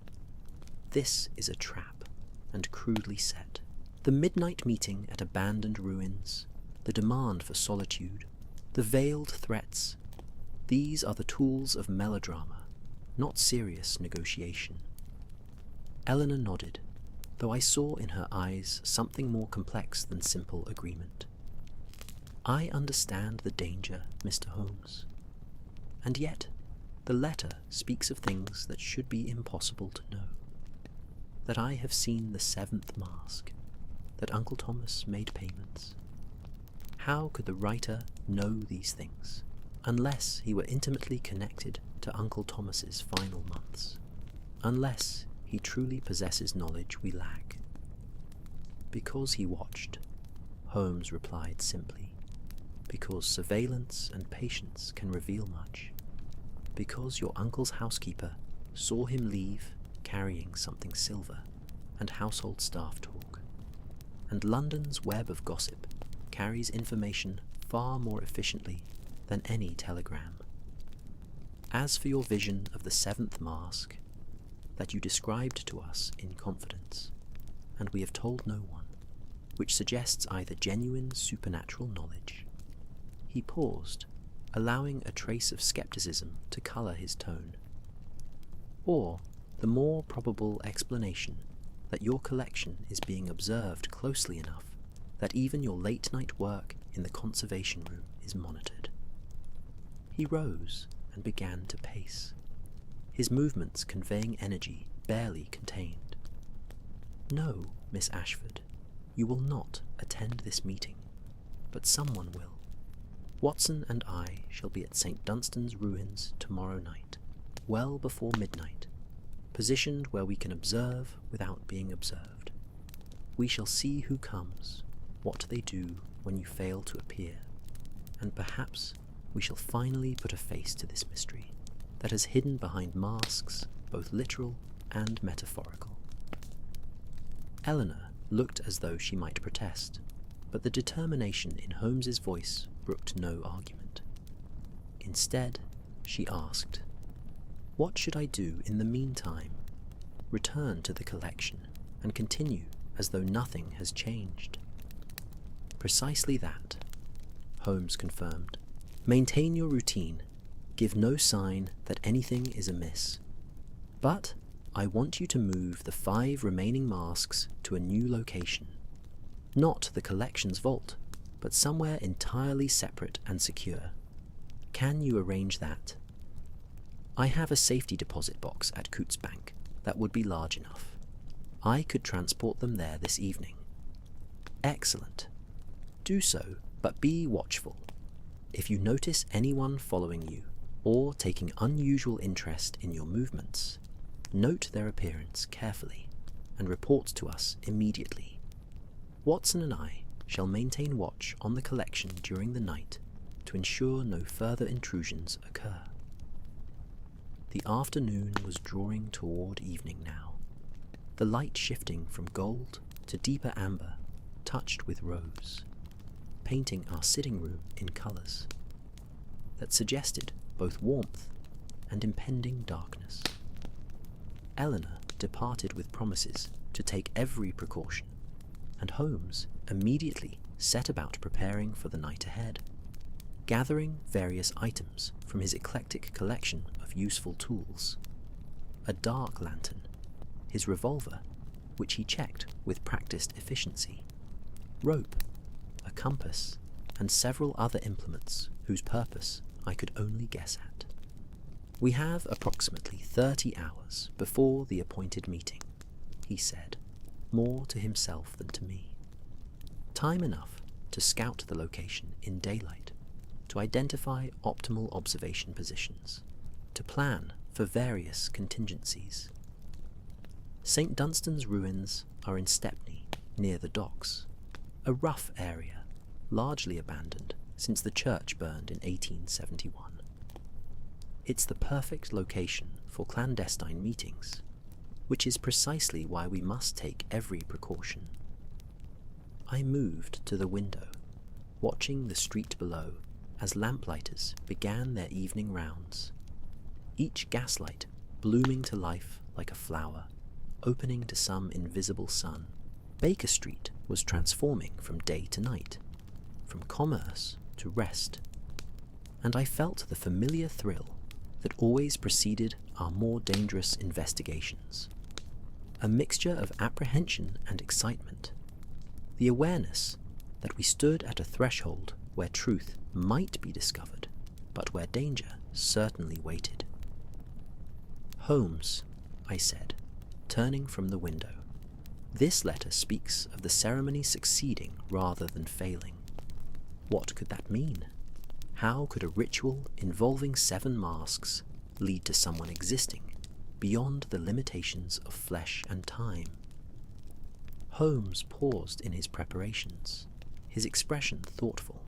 "This is a trap, and crudely set. The midnight meeting at abandoned ruins, the demand for solitude, the veiled threats, these are the tools of melodrama, not serious negotiation." Eleanor nodded, though I saw in her eyes something more complex than simple agreement. "I understand the danger, Mr. Holmes. And yet, the letter speaks of things that should be impossible to know. That I have seen the 7th mask, that Uncle Thomas made payments. How could the writer know these things, unless he were intimately connected to Uncle Thomas's final months? Unless he truly possesses knowledge we lack?" "Because he watched," Holmes replied simply. "Because surveillance and patience can reveal much. Because your uncle's housekeeper saw him leave carrying something silver, and household staff talk. And London's web of gossip carries information far more efficiently than any telegram. As for your vision of the 7th mask, that you described to us in confidence, and we have told no one, which suggests either genuine supernatural knowledge." He paused, allowing a trace of skepticism to colour his tone. "Or the more probable explanation that your collection is being observed closely enough that even your late-night work in the conservation room is monitored." He rose and began to pace, his movements conveying energy barely contained. "No, Miss Ashford, you will not attend this meeting, but someone will. Watson and I shall be at St. Dunstan's ruins tomorrow night, well before midnight, positioned where we can observe without being observed. We shall see who comes, what they do when you fail to appear, and perhaps we shall finally put a face to this mystery that is hidden behind masks, both literal and metaphorical." Eleanor looked as though she might protest, but the determination in Holmes's voice brooked no argument. Instead, she asked, "What should I do in the meantime? Return to the collection and continue as though nothing has changed?" "Precisely that," Holmes confirmed. "Maintain your routine. Give no sign that anything is amiss. But I want you to move the 5 remaining masks to a new location. Not the collection's vault, but somewhere entirely separate and secure. Can you arrange that?" "I have a safety deposit box at Cootes Bank that would be large enough. I could transport them there this evening." "Excellent. Do so, but be watchful. If you notice anyone following you, or taking unusual interest in your movements, note their appearance carefully and report to us immediately. Watson and I shall maintain watch on the collection during the night to ensure no further intrusions occur." The afternoon was drawing toward evening now, the light shifting from gold to deeper amber touched with rose, painting our sitting room in colours that suggested both warmth and impending darkness. Eleanor departed with promises to take every precaution, and Holmes immediately set about preparing for the night ahead, gathering various items from his eclectic collection of useful tools: a dark lantern, his revolver, which he checked with practiced efficiency, rope, a compass, and several other implements whose purpose I could only guess at. "We have approximately 30 hours before the appointed meeting," he said, more to himself than to me. "Time enough to scout the location in daylight, to identify optimal observation positions, to plan for various contingencies. St. Dunstan's ruins are in Stepney, near the docks, a rough area, largely abandoned since the church burned in 1871. It's the perfect location for clandestine meetings, which is precisely why we must take every precaution." I moved to the window, watching the street below as lamplighters began their evening rounds, each gaslight blooming to life like a flower, opening to some invisible sun. Baker Street was transforming from day to night, from commerce to rest, and I felt the familiar thrill that always preceded our more dangerous investigations. A mixture of apprehension and excitement, the awareness that we stood at a threshold where truth might be discovered, but where danger certainly waited. "Holmes," I said, turning from the window, "this letter speaks of the ceremony succeeding rather than failing. What could that mean? How could a ritual involving 7 masks lead to someone existing beyond the limitations of flesh and time?" Holmes paused in his preparations, his expression thoughtful.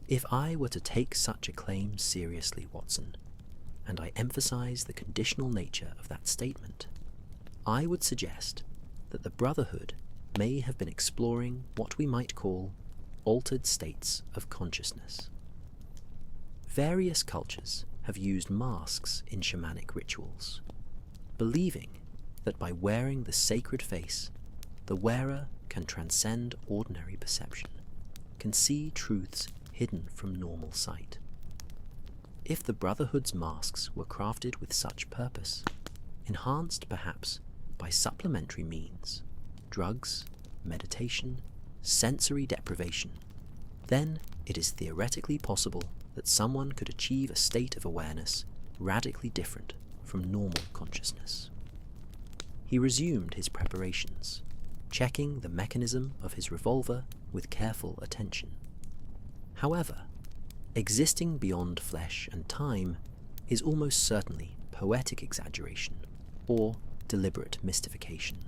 "If I were to take such a claim seriously, Watson, and I emphasize the conditional nature of that statement, I would suggest that the Brotherhood may have been exploring what we might call altered states of consciousness. Various cultures have used masks in shamanic rituals, believing that by wearing the sacred face, the wearer can transcend ordinary perception, can see truths hidden from normal sight. If the Brotherhood's masks were crafted with such purpose, enhanced perhaps by supplementary means, drugs, meditation, sensory deprivation, then it is theoretically possible that someone could achieve a state of awareness radically different from normal consciousness." He resumed his preparations, checking the mechanism of his revolver with careful attention. "However, existing beyond flesh and time is almost certainly poetic exaggeration or deliberate mystification.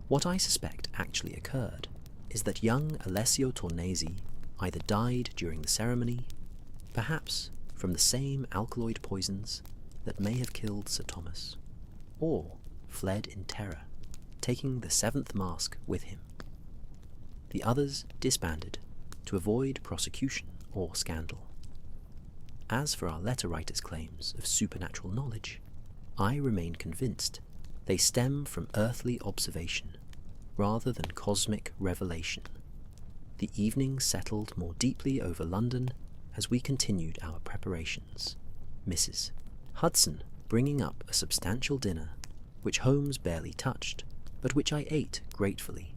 What I suspect actually occurred is that young Alessio Tornesi either died during the ceremony, perhaps from the same alkaloid poisons that may have killed Sir Thomas, or fled in terror, taking the 7th mask with him. The others disbanded to avoid prosecution or scandal. As for our letter writer's claims of supernatural knowledge, I remain convinced they stem from earthly observation rather than cosmic revelation. The evening settled more deeply over London as we continued our preparations, Mrs. Hudson bringing up a substantial dinner, which Holmes barely touched, but which I ate gratefully,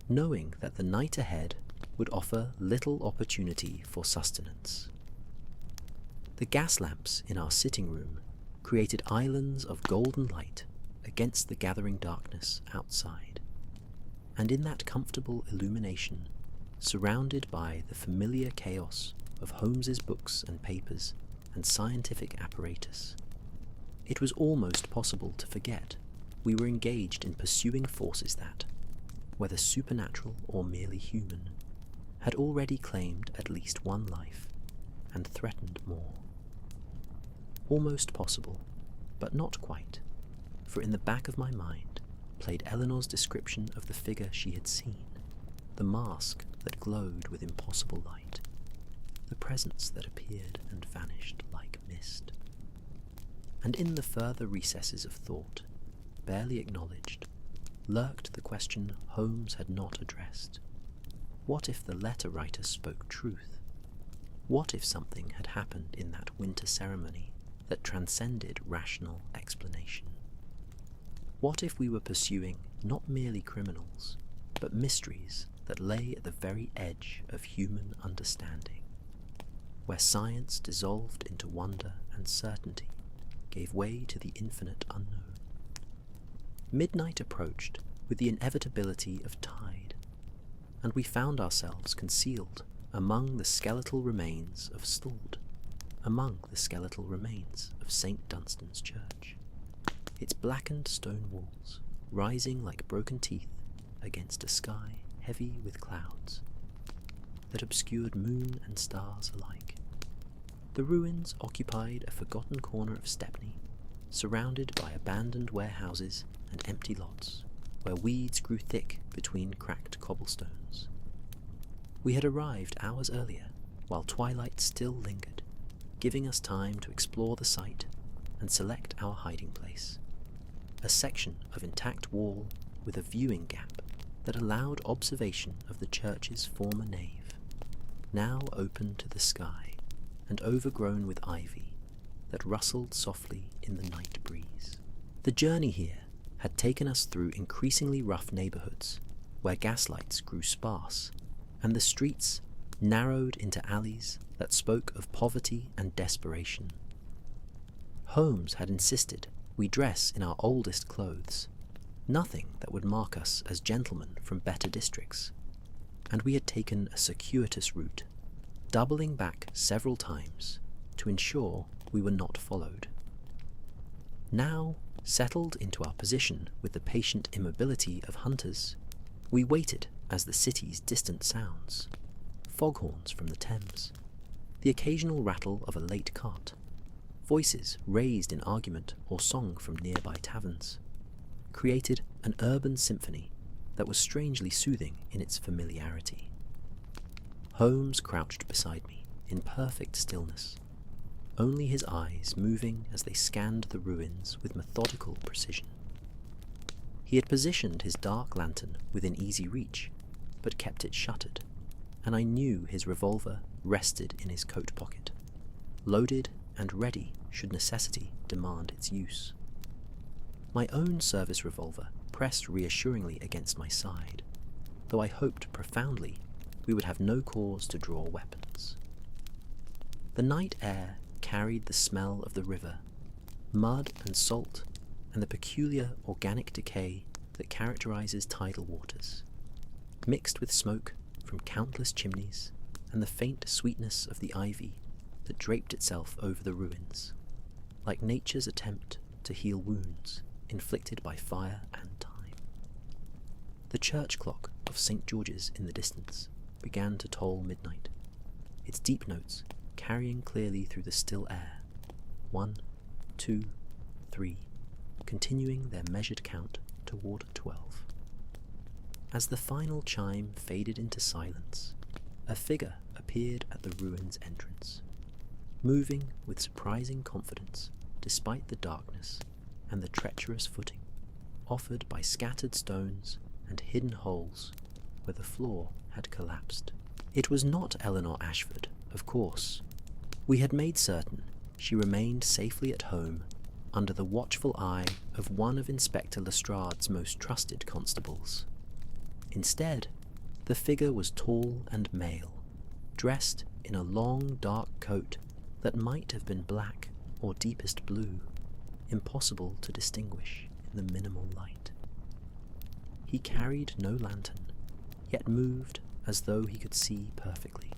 knowing that the night ahead would offer little opportunity for sustenance. The gas lamps in our sitting room created islands of golden light against the gathering darkness outside, and in that comfortable illumination, surrounded by the familiar chaos of Holmes's books and papers and scientific apparatus, it was almost possible to forget we were engaged in pursuing forces that, whether supernatural or merely human, had already claimed at least one life and threatened more. Almost possible, but not quite, for in the back of my mind played Eleanor's description of the figure she had seen, the mask that glowed with impossible light, the presence that appeared and vanished like mist. And in the further recesses of thought, barely acknowledged, lurked the question Holmes had not addressed. What if the letter writer spoke truth? What if something had happened in that winter ceremony that transcended rational explanation? What if we were pursuing not merely criminals, but mysteries that lay at the very edge of human understanding, where science dissolved into wonder and certainty gave way to the infinite unknown? Midnight approached with the inevitability of tide, and we found ourselves concealed among the skeletal remains of Stord, among the skeletal remains of St. Dunstan's Church, its blackened stone walls rising like broken teeth against a sky heavy with clouds that obscured moon and stars alike. The ruins occupied a forgotten corner of Stepney, surrounded by abandoned warehouses and empty lots, where weeds grew thick between cracked cobblestones. We had arrived hours earlier, while twilight still lingered, giving us time to explore the site and select our hiding place. A section of intact wall with a viewing gap that allowed observation of the church's former nave, now open to the sky and overgrown with ivy that rustled softly in the night breeze. The journey here had taken us through increasingly rough neighbourhoods where gaslights grew sparse and the streets narrowed into alleys that spoke of poverty and desperation. Holmes had insisted we dress in our oldest clothes, nothing that would mark us as gentlemen from better districts, and we had taken a circuitous route, doubling back several times to ensure we were not followed. Now, settled into our position with the patient immobility of hunters, we waited as the city's distant sounds, foghorns from the Thames, the occasional rattle of a late cart, voices raised in argument or song from nearby taverns, created an urban symphony that was strangely soothing in its familiarity. Holmes crouched beside me in perfect stillness, only his eyes moving as they scanned the ruins with methodical precision. He had positioned his dark lantern within easy reach, but kept it shuttered, and I knew his revolver rested in his coat pocket, loaded and ready should necessity demand its use. My own service revolver pressed reassuringly against my side, though I hoped profoundly we would have no cause to draw weapons. The night air carried the smell of the river, mud and salt, and the peculiar organic decay that characterizes tidal waters, mixed with smoke from countless chimneys and the faint sweetness of the ivy that draped itself over the ruins, like nature's attempt to heal wounds inflicted by fire and time. The church clock of St. George's in the distance began to toll midnight, its deep notes carrying clearly through the still air, 1, 2, 3, continuing their measured count toward 12. As the final chime faded into silence, a figure appeared at the ruin's entrance, moving with surprising confidence despite the darkness and the treacherous footing offered by scattered stones and hidden holes where the floor had collapsed. It was not Eleanor Ashford, of course. We had made certain she remained safely at home under the watchful eye of one of Inspector Lestrade's most trusted constables. Instead, the figure was tall and male, dressed in a long dark coat that might have been black or deepest blue, impossible to distinguish in the minimal light. He carried no lantern, yet moved as though he could see perfectly,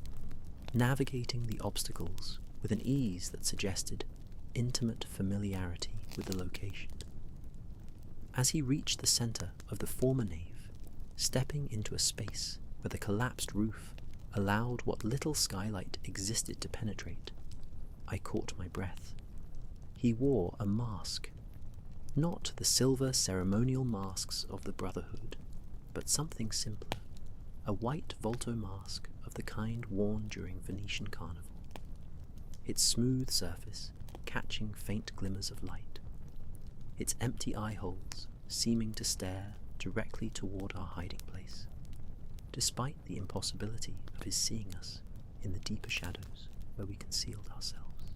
navigating the obstacles with an ease that suggested intimate familiarity with the location. As he reached the centre of the former nave, stepping into a space where the collapsed roof allowed what little skylight existed to penetrate, I caught my breath. He wore a mask, not the silver ceremonial masks of the Brotherhood, but something simpler, a white volto mask of the kind worn during Venetian carnival, its smooth surface catching faint glimmers of light, its empty eye holes seeming to stare directly toward our hiding place, despite the impossibility of his seeing us in the deeper shadows where we concealed ourselves.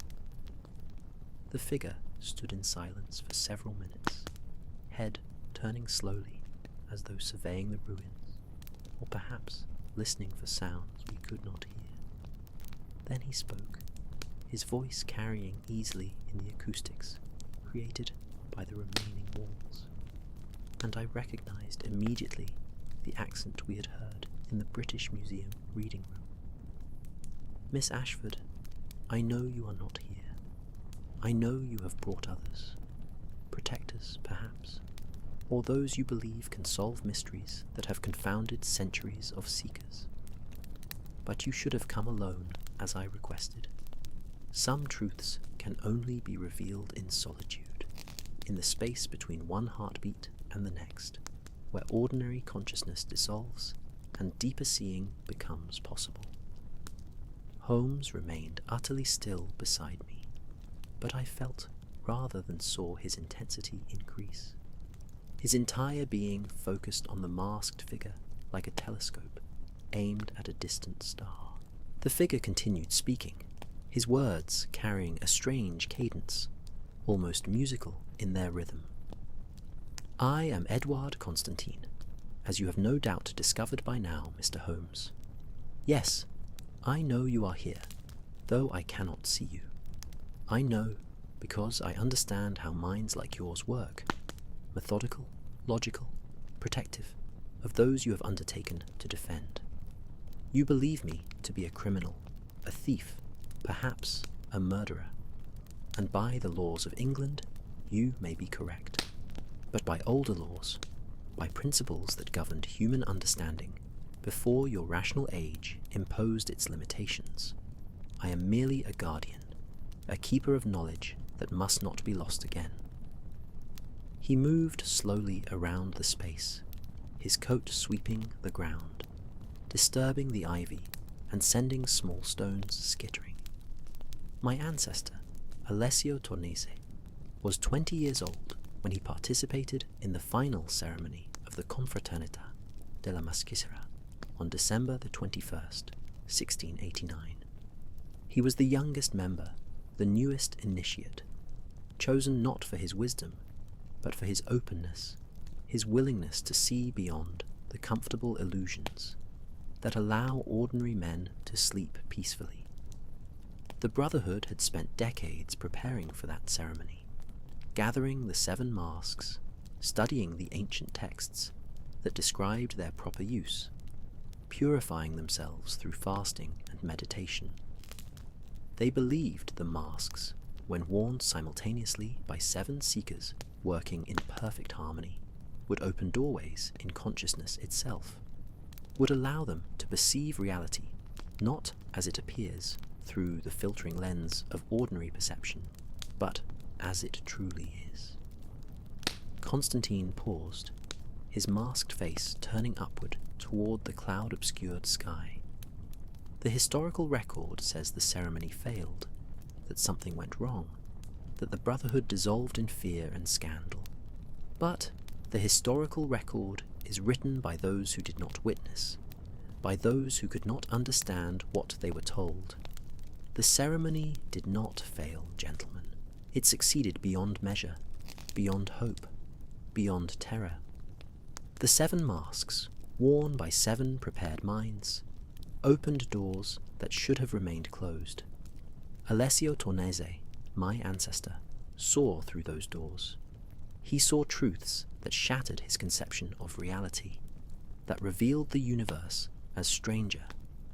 The figure stood in silence for several minutes, head turning slowly as though surveying the ruins, or perhaps listening for sounds we could not hear. Then he spoke, his voice carrying easily in the acoustics created by the remaining walls, and I recognized immediately the accent we had heard in the British Museum reading room. "Miss Ashford, I know you are not here. I know you have brought others, protectors perhaps, or those you believe can solve mysteries that have confounded centuries of seekers. But you should have come alone, as I requested. Some truths can only be revealed in solitude, in the space between one heartbeat and the next, where ordinary consciousness dissolves and deeper seeing becomes possible." Holmes remained utterly still beside me, but I felt rather than saw his intensity increase. His entire being focused on the masked figure like a telescope aimed at a distant star. The figure continued speaking, his words carrying a strange cadence, almost musical in their rhythm. "I am Edouard Constantine, as you have no doubt discovered by now, Mr. Holmes. Yes, I know you are here, though I cannot see you. I know because I understand how minds like yours work, methodical, logical, protective of those you have undertaken to defend. You believe me to be a criminal, a thief, perhaps a murderer, and by the laws of England you may be correct. But by older laws, by principles that governed human understanding before your rational age imposed its limitations, I am merely a guardian, a keeper of knowledge that must not be lost again." He moved slowly around the space, his coat sweeping the ground, disturbing the ivy and sending small stones skittering. My ancestor, Alessio Tornese, was 20 years old when he participated in the final ceremony of the Confraternita della Masquerade on December the 21st, 1689. He was the youngest member, the newest initiate, chosen not for his wisdom, but for his openness, his willingness to see beyond the comfortable illusions that allow ordinary men to sleep peacefully. The Brotherhood had spent decades preparing for that ceremony, gathering the 7 masks, studying the ancient texts that described their proper use, purifying themselves through fasting and meditation. They believed the masks, when worn simultaneously by 7 seekers working in perfect harmony, would open doorways in consciousness itself, would allow them to perceive reality not as it appears through the filtering lens of ordinary perception, but as it truly is. Constantine paused, his masked face turning upward toward the cloud-obscured sky. The historical record says the ceremony failed, that something went wrong, that the Brotherhood dissolved in fear and scandal. But the historical record is written by those who did not witness, by those who could not understand what they were told. The ceremony did not fail, gentlemen. It succeeded beyond measure, beyond hope, beyond terror. The 7 masks, worn by 7 prepared minds, opened doors that should have remained closed. Alessio Tornese, my ancestor, saw through those doors. He saw truths that shattered his conception of reality, that revealed the universe as stranger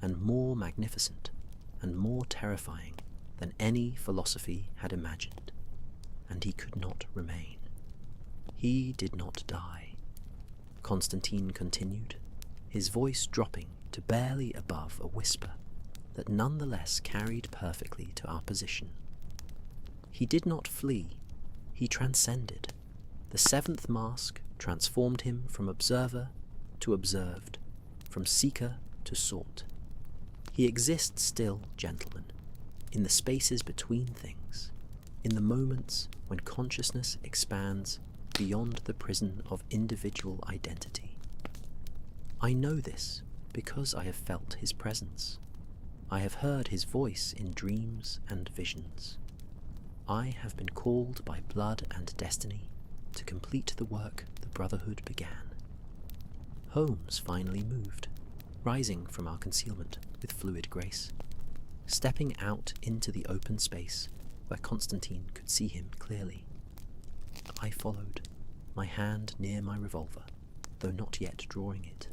and more magnificent and more terrifying than any philosophy had imagined, and he could not remain. He did not die, Constantine continued, his voice dropping to barely above a whisper that nonetheless carried perfectly to our position. He did not flee, he transcended. The 7th mask transformed him from observer to observed, from seeker to sought. He exists still, gentlemen, in the spaces between things, in the moments when consciousness expands beyond the prison of individual identity. I know this because I have felt his presence. I have heard his voice in dreams and visions. I have been called by blood and destiny to complete the work the Brotherhood began. Holmes finally moved, rising from our concealment with fluid grace, stepping out into the open space where Constantine could see him clearly. I followed, my hand near my revolver, though not yet drawing it.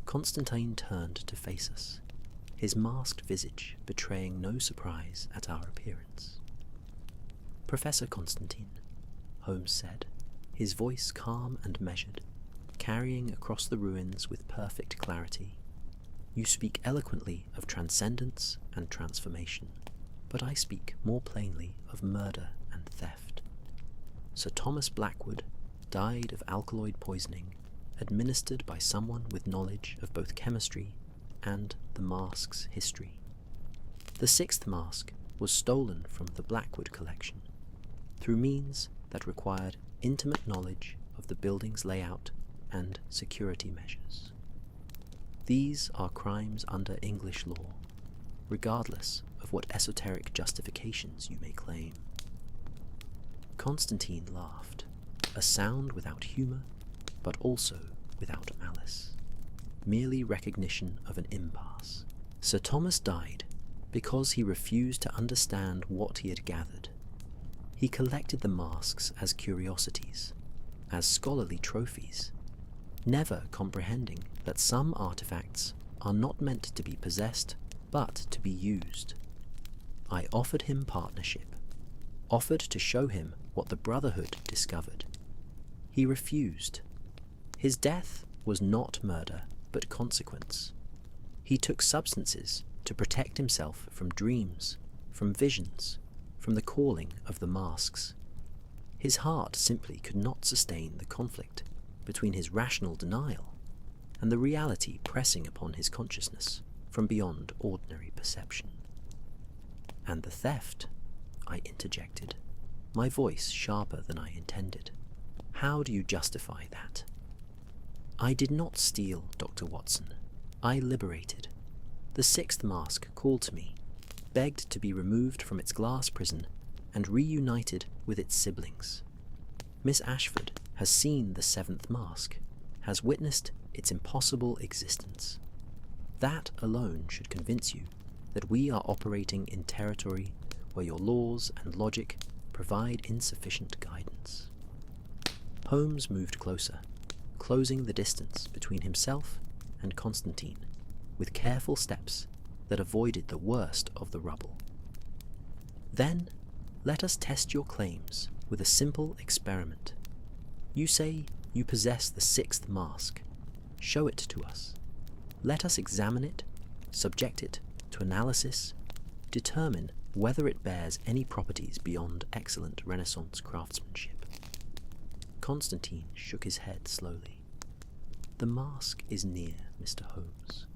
Constantine turned to face us, his masked visage betraying no surprise at our appearance. "Professor Constantine," Holmes said, his voice calm and measured, carrying across the ruins with perfect clarity. "You speak eloquently of transcendence and transformation, but I speak more plainly of murder and theft. Sir Thomas Blackwood died of alkaloid poisoning administered by someone with knowledge of both chemistry and the mask's history. The sixth mask was stolen from the Blackwood collection through means that required intimate knowledge of the building's layout and security measures. These are crimes under English law, regardless of what esoteric justifications you may claim." Constantine laughed, a sound without humour, but also without malice, merely recognition of an impasse. Sir Thomas died because he refused to understand what he had gathered. He collected the masks as curiosities, as scholarly trophies, never comprehending that some artifacts are not meant to be possessed, but to be used. I offered him partnership, offered to show him what the Brotherhood discovered. He refused. His death was not murder, but consequence. He took substances to protect himself from dreams, from visions, from the calling of the masks. His heart simply could not sustain the conflict between his rational denial and the reality pressing upon his consciousness from beyond ordinary perception. "And the theft," I interjected, my voice sharper than I intended. "How do you justify that?" "I did not steal, Dr. Watson. I liberated. The sixth mask called to me, begged to be removed from its glass prison and reunited with its siblings. Miss Ashford has seen the seventh mask, has witnessed its impossible existence. That alone should convince you that we are operating in territory where your laws and logic provide insufficient guidance." Holmes moved closer, closing the distance between himself and Constantine with careful steps that avoided the worst of the rubble. "Then let us test your claims with a simple experiment. You say you possess the sixth mask. Show it to us. Let us examine it, subject it to analysis, determine whether it bears any properties beyond excellent Renaissance craftsmanship." Constantine shook his head slowly. "The mask is near, Mr. Holmes,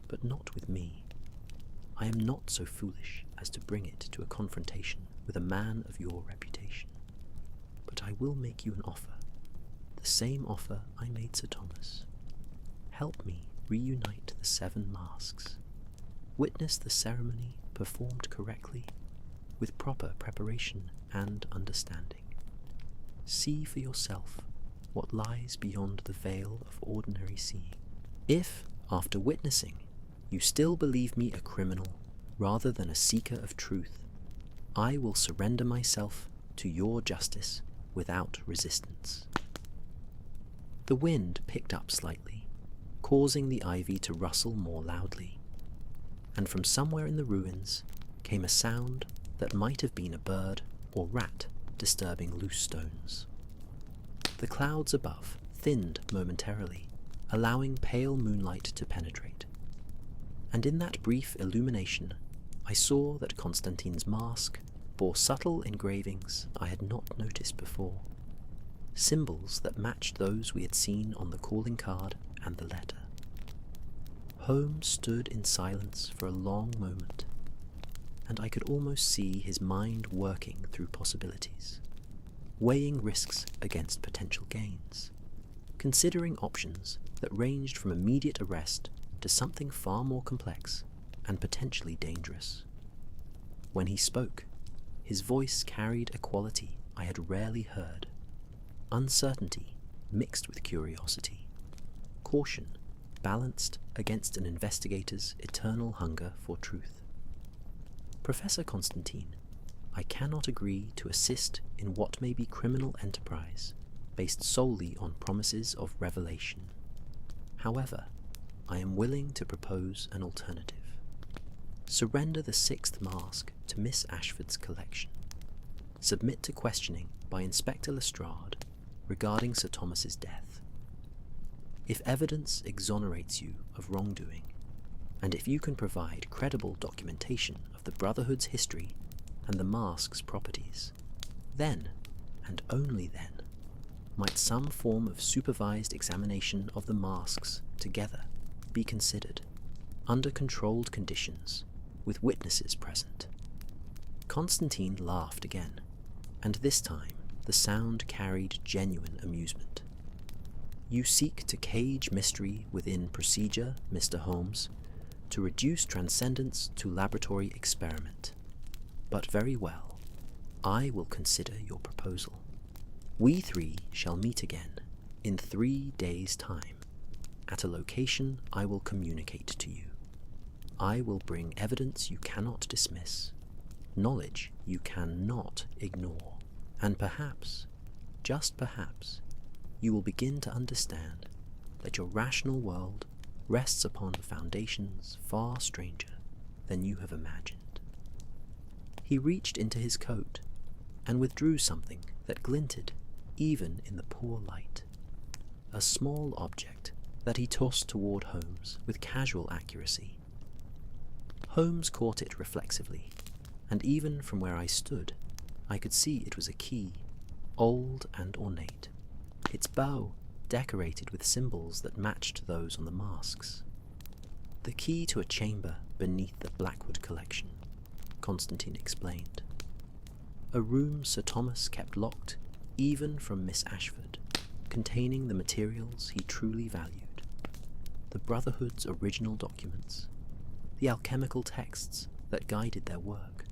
but not with me. I am not so foolish as to bring it to a confrontation with a man of your reputation. But I will make you an offer, the same offer I made Sir Thomas. Help me reunite the 7 masks. Witness the ceremony performed correctly, with proper preparation and understanding. See for yourself what lies beyond the veil of ordinary seeing. If, after witnessing, you still believe me a criminal rather than a seeker of truth, I will surrender myself to your justice without resistance." The wind picked up slightly, causing the ivy to rustle more loudly, and from somewhere in the ruins came a sound that might have been a bird or rat disturbing loose stones. The clouds above thinned momentarily, allowing pale moonlight to penetrate, and in that brief illumination I saw that Constantine's mask bore subtle engravings I had not noticed before, symbols that matched those we had seen on the calling card and the letter. Holmes stood in silence for a long moment, and I could almost see his mind working through possibilities, weighing risks against potential gains, considering options that ranged from immediate arrest to something far more complex and potentially dangerous. When he spoke, his voice carried a quality I had rarely heard: uncertainty mixed with curiosity, caution balanced against an investigator's eternal hunger for truth. Professor Constantine, I cannot agree to assist in what may be criminal enterprise based solely on promises of revelation. However, I am willing to propose an alternative. Surrender the sixth mask to Miss Ashford's collection. Submit to questioning by Inspector Lestrade regarding Sir Thomas's death. If evidence exonerates you of wrongdoing, and if you can provide credible documentation of the Brotherhood's history and the mask's properties, then, and only then, might some form of supervised examination of the masks together be considered, under controlled conditions, with witnesses present. Constantine laughed again, and this time the sound carried genuine amusement. You seek to cage mystery within procedure, Mr. Holmes, to reduce transcendence to laboratory experiment. But very well, I will consider your proposal. We three shall meet again in 3 days' time, at a location I will communicate to you. I will bring evidence you cannot dismiss, knowledge you cannot ignore, and perhaps, just perhaps, you will begin to understand that your rational world rests upon foundations far stranger than you have imagined. He reached into his coat and withdrew something that glinted even in the poor light, a small object that he tossed toward Holmes with casual accuracy. Holmes caught it reflexively, and even from where I stood, I could see it was a key, old and ornate, its bow decorated with symbols that matched those on the masks. The key to a chamber beneath the Blackwood collection, Constantine explained. A room Sir Thomas kept locked even from Miss Ashford, containing the materials he truly valued: the Brotherhood's original documents, the alchemical texts that guided their work,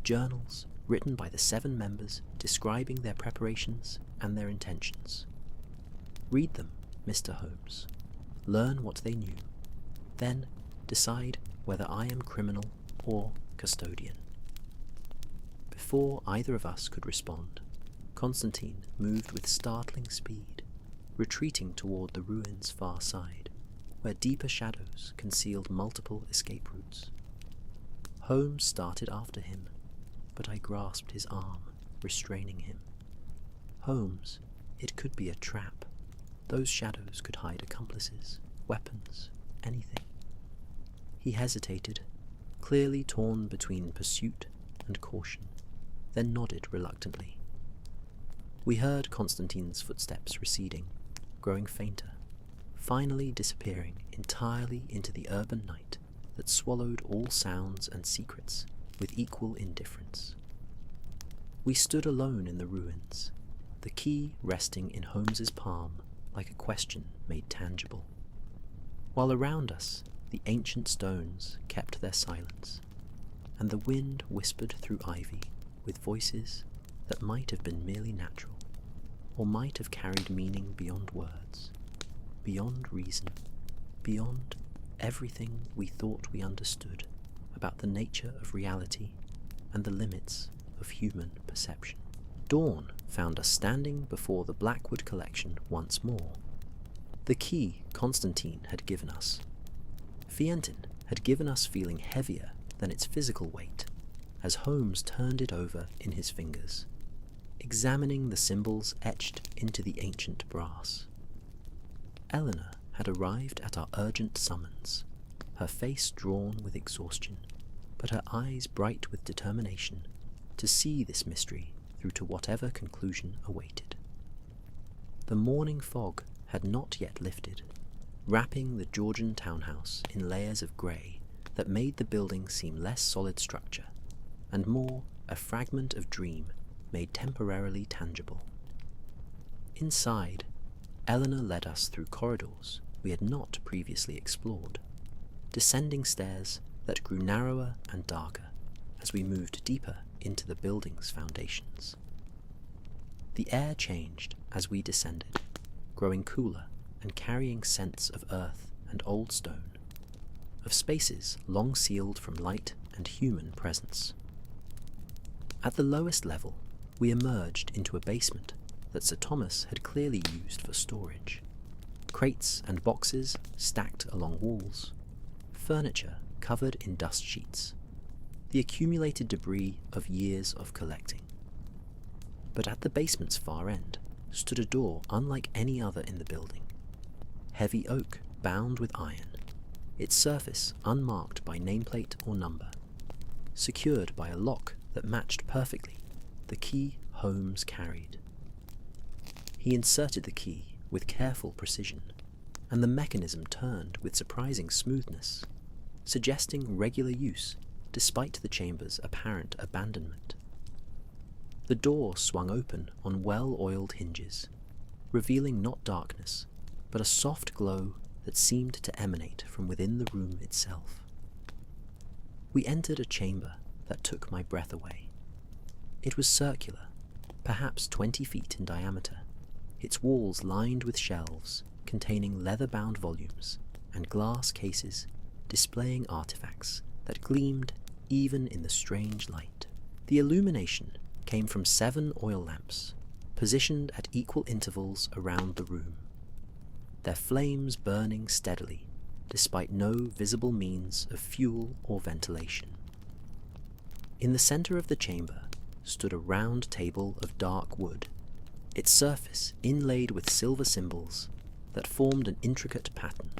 journals written by the 7 members describing their preparations and their intentions. Read them, Mr. Holmes. Learn what they knew. Then decide whether I am criminal or custodian. Before either of us could respond, Constantine moved with startling speed, retreating toward the ruin's far side, where deeper shadows concealed multiple escape routes. Holmes started after him, but I grasped his arm, restraining him. Holmes, it could be a trap. Those shadows could hide accomplices, weapons, anything. He hesitated, clearly torn between pursuit and caution, then nodded reluctantly. We heard Constantine's footsteps receding, growing fainter, finally disappearing entirely into the urban night that swallowed all sounds and secrets with equal indifference. We stood alone in the ruins, the key resting in Holmes's palm like a question made tangible, while around us the ancient stones kept their silence, and the wind whispered through ivy with voices that might have been merely natural, or might have carried meaning beyond words, beyond reason, beyond everything we thought we understood about the nature of reality and the limits of human perception. Dawn found us standing before the Blackwood collection once more. The key Constantine had given us. Fientin had given us feeling heavier than its physical weight, as Holmes turned it over in his fingers, examining the symbols etched into the ancient brass. Eleanor had arrived at our urgent summons, her face drawn with exhaustion, but her eyes bright with determination to see this mystery through to whatever conclusion awaited. The morning fog had not yet lifted, wrapping the Georgian townhouse in layers of grey that made the building seem less solid structure, and more a fragment of dream made temporarily tangible. Inside, Eleanor led us through corridors we had not previously explored, descending stairs that grew narrower and darker as we moved deeper into the building's foundations. The air changed as we descended, growing cooler and carrying scents of earth and old stone, of spaces long sealed from light and human presence. At the lowest level, we emerged into a basement that Sir Thomas had clearly used for storage. Crates and boxes stacked along walls, furniture covered in dust sheets, the accumulated debris of years of collecting. But at the basement's far end stood a door unlike any other in the building. Heavy oak bound with iron, its surface unmarked by nameplate or number, secured by a lock that matched perfectly the key Holmes carried. He inserted the key with careful precision, and the mechanism turned with surprising smoothness, suggesting regular use despite the chamber's apparent abandonment. The door swung open on well-oiled hinges, revealing not darkness, but a soft glow that seemed to emanate from within the room itself. We entered a chamber that took my breath away. It was circular, perhaps 20 feet in diameter, its walls lined with shelves containing leather-bound volumes and glass cases displaying artifacts that gleamed even in the strange light. The illumination came from 7 oil lamps, positioned at equal intervals around the room, their flames burning steadily despite no visible means of fuel or ventilation. In the center of the chamber stood a round table of dark wood, its surface inlaid with silver symbols that formed an intricate pattern,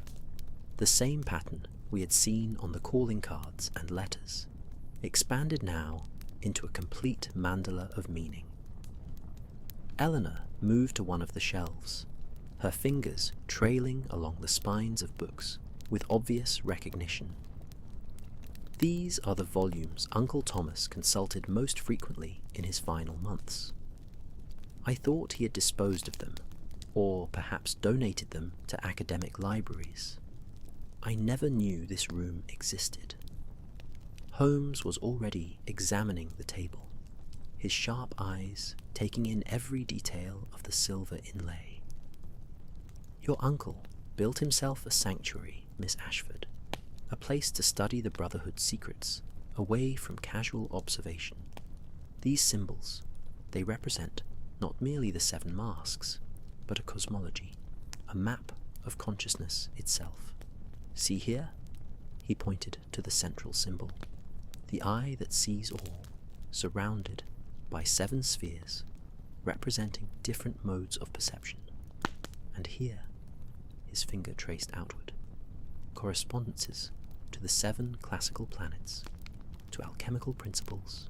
the same pattern we had seen on the calling cards and letters, expanded now into a complete mandala of meaning. Eleanor moved to one of the shelves, her fingers trailing along the spines of books with obvious recognition. These are the volumes Uncle Thomas consulted most frequently in his final months. I thought he had disposed of them, or perhaps donated them to academic libraries. I never knew this room existed. Holmes was already examining the table, his sharp eyes taking in every detail of the silver inlay. Your uncle built himself a sanctuary, Miss Ashford, a place to study the Brotherhood's secrets, away from casual observation. These symbols, they represent not merely the 7 masks, but a cosmology, a map of consciousness itself. See here? He pointed to the central symbol, the eye that sees all, surrounded by 7 spheres, representing different modes of perception. And here, his finger traced outward, correspondences to the 7 classical planets, to alchemical principles,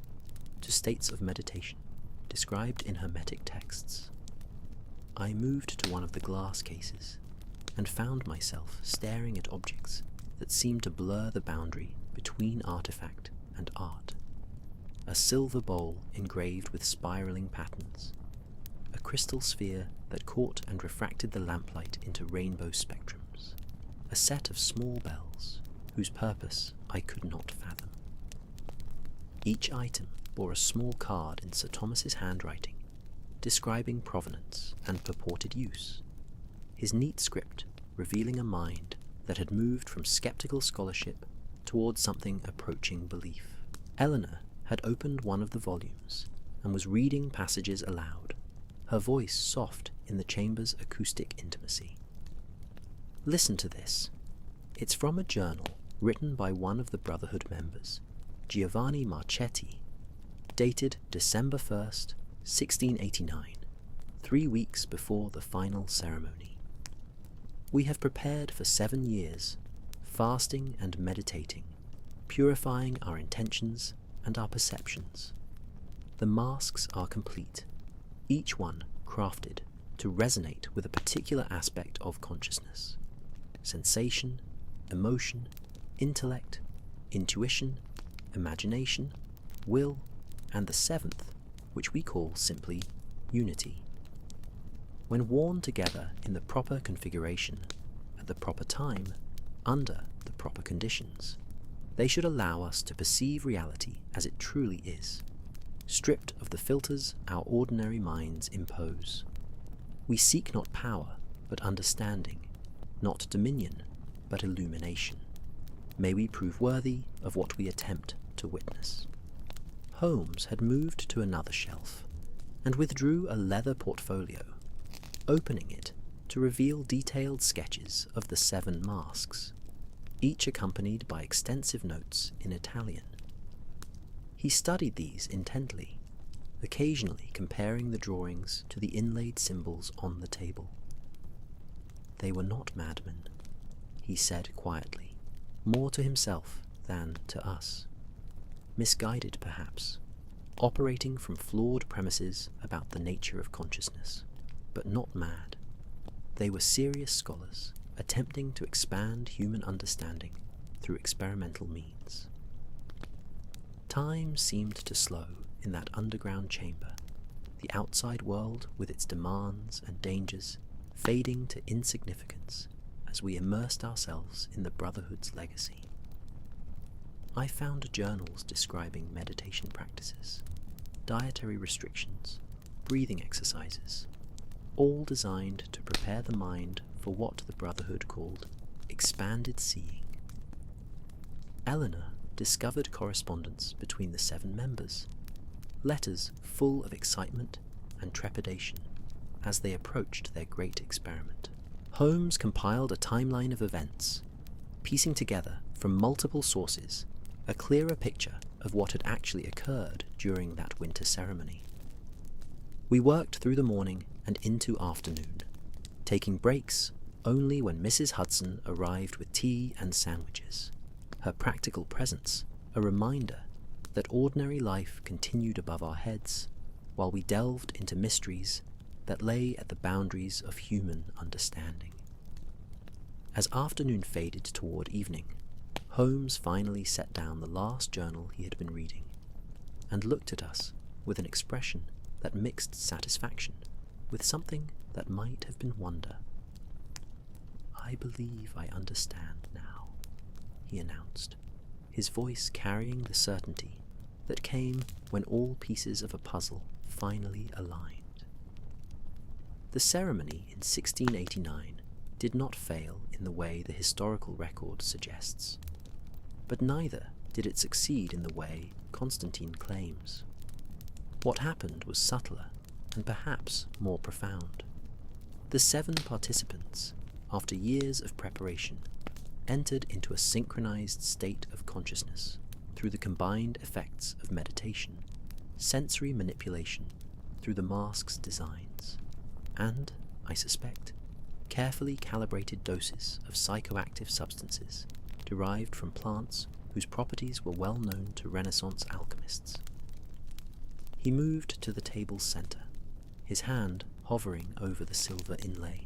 to states of meditation described in hermetic texts. I moved to one of the glass cases and found myself staring at objects that seemed to blur the boundary between artifact and art. A silver bowl engraved with spiraling patterns, a crystal sphere that caught and refracted the lamplight into rainbow spectrums, a set of small bells whose purpose I could not fathom. Each item bore a small card in Sir Thomas's handwriting, describing provenance and purported use, his neat script revealing a mind that had moved from skeptical scholarship towards something approaching belief. Eleanor had opened one of the volumes and was reading passages aloud, her voice soft in the chamber's acoustic intimacy. Listen to this. It's from a journal written by one of the Brotherhood members, Giovanni Marchetti, dated December 1st, 1689, 3 weeks before the final ceremony. We have prepared for 7 years, fasting and meditating, purifying our intentions and our perceptions. The masks are complete, each one crafted to resonate with a particular aspect of consciousness. sensation, emotion, intellect, intuition, imagination, will, and the seventh, which we call simply unity. When worn together in the proper configuration, at the proper time, under the proper conditions, they should allow us to perceive reality as it truly is, stripped of the filters our ordinary minds impose. We seek not power, but understanding, not dominion, but illumination. May we prove worthy of what we attempt to witness. Holmes had moved to another shelf, and withdrew a leather portfolio, opening it to reveal detailed sketches of the 7 masks, each accompanied by extensive notes in Italian. He studied these intently, occasionally comparing the drawings to the inlaid symbols on the table. They were not madmen, he said quietly, more to himself than to us. Misguided, perhaps, operating from flawed premises about the nature of consciousness, but not mad. They were serious scholars, attempting to expand human understanding through experimental means. Time seemed to slow in that underground chamber, the outside world with its demands and dangers fading to insignificance as we immersed ourselves in the Brotherhood's legacy. I found journals describing meditation practices, dietary restrictions, breathing exercises, all designed to prepare the mind for what the Brotherhood called expanded seeing. Eleanor discovered correspondence between the 7 members, letters full of excitement and trepidation as they approached their great experiment. Holmes compiled a timeline of events, piecing together from multiple sources a clearer picture of what had actually occurred during that winter ceremony. We worked through the morning and into afternoon, taking breaks only when Mrs. Hudson arrived with tea and sandwiches, her practical presence a reminder that ordinary life continued above our heads while we delved into mysteries that lay at the boundaries of human understanding. As afternoon faded toward evening, Holmes finally set down the last journal he had been reading and looked at us with an expression that mixed satisfaction with something that might have been wonder. "I believe I understand now," he announced, his voice carrying the certainty that came when all pieces of a puzzle finally aligned. The ceremony in 1689 did not fail in the way the historical record suggests, but neither did it succeed in the way Constantine claims. What happened was subtler and perhaps more profound. The 7 participants, after years of preparation, entered into a synchronized state of consciousness through the combined effects of meditation, sensory manipulation through the mask's designs, and, I suspect, carefully calibrated doses of psychoactive substances derived from plants whose properties were well known to Renaissance alchemists. He moved to the table's center, his hand hovering over the silver inlay.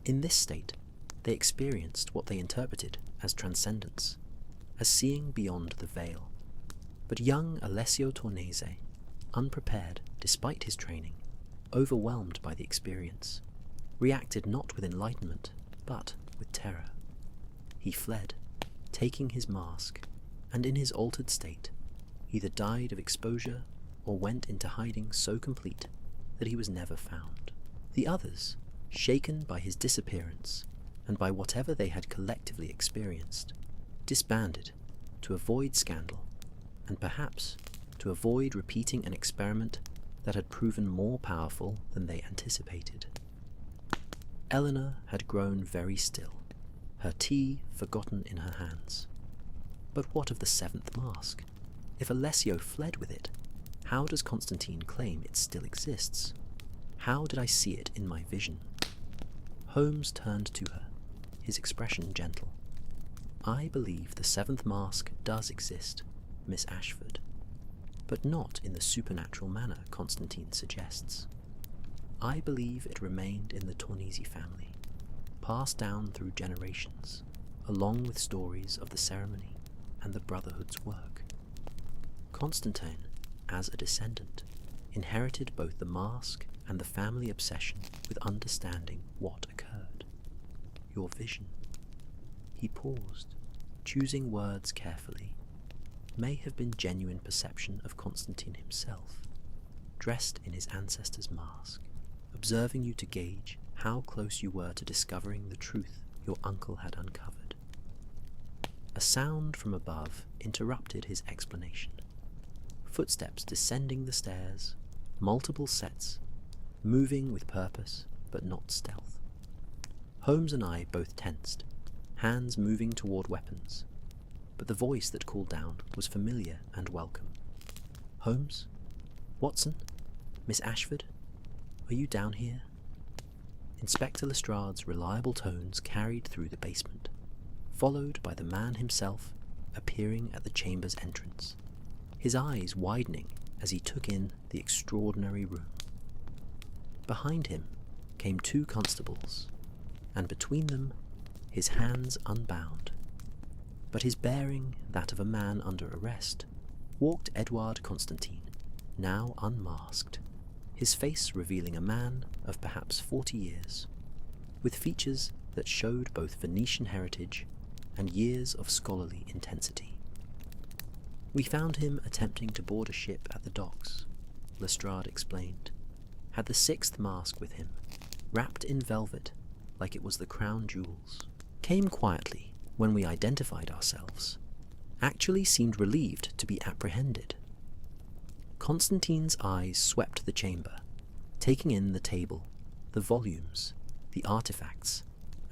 In this state, they experienced what they interpreted as transcendence, as seeing beyond the veil. But young Alessio Tornese, unprepared despite his training, overwhelmed by the experience, reacted not with enlightenment, but with terror. He fled, taking his mask, and in his altered state, either died of exposure or went into hiding so complete that he was never found. The others, shaken by his disappearance and by whatever they had collectively experienced, disbanded to avoid scandal and perhaps to avoid repeating an experiment that had proven more powerful than they anticipated. Eleanor had grown very still, her tea forgotten in her hands. But what of the 7th mask? If Alessio fled with it, how does Constantine claim it still exists? How did I see it in my vision? Holmes turned to her, his expression gentle. "I believe the 7th mask does exist, Miss Ashford, but not in the supernatural manner Constantine suggests. I believe it remained in the Tornese family, passed down through generations, along with stories of the ceremony and the Brotherhood's work. Constantine, as a descendant, inherited both the mask and the family obsession with understanding what occurred. Your vision. He paused, choosing words carefully. May have been genuine perception of Constantine himself, dressed in his ancestor's mask, observing you to gauge how close you were to discovering the truth your uncle had uncovered. A sound from above interrupted his explanation. Footsteps descending the stairs, multiple sets, moving with purpose but not stealth. Holmes and I both tensed, hands moving toward weapons, but the voice that called down was familiar and welcome. Holmes? Watson? Miss Ashford? Are you down here? Inspector Lestrade's reliable tones carried through the basement, followed by the man himself appearing at the chamber's entrance, his eyes widening as he took in the extraordinary room. Behind him came two constables, and between them, his hands unbound, but his bearing that of a man under arrest, walked Edouard Constantine, now unmasked, his face revealing a man of perhaps 40 years, with features that showed both Venetian heritage and years of scholarly intensity. We found him attempting to board a ship at the docks, Lestrade explained, had the sixth mask with him, wrapped in velvet like it was the crown jewels, came quietly when we identified ourselves, actually seemed relieved to be apprehended. Constantine's eyes swept the chamber, taking in the table, the volumes, the artifacts,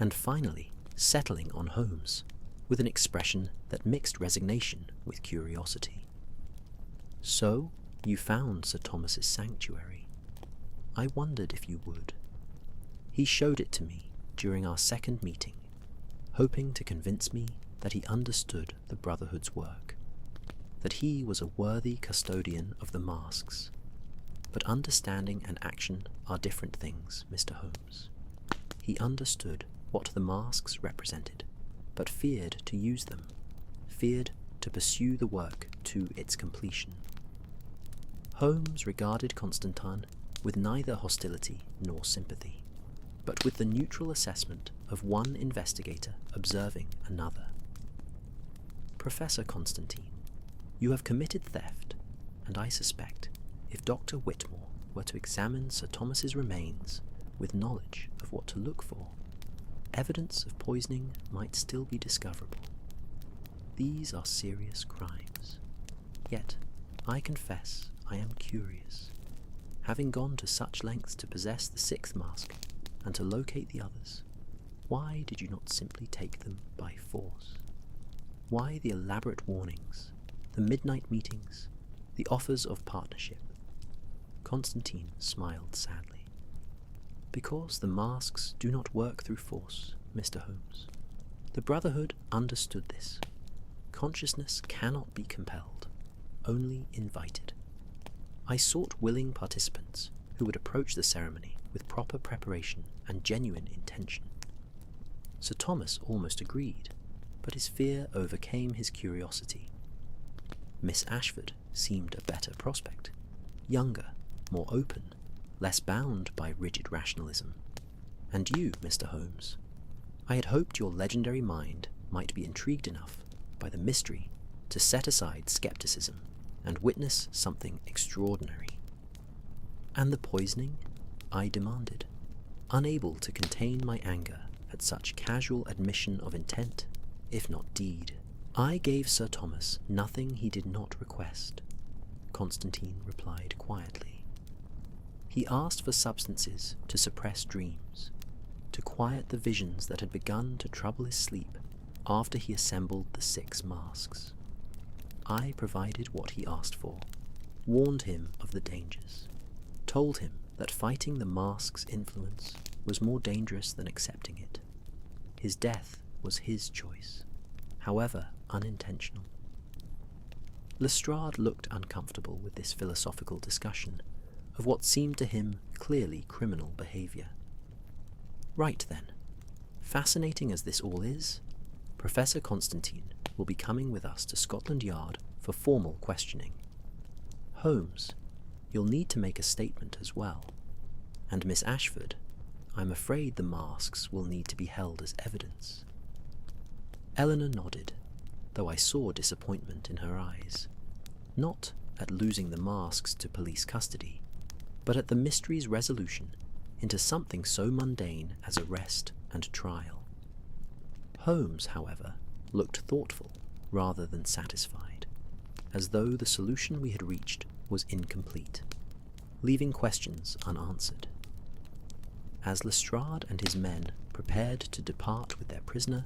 and finally settling on Holmes, with an expression that mixed resignation with curiosity. So, you found Sir Thomas's sanctuary. I wondered if you would. He showed it to me during our second meeting, hoping to convince me that he understood the Brotherhood's work, that he was a worthy custodian of the masks. But understanding and action are different things, Mr. Holmes. He understood what the masks represented, but feared to use them, feared to pursue the work to its completion. Holmes regarded Constantine with neither hostility nor sympathy, but with the neutral assessment of one investigator observing another. Professor Constantine, you have committed theft, and I suspect if Dr. Whitmore were to examine Sir Thomas's remains with knowledge of what to look for, evidence of poisoning might still be discoverable. These are serious crimes. Yet, I confess I am curious. Having gone to such lengths to possess the sixth mask and to locate the others, why did you not simply take them by force? Why the elaborate warnings, the midnight meetings, the offers of partnership? Constantine smiled sadly. Because the masks do not work through force, Mr. Holmes. The Brotherhood understood this. Consciousness cannot be compelled, only invited. I sought willing participants who would approach the ceremony with proper preparation and genuine intention. Sir Thomas almost agreed, but his fear overcame his curiosity. Miss Ashford seemed a better prospect, younger, more open, less bound by rigid rationalism. And you, Mr. Holmes, I had hoped your legendary mind might be intrigued enough by the mystery to set aside skepticism and witness something extraordinary. And the poisoning? I demanded, unable to contain my anger at such casual admission of intent, if not deed. I gave Sir Thomas nothing he did not request, Constantine replied quietly. He asked for substances to suppress dreams, to quiet the visions that had begun to trouble his sleep after he assembled the 6 masks. I provided what he asked for, warned him of the dangers, told him that fighting the mask's influence was more dangerous than accepting it. His death was his choice, however unintentional. Lestrade looked uncomfortable with this philosophical discussion of what seemed to him clearly criminal behaviour. Right then, Fascinating as this all is, Professor Constantine will be coming with us to Scotland Yard for formal questioning. Holmes, you'll need to make a statement as well. And Miss Ashford, I'm afraid the masks will need to be held as evidence. Eleanor nodded, though I saw disappointment in her eyes. Not at losing the masks to police custody, but at the mystery's resolution into something so mundane as arrest and trial. Holmes, however, looked thoughtful rather than satisfied, as though the solution we had reached was incomplete, leaving questions unanswered. As Lestrade and his men prepared to depart with their prisoner,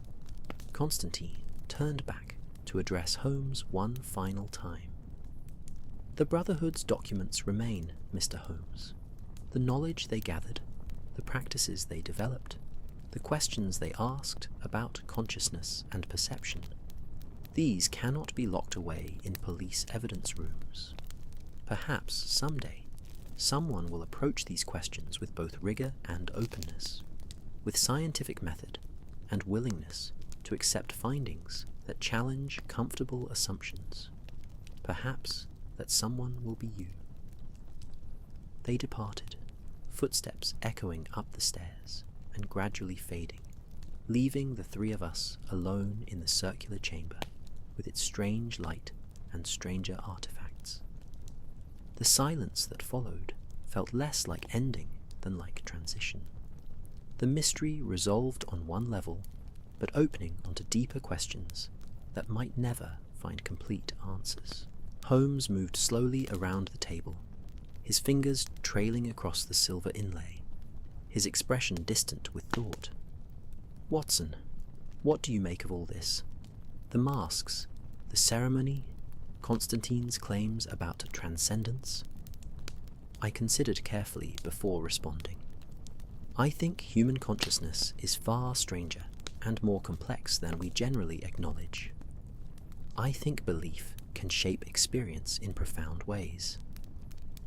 Constantine turned back to address Holmes one final time. The Brotherhood's documents remain, Mr. Holmes. The knowledge they gathered, the practices they developed, the questions they asked about consciousness and perception, these cannot be locked away in police evidence rooms. Perhaps someday someone will approach these questions with both rigor and openness, with scientific method and willingness to accept findings that challenge comfortable assumptions. Perhaps that someone will be you. They departed, footsteps echoing up the stairs and gradually fading, leaving the three of us alone in the circular chamber with its strange light and stranger artifacts. The silence that followed felt less like ending than like transition. The mystery resolved on one level, but opening onto deeper questions that might never find complete answers. Holmes moved slowly around the table, his fingers trailing across the silver inlay, his expression distant with thought. Watson, what do you make of all this? The masks, the ceremony, Constantine's claims about transcendence? I considered carefully before responding. I think human consciousness is far stranger and more complex than we generally acknowledge. I think belief can shape experience in profound ways.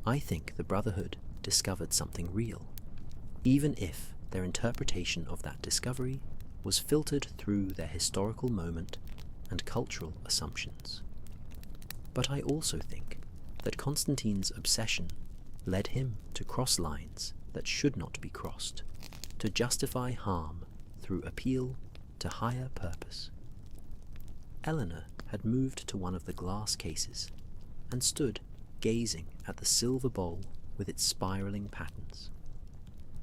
I think the Brotherhood discovered something real, even if their interpretation of that discovery was filtered through their historical moment and cultural assumptions. But I also think that Constantine's obsession led him to cross lines that should not be crossed, to justify harm through appeal to higher purpose. Eleanor had moved to one of the glass cases and stood gazing at the silver bowl with its spiraling patterns.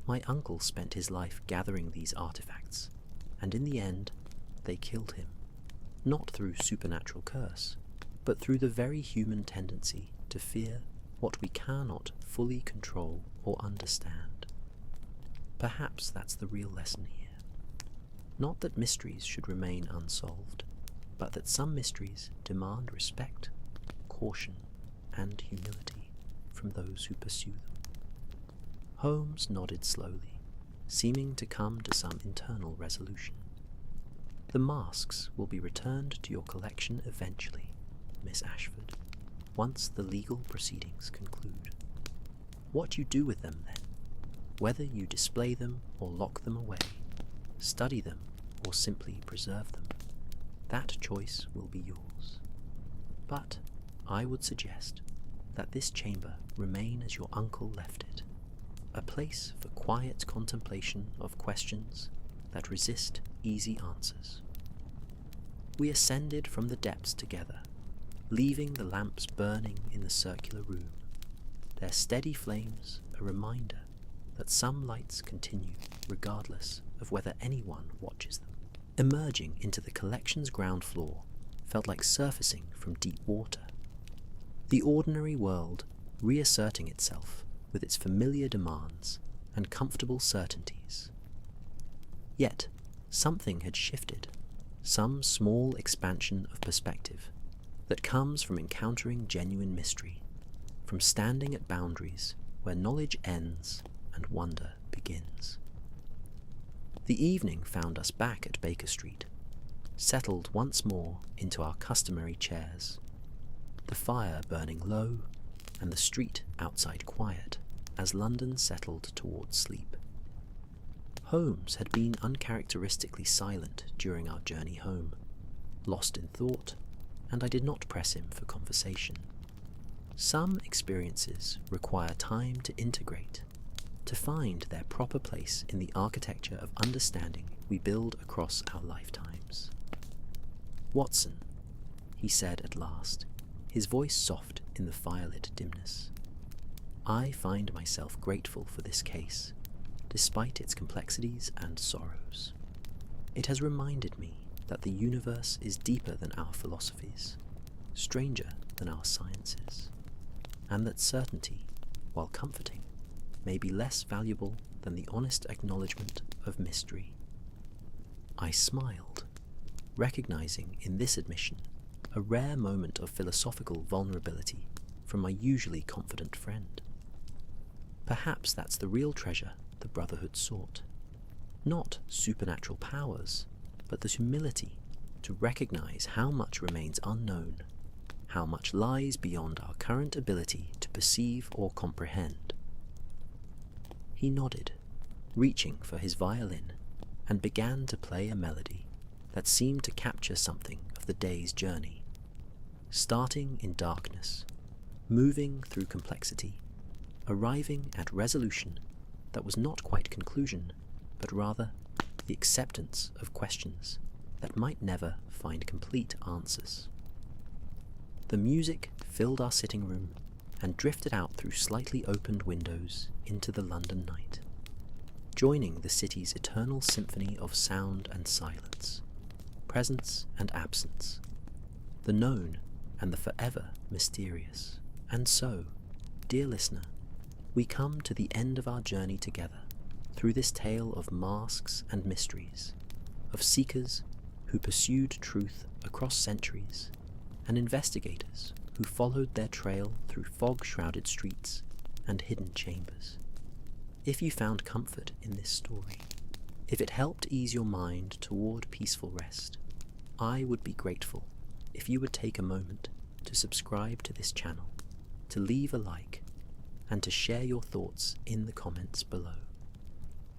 My uncle spent his life gathering these artifacts, and in the end they killed him, not through supernatural curse, but through the very human tendency to fear what we cannot fully control or understand. Perhaps that's the real lesson here. Not that mysteries should remain unsolved, but that some mysteries demand respect, caution, and humility from those who pursue them. Holmes nodded slowly, seeming to come to some internal resolution. The masks will be returned to your collection eventually, Miss Ashford, once the legal proceedings conclude. What you do with them then, whether you display them or lock them away, study them or simply preserve them, that choice will be yours. But I would suggest that this chamber remain as your uncle left it, a place for quiet contemplation of questions that resist easy answers. We ascended from the depths together, leaving the lamps burning in the circular room, their steady flames a reminder that some lights continue regardless of whether anyone watches them. Emerging into the collection's ground floor felt like surfacing from deep water, the ordinary world reasserting itself with its familiar demands and comfortable certainties. Yet something had shifted, some small expansion of perspective that comes from encountering genuine mystery, from standing at boundaries where knowledge ends and wonder begins. The evening found us back at Baker Street, settled once more into our customary chairs, the fire burning low and the street outside quiet as London settled towards sleep. Holmes had been uncharacteristically silent during our journey home, lost in thought, and I did not press him for conversation. Some experiences require time to integrate, to find their proper place in the architecture of understanding we build across our lifetimes. "Watson," he said at last, his voice soft in the firelit dimness, "I find myself grateful for this case, despite its complexities and sorrows. It has reminded me that the universe is deeper than our philosophies, stranger than our sciences, and that certainty, while comforting, may be less valuable than the honest acknowledgement of mystery." I smiled, recognizing in this admission a rare moment of philosophical vulnerability from my usually confident friend. Perhaps that's the real treasure the Brotherhood sought. Not supernatural powers, but the humility to recognize how much remains unknown, how much lies beyond our current ability to perceive or comprehend. He nodded, reaching for his violin, and began to play a melody that seemed to capture something of the day's journey, starting in darkness, moving through complexity, arriving at resolution that was not quite conclusion, but rather the acceptance of questions that might never find complete answers. The music filled our sitting room and drifted out through slightly opened windows into the London night, joining the city's eternal symphony of sound and silence, presence and absence, the known and the forever mysterious. And so, dear listener, we come to the end of our journey together through this tale of masks and mysteries, of seekers who pursued truth across centuries, and investigators who followed their trail through fog-shrouded streets and hidden chambers. If you found comfort in this story, if it helped ease your mind toward peaceful rest, I would be grateful if you would take a moment to subscribe to this channel, to leave a like, and to share your thoughts in the comments below.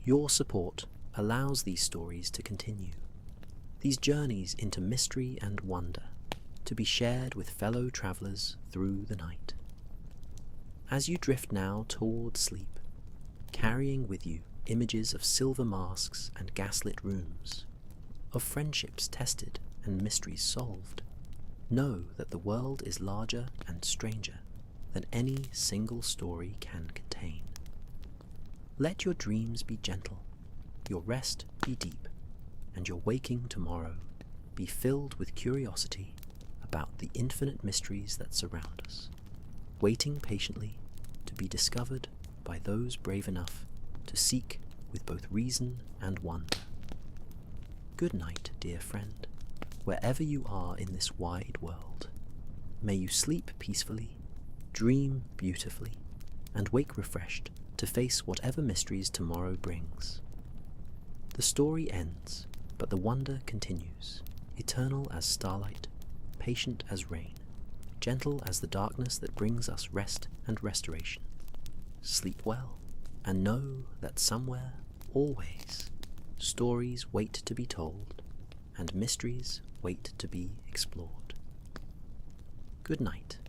Your support allows these stories to continue, these journeys into mystery and wonder, to be shared with fellow travelers through the night. As you drift now toward sleep, carrying with you images of silver masks and gaslit rooms, of friendships tested and mysteries solved, know that the world is larger and stranger than any single story can contain. Let your dreams be gentle, your rest be deep, and your waking tomorrow be filled with curiosity about the infinite mysteries that surround us, waiting patiently to be discovered by those brave enough to seek with both reason and wonder. Good night, dear friend, wherever you are in this wide world. May you sleep peacefully, dream beautifully, and wake refreshed to face whatever mysteries tomorrow brings. The story ends, but the wonder continues, eternal as starlight, patient as rain, gentle as the darkness that brings us rest and restoration. Sleep well, and know that somewhere, always, stories wait to be told, and mysteries wait to be explored. Good night.